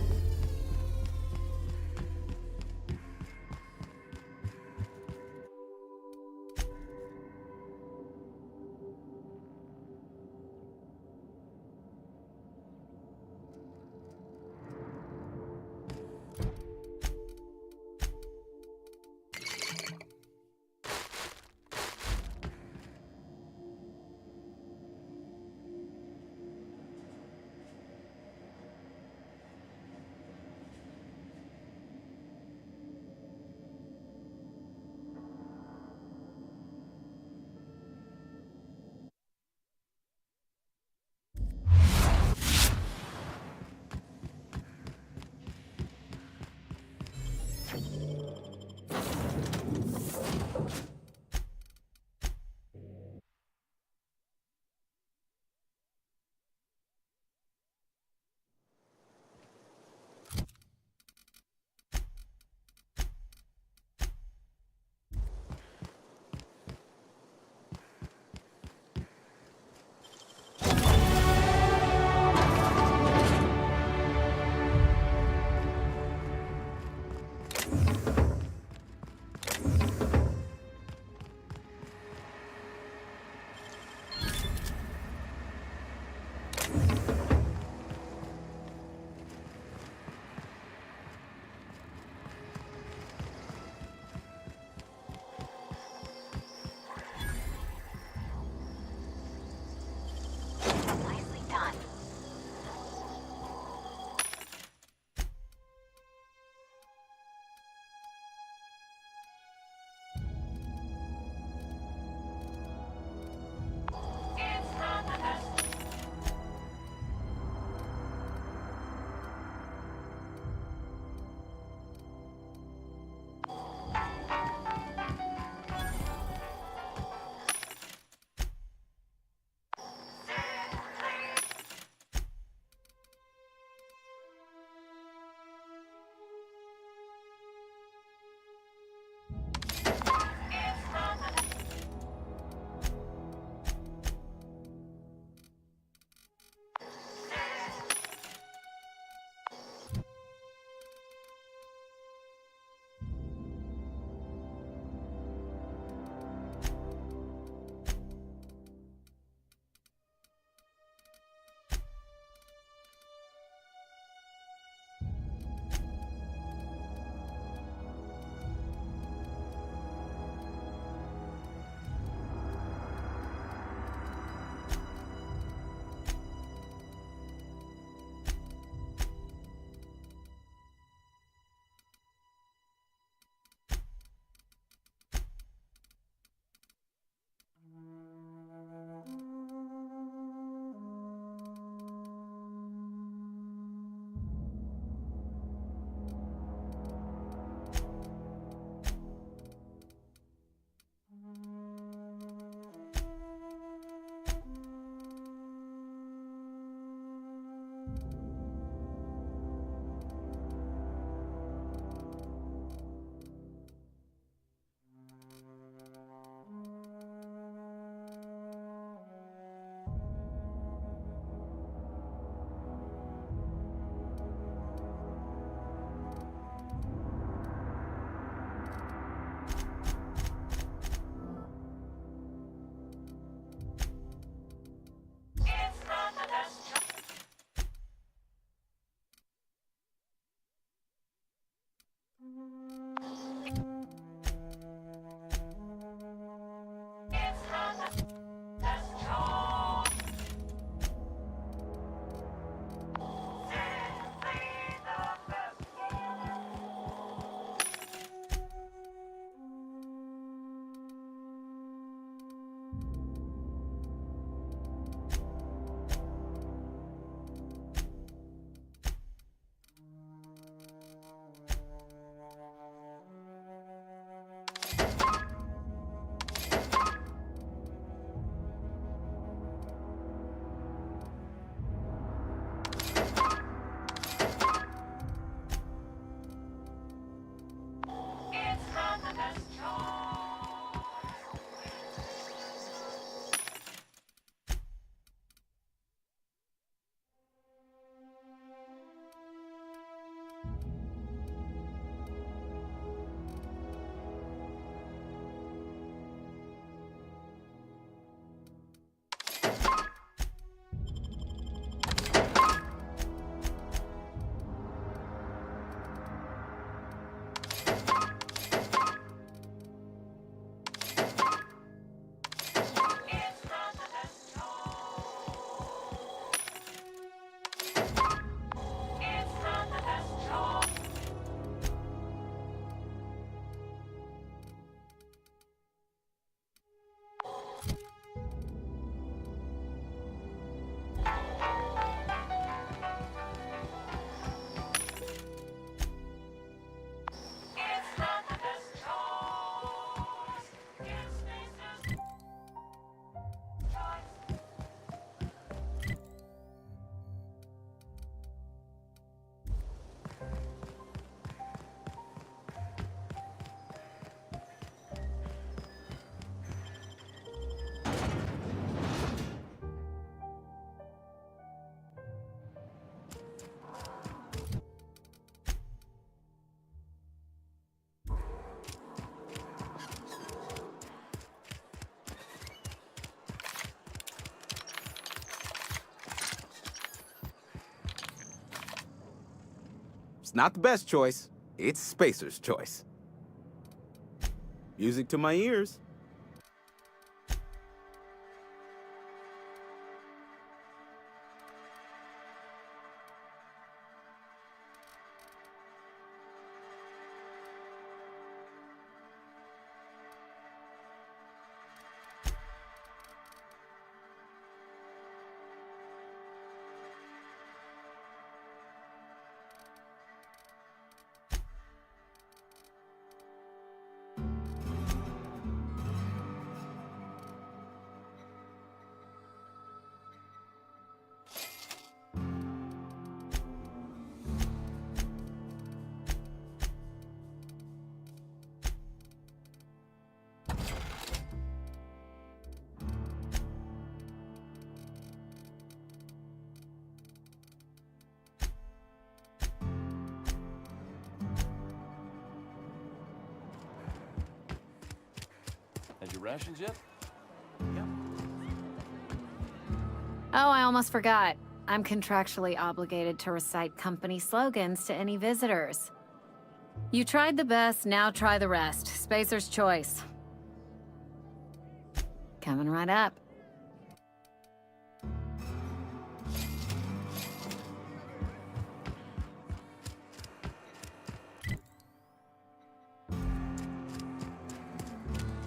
It's not the best choice. It's Spacer's choice. Music to my ears. Had your rations yet? Oh, I almost forgot. I'm contractually obligated to recite company slogans to any visitors. You tried the best, now try the rest. Spacer's choice. Coming right up.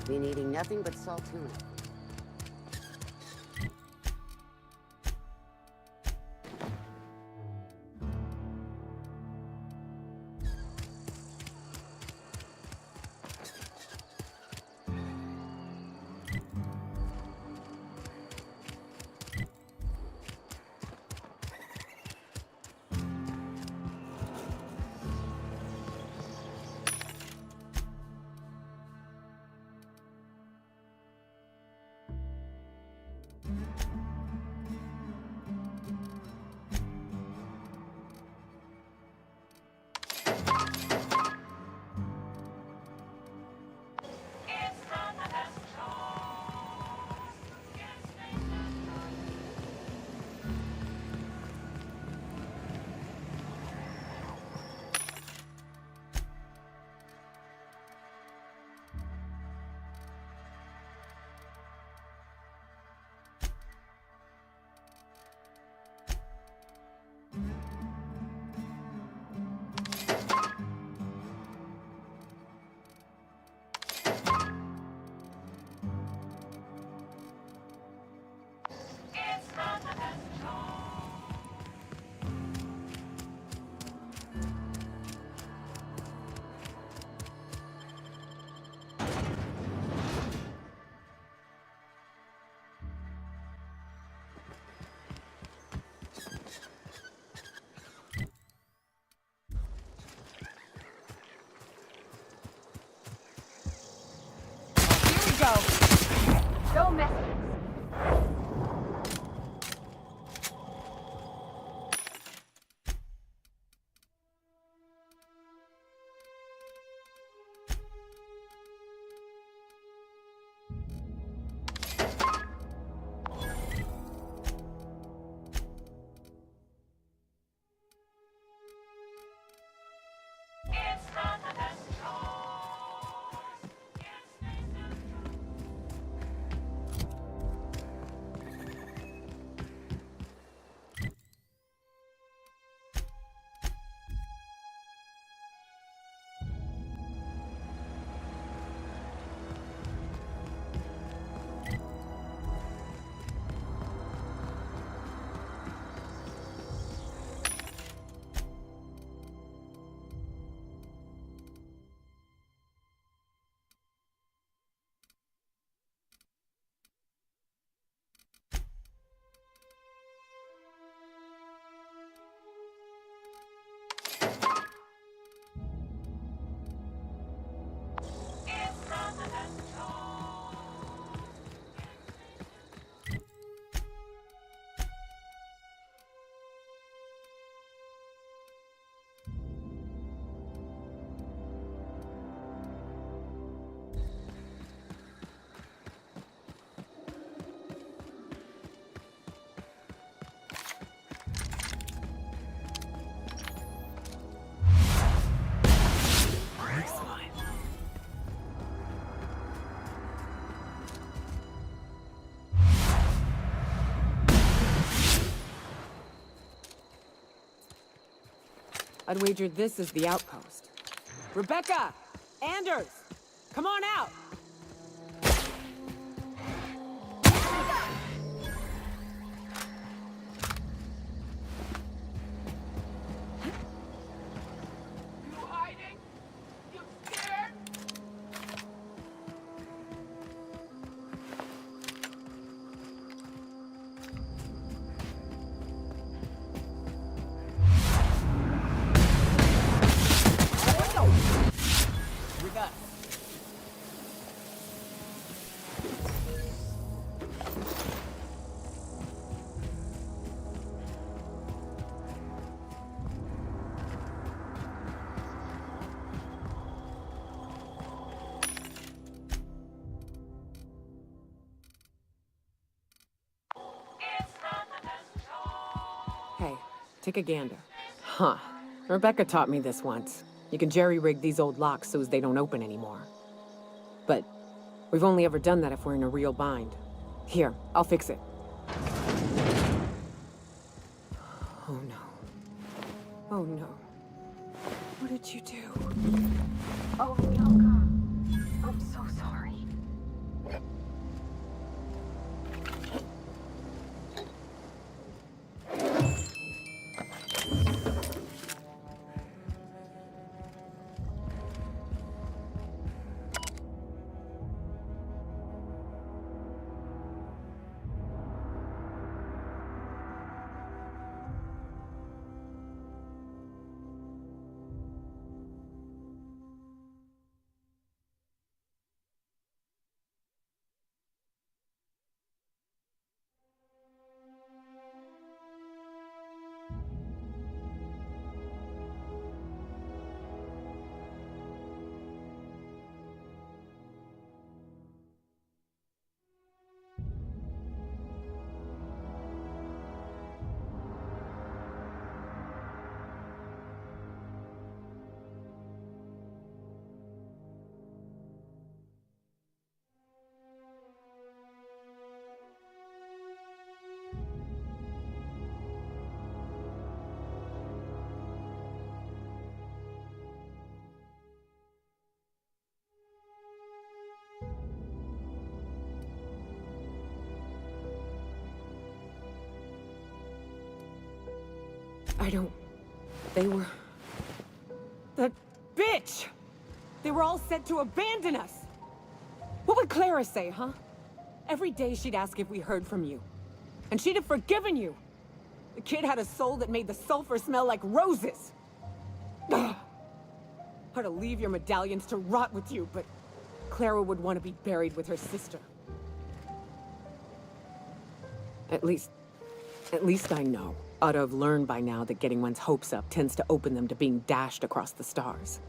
Been eating nothing but salt tuna. I'd wager this is the outpost. Rebecca! Anders! Come on out! You hiding? You scared? We got it. Hey, take a gander. Huh. Rebecca taught me this once. You can jerry-rig these old locks so as they don't open anymore. But we've only ever done that if we're in a real bind. Here, I'll fix it. Oh no. Oh no. What did you do? Oh, Yoko. I'm so sorry. They were... That bitch! They were all set to abandon us! What would Clara say, huh? Every day she'd ask if we heard from you. And she'd have forgiven you! The kid had a soul that made the sulfur smell like roses! Ugh. Or to leave your medallions to rot with you, but Clara would want to be buried with her sister. At least I know. Ought to have learned by now that getting one's hopes up tends to open them to being dashed across the stars.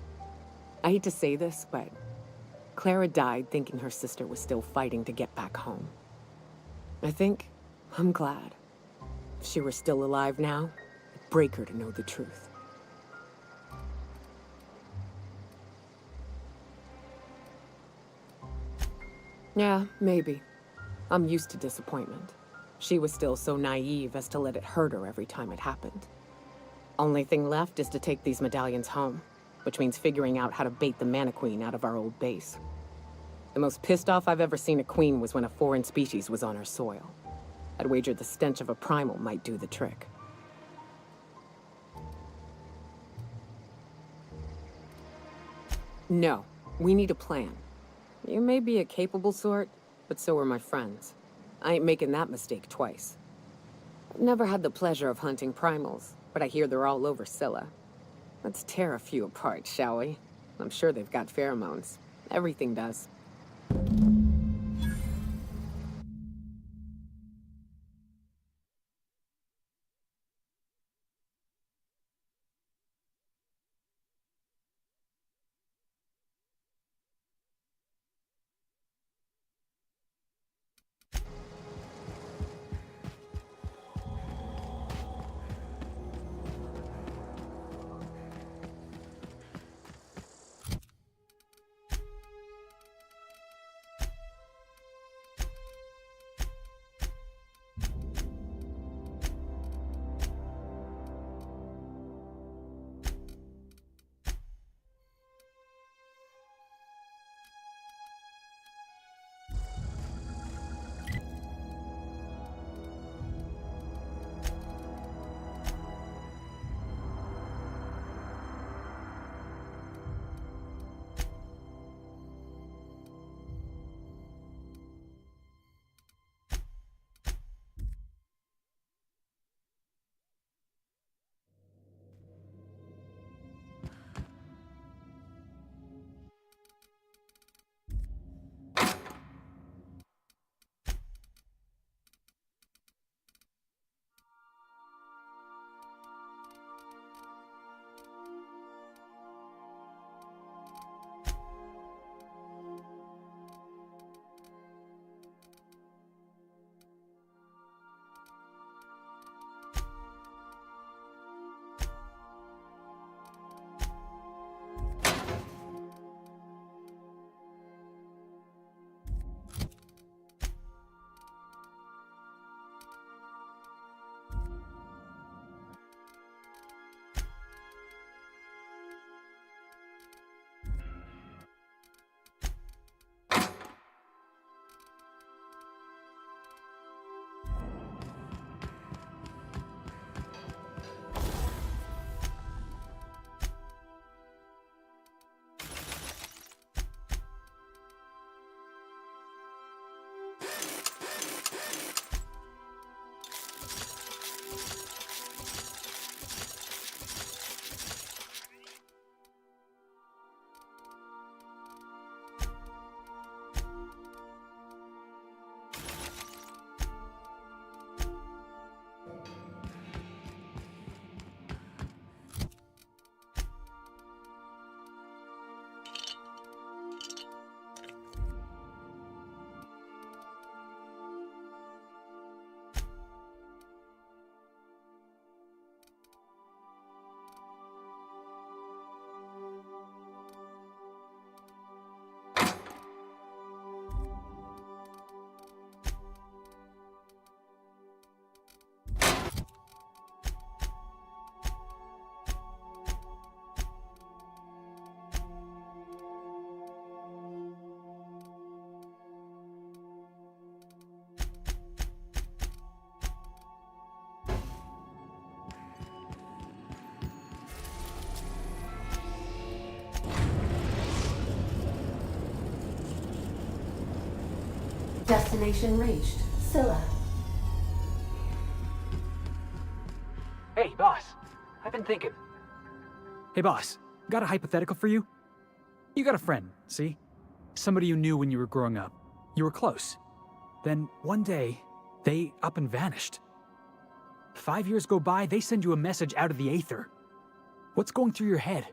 I hate to say this, but Clara died thinking her sister was still fighting to get back home. I'm glad. If she were still alive now, it'd break her to know the truth. Yeah, maybe. I'm used to disappointment. She was still so naive as to let it hurt her every time it happened. Only thing left is to take these medallions home, which means figuring out how to bait the Mana Queen out of our old base. The most pissed off I've ever seen a queen was when a foreign species was on her soil. I'd wager the stench of a primal might do the trick. No, we need a plan. You may be a capable sort, but so are my friends. I ain't making that mistake twice. I've never had the pleasure of hunting primals, but I hear they're all over Scylla. Let's tear a few apart, shall we? I'm sure they've got pheromones. Everything does. Destination reached. Scylla. Hey, boss. I've been thinking. Hey, boss. Got a hypothetical for you? You got a friend, see? Somebody you knew when you were growing up. You were close. Then, one day, they up and vanished. 5 years go by, they send you a message out of the aether. What's going through your head?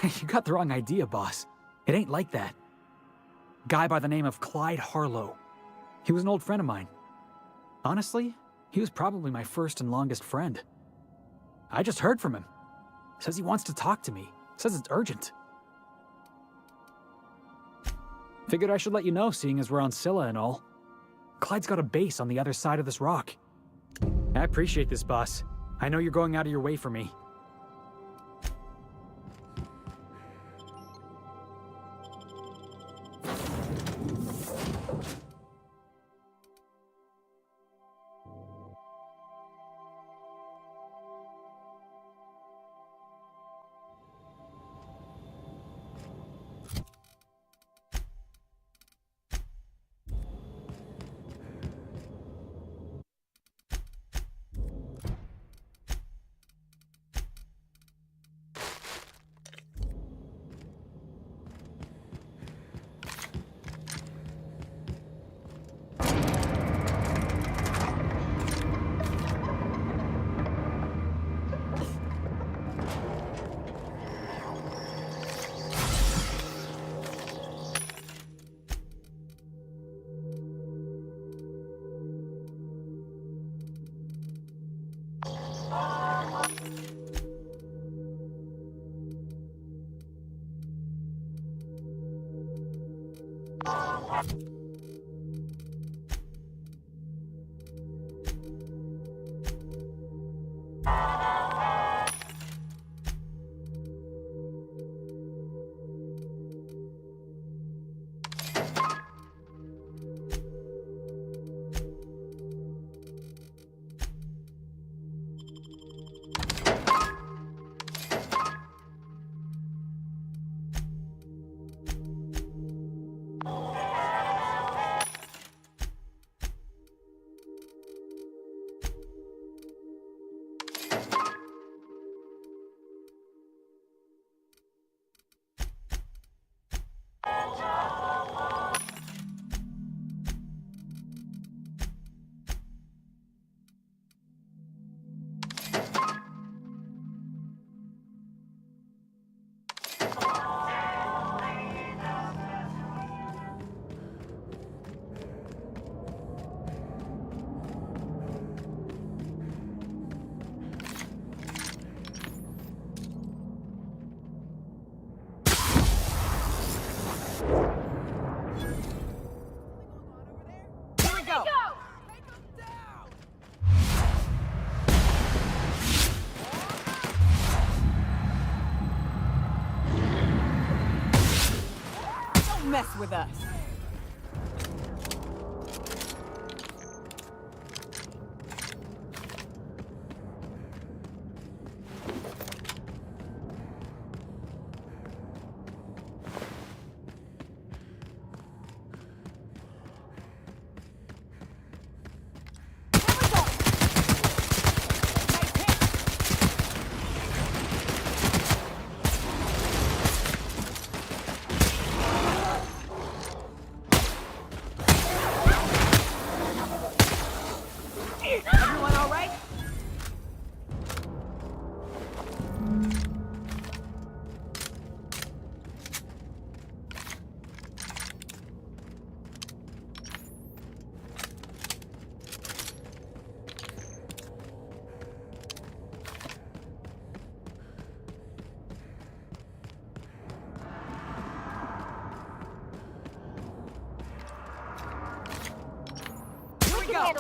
You got the wrong idea, boss. It ain't like that. Guy by the name of Clyde Harlow. He was an old friend of mine. Honestly, he was probably my first and longest friend. I just heard from him. Says he wants to talk to me. Says it's urgent. Figured I should let you know, seeing as we're on Scylla and all. Clyde's got a base on the other side of this rock. I appreciate this, boss. I know you're going out of your way for me. Mess with us. Everyone all right? Here we go.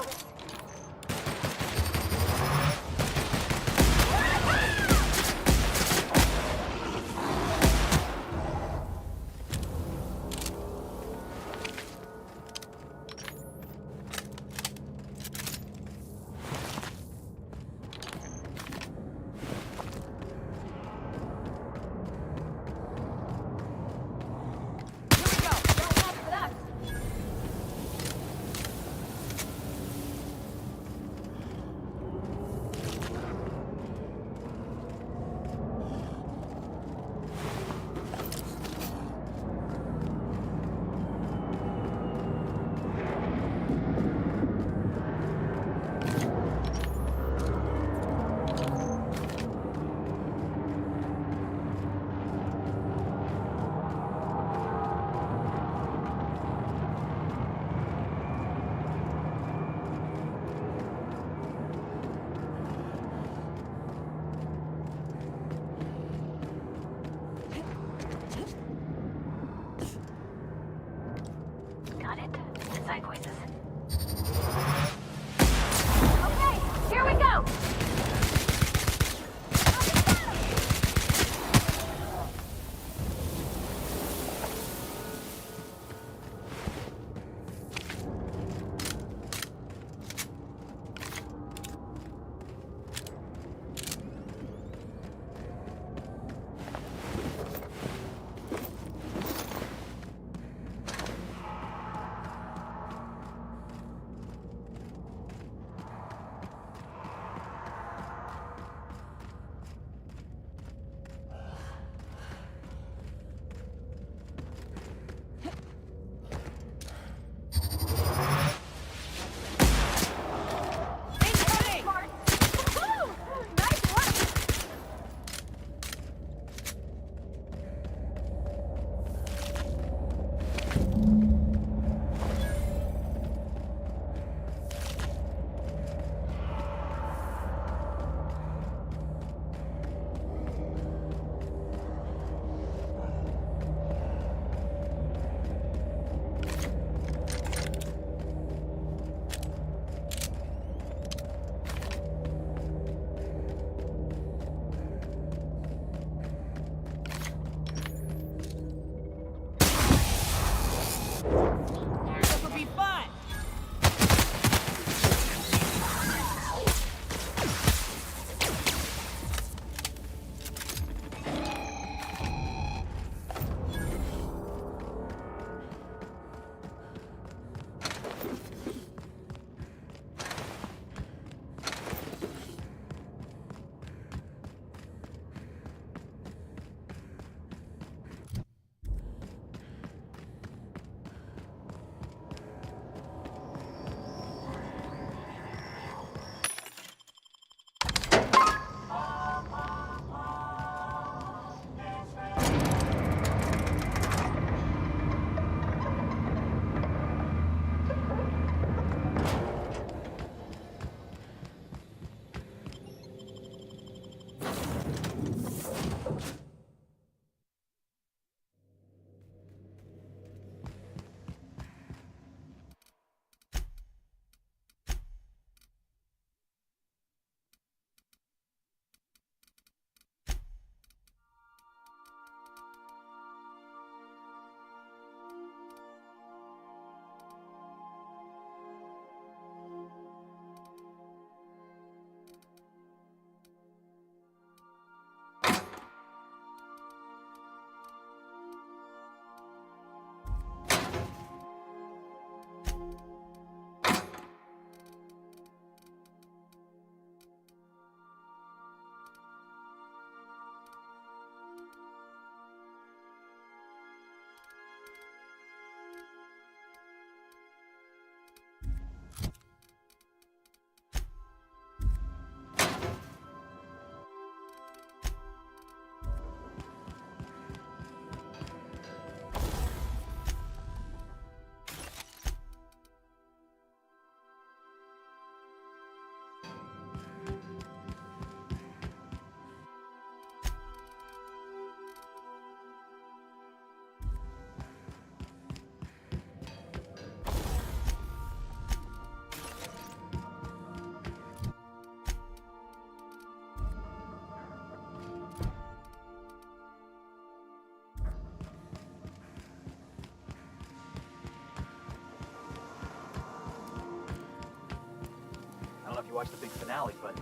you watch the big finale, but...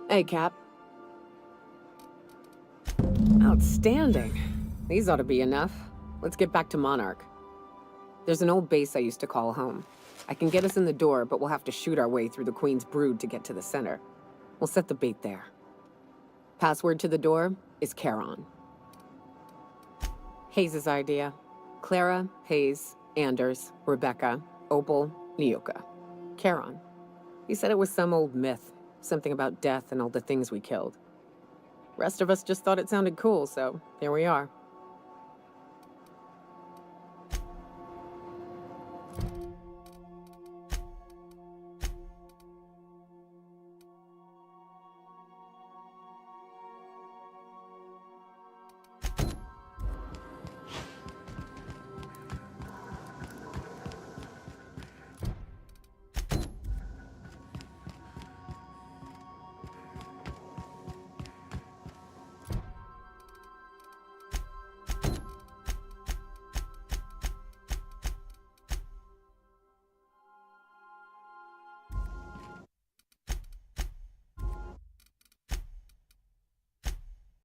Hey, Cap. Outstanding. These ought to be enough. Let's get back to Monarch. There's an old base I used to call home. I can get us in the door, but we'll have to shoot our way through the Queen's brood to get to the center. We'll set the bait there. Password to the door is Charon. Hayes' idea. Clara, Hayes, Anders, Rebecca, Opal, Nyoka. Charon. He said it was some old myth. Something about death and all the things we killed. Rest of us just thought it sounded cool, so here we are.